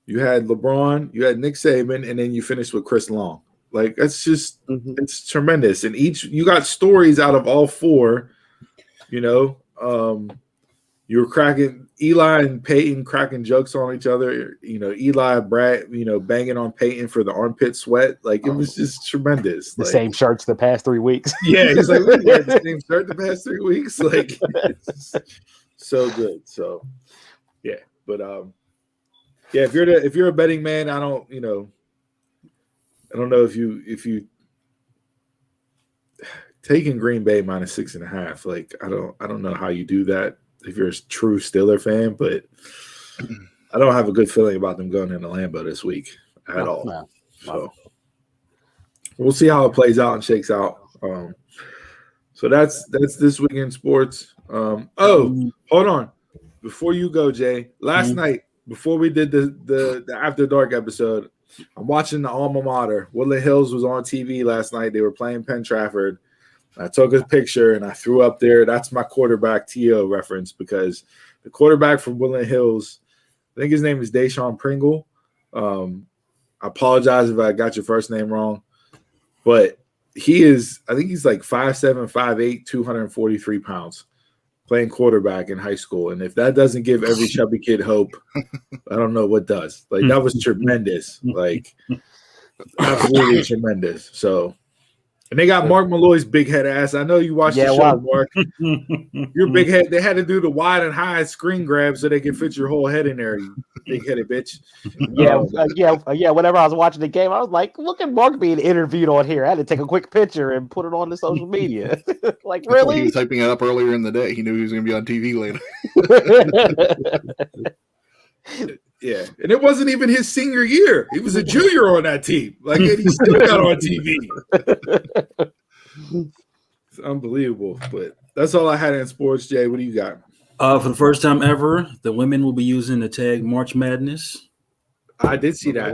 Speaker 1: you had LeBron, you had Nick Saban, and then you finished with Chris Long. Like, that's just it's tremendous. And you got stories out of all 4. You were cracking Eli and Peyton cracking jokes on each other. Eli Brad, banging on Peyton for the armpit sweat. Like, it was just tremendous.
Speaker 3: The same shirts the past 3 weeks.
Speaker 1: Yeah, he's like, we wear the same shirt the past 3 weeks. Like, it's so good. So, yeah, but yeah, if you're a betting man, I don't know if you taking Green Bay -6.5. Like, I don't know how you do that if you're a true Steeler fan, but I don't have a good feeling about them going into Lambeau this week at all.
Speaker 3: No.
Speaker 1: So we'll see how it plays out and shakes out. So that's this week in sports. Hold on. Before you go, Jay, last night, before we did the After Dark episode, I'm watching the alma mater. Woodland Hills was on TV last night. They were playing Penn Trafford. I took a picture and I threw up there. That's my quarterback T.O. reference because the quarterback from Woodland Hills, I think his name is Deshaun Pringle. I apologize if I got your first name wrong, but I think he's like 5'7", 5'8", 243 pounds. playing quarterback in high school. And if that doesn't give every chubby kid hope, I don't know what does. Like, that was tremendous. Like, absolutely tremendous. So, and they got Mark Malloy's big head ass. I know you watched the show, Mark. Your big head. They had to do the wide and high screen grab so they could fit your whole head in there, you big headed bitch.
Speaker 3: Yeah. Whenever I was watching the game, I was like, look at Mark being interviewed on here. I had to take a quick picture and put it on the social media. Like, really?
Speaker 2: He was typing it up earlier in the day. He knew he was going to be on TV later.
Speaker 1: Yeah, and it wasn't even his senior year. He was a junior on that team. Like, and he still got on TV. It's unbelievable. But that's all I had in sports. Jay, what do you got?
Speaker 4: For the first time ever, the women will be using the tag March Madness.
Speaker 1: I did see that.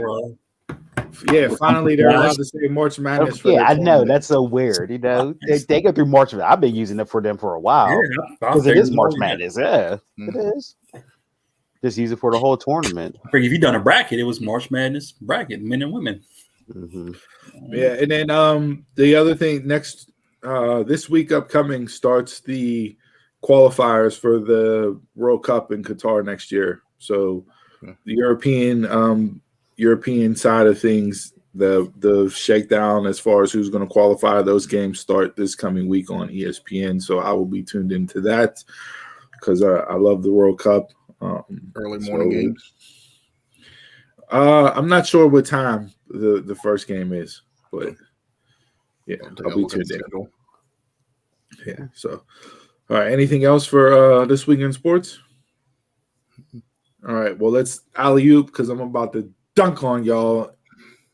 Speaker 1: Yeah, finally they're allowed to say March Madness. For
Speaker 3: I know. That's so weird. You know, they go through March Madness. I've been using it for them for a while. Because it is March Madness. Yeah, it is. Just use it for the whole tournament.
Speaker 4: If you done a bracket, it was March Madness bracket, men and women.
Speaker 3: Mm-hmm.
Speaker 1: Yeah, and then the other thing next this week upcoming starts the qualifiers for the World Cup in Qatar next year. So the European side of things, the shakedown as far as who's going to qualify, those games start this coming week on ESPN. So I will be tuned into that because I love the World Cup.
Speaker 2: Early morning games.
Speaker 1: I'm not sure what time the first game is, but yeah, I'll be tuned in. Yeah. So, all right. Anything else for this week in sports? All right. Well, let's alley-oop because I'm about to dunk on y'all,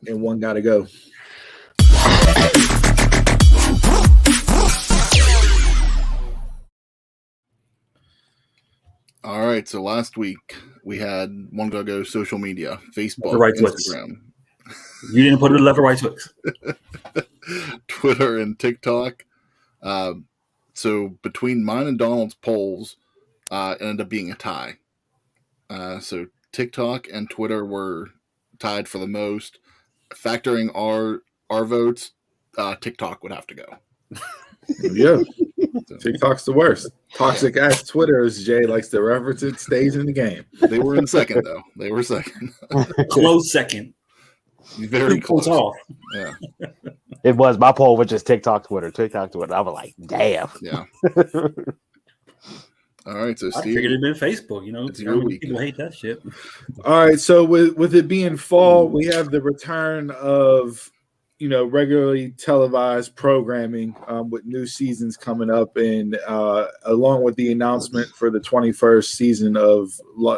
Speaker 1: and one got to go.
Speaker 2: All right, so last week we had one go social media, Facebook,
Speaker 4: right
Speaker 2: Instagram.
Speaker 4: You didn't put it left or right clicks.
Speaker 2: Twitter and TikTok. So between mine and Donald's polls, it ended up being a tie. So TikTok and Twitter were tied for the most. Factoring our votes, TikTok would have to go.
Speaker 1: Yeah. TikTok's the worst. Toxic ass Twitter, as Jay likes to reference it, stays in the game.
Speaker 2: They were in second, though. They were second.
Speaker 4: Close second.
Speaker 2: Very close.
Speaker 4: Off.
Speaker 2: Yeah.
Speaker 3: It was. My poll was just TikTok, Twitter. I was like, damn.
Speaker 2: Yeah. All right, so Steve.
Speaker 4: I figured it'd been Facebook, you know.
Speaker 2: It's your week.
Speaker 4: People hate that shit.
Speaker 1: All right, so with it being fall, we have the return of regularly televised programming with new seasons coming up, and along with the announcement for the 21st season of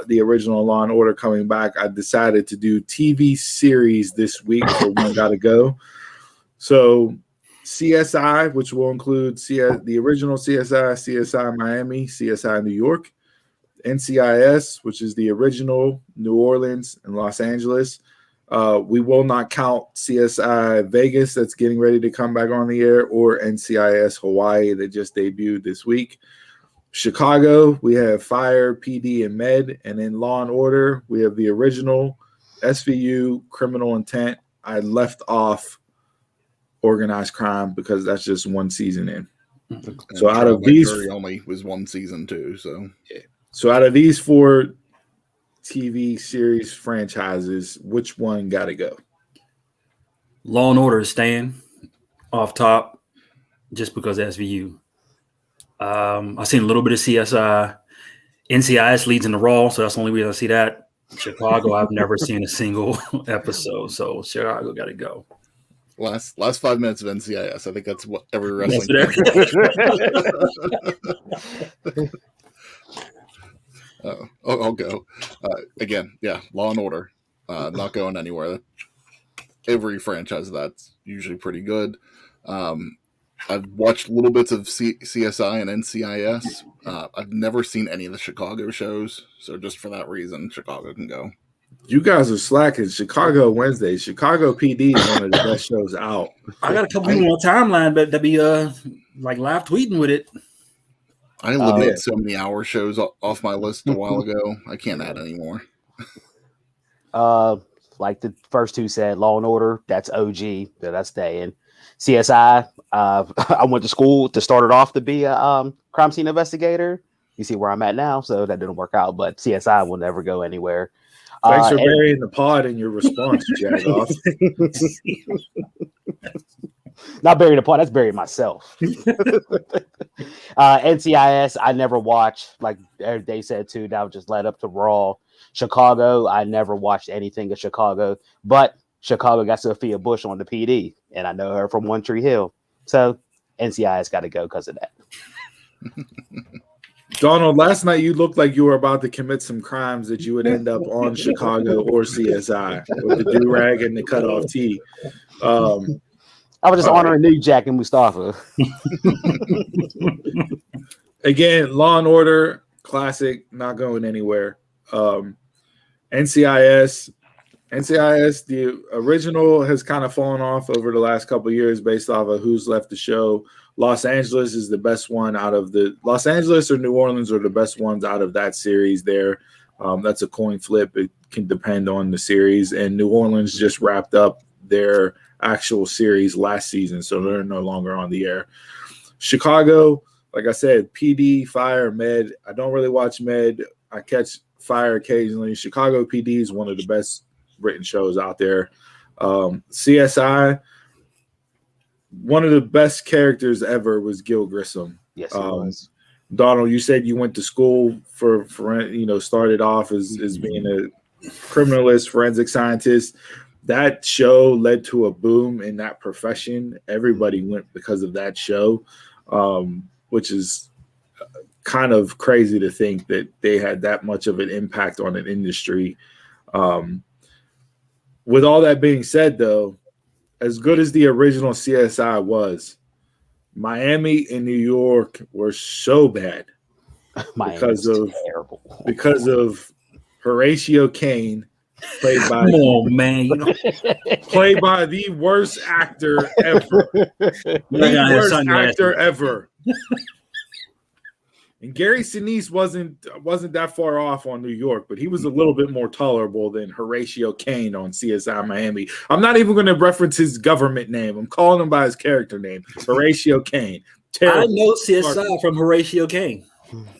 Speaker 1: the original Law and Order coming back, I decided to do TV series this week for One Gotta Go. So CSI, which will include the original CSI, CSI Miami, CSI New York, NCIS, which is the original New Orleans and Los Angeles. We will not count CSI Vegas that's getting ready to come back on the air, or NCIS Hawaii that just debuted this week. Chicago, we have Fire, PD, and Med. And in Law and Order, we have the original SVU, Criminal Intent. I left off Organized Crime because that's just one season in.
Speaker 2: And
Speaker 1: so out of these,
Speaker 2: only was one season too.
Speaker 1: So out of these four TV series franchises, which one got to go?
Speaker 4: Law and Order is staying off top just because SVU. I've seen a little bit of CSI. NCIS leads in the Raw, so that's the only reason I see that. Chicago, I've never seen a single episode, so Chicago got to go.
Speaker 2: Last 5 minutes of NCIS. I think that's what every wrestling. I'll go. Again, yeah, Law and Order. Not going anywhere. Every franchise of that's usually pretty good. I've watched little bits of CSI and NCIS. I've never seen any of the Chicago shows, so just for that reason, Chicago can go.
Speaker 1: You guys are slacking. Chicago Wednesday. Chicago PD is one of the best shows out.
Speaker 4: I got a couple people on timeline that be like live tweeting with it.
Speaker 2: I eliminated so many hour shows off my list a while ago. I can't add anymore.
Speaker 3: Like the first two said, Law and Order, that's OG, that's staying. CSI, I went to school to start it off to be a crime scene investigator. you see where I'm at now. So that didn't work out, but CSI will never go anywhere.
Speaker 1: Thanks for burying the pod in your response, Jagoff.
Speaker 3: Not burying the pod, that's burying myself. NCIS, I never watched, like they said too, that was just led up to Raw. Chicago, I never watched anything of Chicago, but Chicago got Sophia Bush on the PD, and I know her from One Tree Hill. So NCIS got to go because of that.
Speaker 1: Donald, last night you looked like you were about to commit some crimes that you would end up on Chicago or CSI with the do-rag and the cutoff tee.
Speaker 3: I was just honoring New Jack and Mustafa.
Speaker 1: Again, Law and Order, classic, not going anywhere. NCIS, the original has kind of fallen off over the last couple of years based off of who's left the show. Los Angeles is the best one out of the Los Angeles or New Orleans are the best ones out of that series there. That's a coin flip. It can depend on the series. And New Orleans just wrapped up their actual series last season, so they're no longer on the air. Chicago, like I said, PD, Fire, Med. I don't really watch Med. I catch Fire occasionally. Chicago PD is one of the best written shows out there. CSI, one of the best characters ever was Gil Grissom.
Speaker 3: Yes, it was.
Speaker 1: Donald, you said you went to school for started off as being a criminalist, forensic scientist. That show led to a boom in that profession. Everybody went because of that show, which is kind of crazy to think that they had that much of an impact on an industry. With all that being said, though, as good as the original CSI was, Miami and New York were so bad because of Horatio Kane, played by played by the worst actor ever, And Gary Sinise wasn't that far off on New York, but he was a little bit more tolerable than Horatio Kane on CSI Miami. I'm not even going to reference his government name. I'm calling him by his character name, Horatio Kane. Terrible.
Speaker 4: I know CSI from Horatio Kane.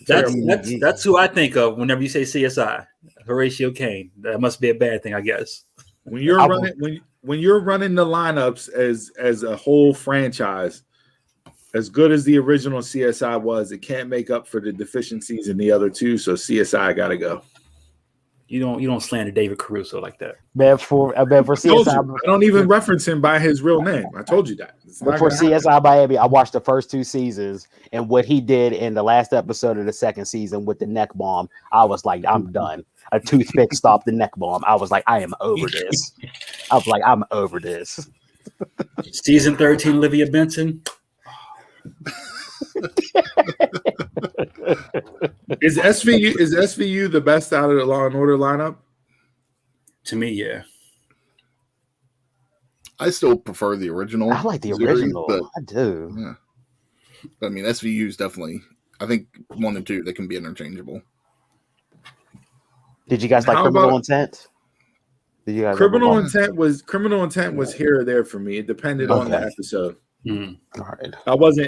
Speaker 4: That's who I think of whenever you say CSI. Horatio Kane. That must be a bad thing, I guess.
Speaker 1: When you're running the lineups as a whole franchise, as good as the original CSI was, it can't make up for the deficiencies in the other two. So CSI got to go.
Speaker 4: You don't slander David Caruso like that.
Speaker 3: Man, for CSI,
Speaker 1: I don't even reference him by his real name. I told you that.
Speaker 3: But for CSI Miami, I watched the first 2 seasons, and what he did in the last episode of the second season with the neck bomb, I was like, I'm done. A toothpick stopped the neck bomb. I was like, I am over this. I'm over this.
Speaker 4: Season 13, Olivia Benson.
Speaker 1: Is SVU the best out of the Law and Order lineup?
Speaker 4: To me, yeah.
Speaker 2: I still prefer the original.
Speaker 3: I like the original. But, I do.
Speaker 2: Yeah. But, I mean, SVU is definitely. I think 1 and 2 they can be interchangeable.
Speaker 3: Did you guys like Criminal Intent? Did you guys
Speaker 1: Criminal Intent was here or there for me. It depended on the episode.
Speaker 3: Mm-hmm. All right.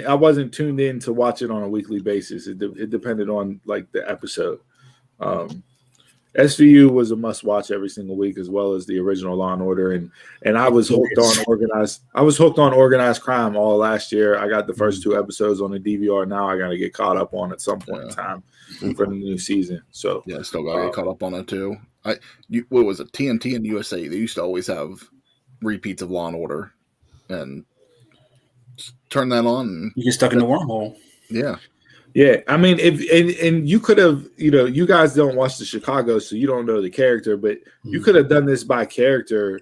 Speaker 1: I wasn't tuned in to watch it on a weekly basis. It depended on like the episode. SVU was a must watch every single week, as well as the original Law and Order, and I was hooked on organized. I was hooked on organized crime all last year. I got the first 2 episodes on the DVR. Now I got to get caught up on at some point in time for the new season. So
Speaker 2: yeah, still got to get caught up on it too. What was it? TNT and USA. They used to always have repeats of Law and Order, and turn that on.
Speaker 4: You get stuck in the wormhole.
Speaker 2: Yeah.
Speaker 1: Yeah. I mean, and you could have, you guys don't watch the Chicago, so you don't know the character, but you could have done this by character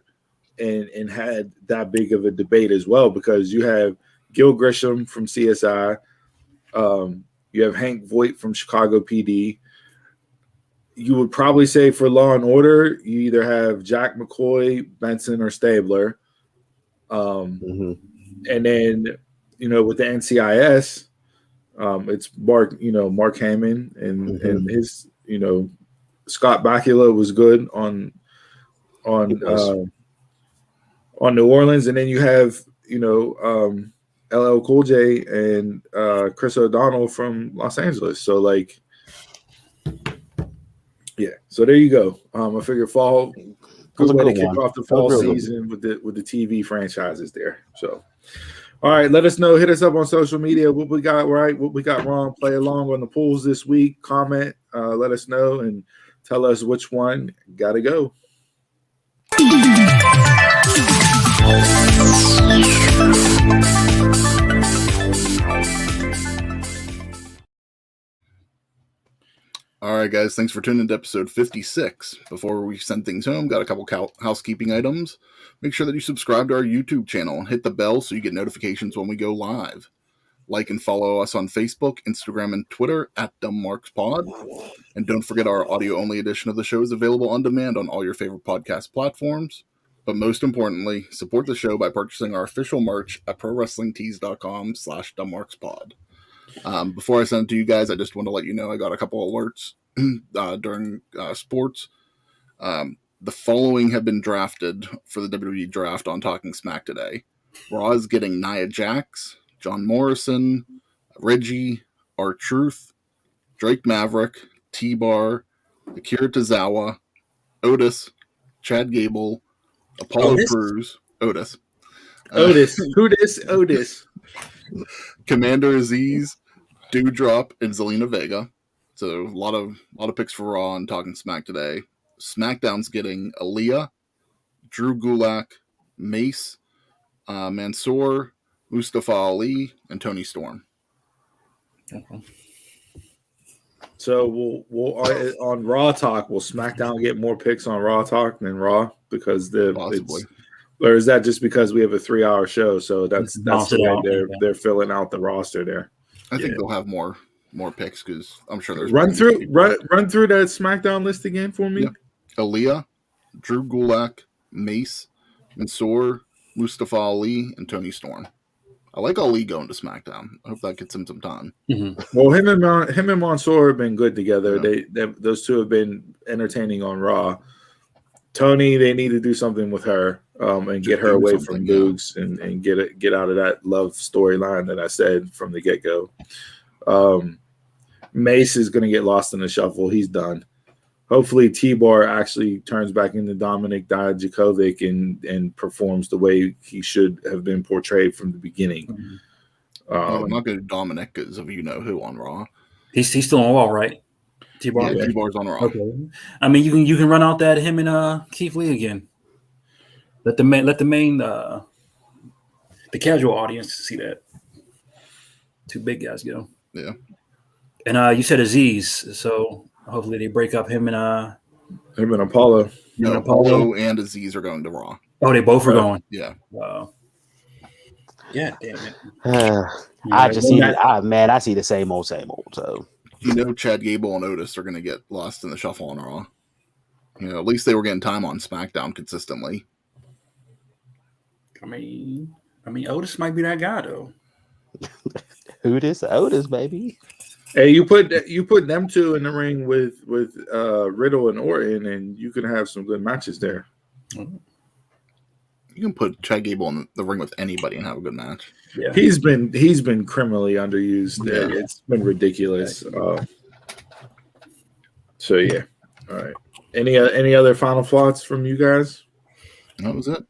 Speaker 1: and had that big of a debate as well, because you have Gil Grissom from CSI. You have Hank Voight from Chicago PD. You would probably say for Law and Order, you either have Jack McCoy, Benson, or Stabler. And then, with the NCIS, it's Mark Hamill and his, Scott Bakula was good on New Orleans. And then you have, LL Cool J and Chris O'Donnell from Los Angeles. So like Yeah, so there you go. I figure fall good way to kick
Speaker 3: one.
Speaker 1: off the fall season with the TV franchises there. So, all right, let us know. Hit us up on social media. What we got right, what we got wrong. Play along on the polls this week. Comment. Let us know and tell us which one got to go.
Speaker 2: All right, guys, thanks for tuning in to episode 56. Before we send things home, got a couple housekeeping items. Make sure that you subscribe to our YouTube channel and hit the bell so you get notifications when we go live. Like and follow us on Facebook, Instagram, and Twitter at DumbMarksPod. And don't forget our audio-only edition of the show is available on demand on all your favorite podcast platforms. But most importantly, support the show by purchasing our official merch at ProWrestlingTees.com/DumbMarksPod. Before I send it to you guys, I just want to let you know I got a couple alerts during sports. The following have been drafted for the WWE draft on Talking Smack today. Raw is getting Nia Jax, John Morrison, Reggie, R-Truth, Drake Maverick, T-Bar, Akira Tozawa, Otis, Chad Gable, Apollo Crews, Otis.
Speaker 1: Otis.
Speaker 2: Commander Aziz, Doudrop, and Zelina Vega. So a lot of picks for Raw on Talking Smack today. SmackDown's getting Aaliyah, Drew Gulak, Mace, Mansoor, Mustafa Ali, and Tony Storm.
Speaker 4: Okay.
Speaker 1: So we'll on Raw Talk, will SmackDown get more picks on Raw Talk than Raw because
Speaker 2: Possibly.
Speaker 1: Or is that just because we have a 3-hour show? So that's the way they're filling out the roster there.
Speaker 2: I think they'll have more picks because I'm sure there's
Speaker 1: run through that SmackDown list again for me.
Speaker 2: Yeah. Aaliyah, Drew Gulak, Mace, Mansoor, Mustafa Ali, and Tony Storm. I like Ali going to SmackDown. I hope that gets him some time.
Speaker 4: Mm-hmm.
Speaker 1: Well, him and Mansoor have been good together. Yeah. Those two have been entertaining on Raw. Tony, they need to do something with her and get her away from Boogs and get out of that love storyline that I said from the get-go. Mace is going to get lost in the shuffle. He's done. Hopefully T-Bar actually turns back into Dominic Dijakovic and performs the way he should have been portrayed from the beginning.
Speaker 2: Mm-hmm. I'm not going to Dominic because of you-know-who on Raw.
Speaker 4: He's still on Raw, right?
Speaker 2: T-Bar? Yeah, T-Bar's on Raw.
Speaker 4: Okay. I mean, you can run out that him and Keith Lee again. Let the main the casual audience see that. Two big guys go.
Speaker 2: Yeah.
Speaker 4: And you said Aziz, so hopefully they break up him and
Speaker 1: Apollo.
Speaker 2: No, Apollo and Aziz are going to Raw.
Speaker 4: Oh, they both are going.
Speaker 2: Yeah.
Speaker 4: Wow. Yeah, damn it.
Speaker 3: I see the same old. So
Speaker 2: Chad Gable and Otis are going to get lost in the shuffle on Raw. At least they were getting time on SmackDown consistently.
Speaker 4: I mean, Otis might be that guy though.
Speaker 3: Who this? Otis, baby.
Speaker 1: Hey, you put them two in the ring with Riddle and Orton, and you can have some good matches there.
Speaker 2: You can put Chad Gable in the ring with anybody and have a good match.
Speaker 1: Yeah, he's been criminally underused. Yeah. It's been ridiculous. So yeah, all right. Any other final thoughts from you guys?
Speaker 2: That was it.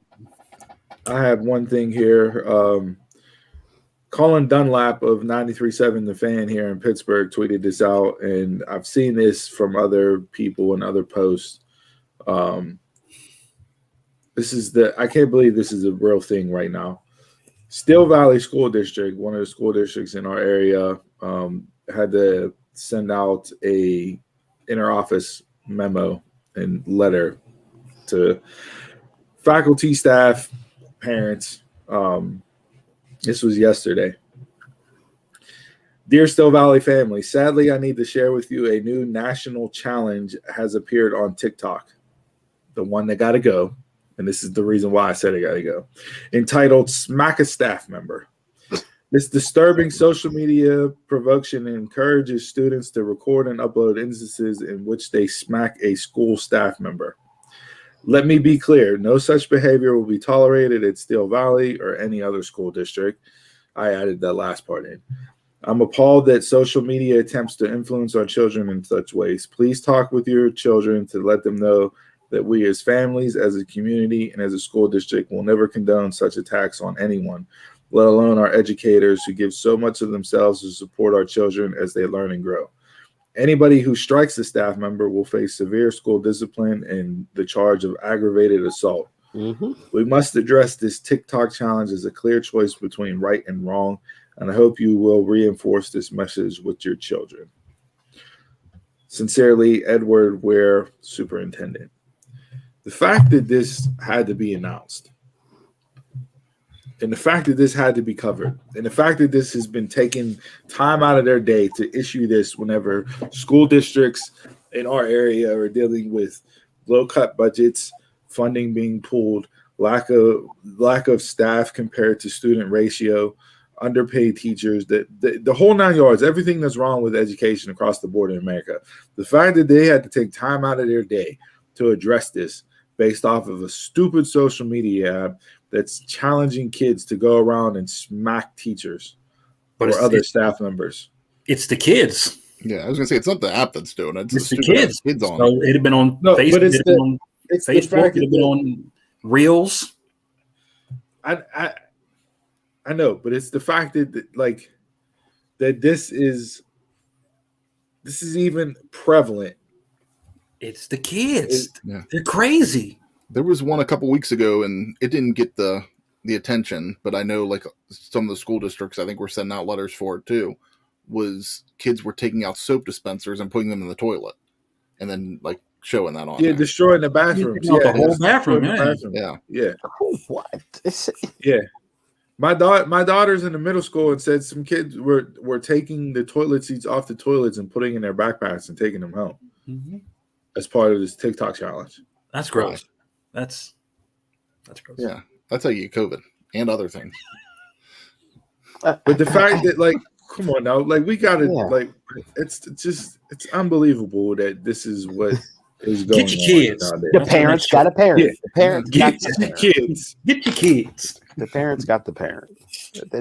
Speaker 1: I have one thing here. Colin Dunlap of 93.7 The Fan here in Pittsburgh tweeted this out, and I've seen this from other people and other posts. I can't believe this is a real thing right now. Steel Valley School District, one of the school districts in our area, had to send out a interoffice memo and letter to faculty, staff, parents. This was yesterday. Dear Steel Valley family, sadly, I need to share with you a new national challenge has appeared on TikTok. The one that got to go. And this is the reason why I said it got to go. Entitled Smack a Staff Member. This disturbing social media provocation encourages students to record and upload instances in which they smack a school staff member. Let me be clear, no such behavior will be tolerated at Steel Valley or any other school district. I added that last part in. I'm appalled that social media attempts to influence our children in such ways. Please talk with your children to let them know that we as families, as a community, and as a school district will never condone such attacks on anyone, let alone our educators who give so much of themselves to support our children as they learn and grow. Anybody who strikes a staff member will face severe school discipline and the charge of aggravated assault.
Speaker 3: Mm-hmm.
Speaker 1: We must address this TikTok challenge as a clear choice between right and wrong, and I hope you will reinforce this message with your children. Sincerely, Edward Ware, Superintendent. The fact that this had to be announced, and the fact that this had to be covered, and the fact that this has been taking time out of their day to issue this whenever school districts in our area are dealing with low-cut budgets, funding being pulled, lack of staff compared to student ratio, underpaid teachers, the whole 9 yards, everything that's wrong with education across the board in America. The fact that they had to take time out of their day to address this based off of a stupid social media app that's challenging kids to go around and smack teachers or other staff members.
Speaker 4: It's the kids.
Speaker 2: Yeah, I was gonna say it's not the app that's doing it.
Speaker 4: It's the kids.
Speaker 2: On
Speaker 4: so it had been on Facebook.
Speaker 1: But it's
Speaker 4: on Facebook. It had been on Reels.
Speaker 1: I know, but it's the fact that like that this is even prevalent.
Speaker 4: It's the kids. They're crazy.
Speaker 2: There was one a couple weeks ago, and it didn't get the attention, but I know like some of the school districts, I think, were sending out letters for it too. Was kids were taking out soap dispensers and putting them in the toilet, and then like showing that on.
Speaker 1: Yeah, destroying the bathrooms.
Speaker 4: The whole bathroom.
Speaker 1: Yeah.
Speaker 3: What?
Speaker 1: Yeah. My daughter's in the middle school and said some kids were taking the toilet seats off the toilets and putting in their backpacks and taking them home as part of this TikTok challenge.
Speaker 4: That's gross. That's gross.
Speaker 2: Yeah, that's how you get COVID and other things.
Speaker 1: But the fact that, like, come on now, like we gotta like it's unbelievable that this is what is going on.
Speaker 4: Get your kids.
Speaker 3: The parents got a parent.
Speaker 1: Yeah.
Speaker 3: The parents
Speaker 1: Get your kids.
Speaker 4: Get your kids.
Speaker 3: The parents got the parent.
Speaker 1: You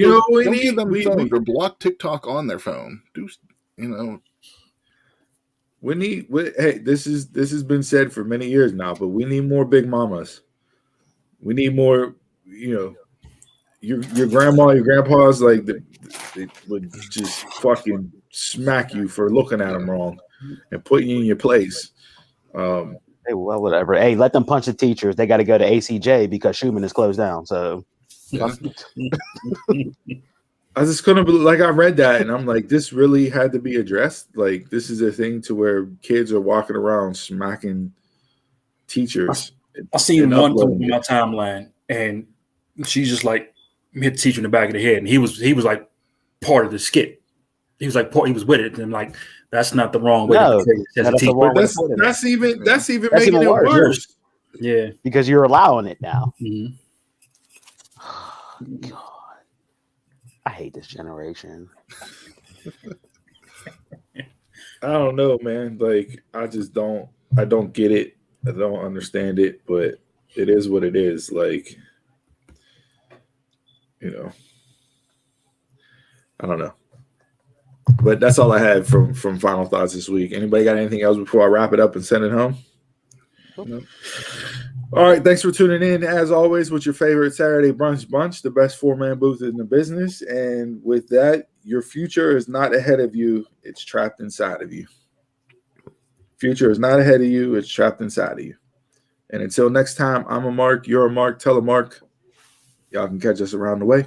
Speaker 1: know what we
Speaker 2: Don't
Speaker 1: need?
Speaker 2: give them phones or block TikTok on their phone.
Speaker 1: Hey, this has been said for many years now, but we need more big mamas. We need more, your grandma, your grandpa's like they would just fucking smack you for looking at them wrong and put you in your place.
Speaker 3: Hey, well, whatever. Hey, let them punch the teachers. They got to go to ACJ because Schumann is closed down. So,
Speaker 1: I was just gonna be like, I read that and I'm like, this really had to be addressed. Like, this is a thing to where kids are walking around smacking teachers.
Speaker 4: I seen one on my timeline, and she's just like hit the teacher in the back of the head, and he was like part of the skit. He was with it, and like that's not the wrong way.
Speaker 1: That's even making it worse.
Speaker 4: Yeah,
Speaker 3: because you're allowing it now.
Speaker 4: Mm-hmm.
Speaker 3: God, I hate this generation.
Speaker 1: I don't know, man. Like, I don't get it. I don't understand it, but it is what it is. Like, I don't know. But that's all I had from Final Thoughts this week. Anybody got anything else before I wrap it up and send it home? No. All right, thanks for tuning in. As always, with your favorite Saturday Brunch Bunch, the best 4-man booth in the business. And with that, your future is not ahead of you. It's trapped inside of you. Future is not ahead of you. It's trapped inside of you. And until next time, I'm a Mark. You're a Mark. Tell a Mark. Y'all can catch us around the way.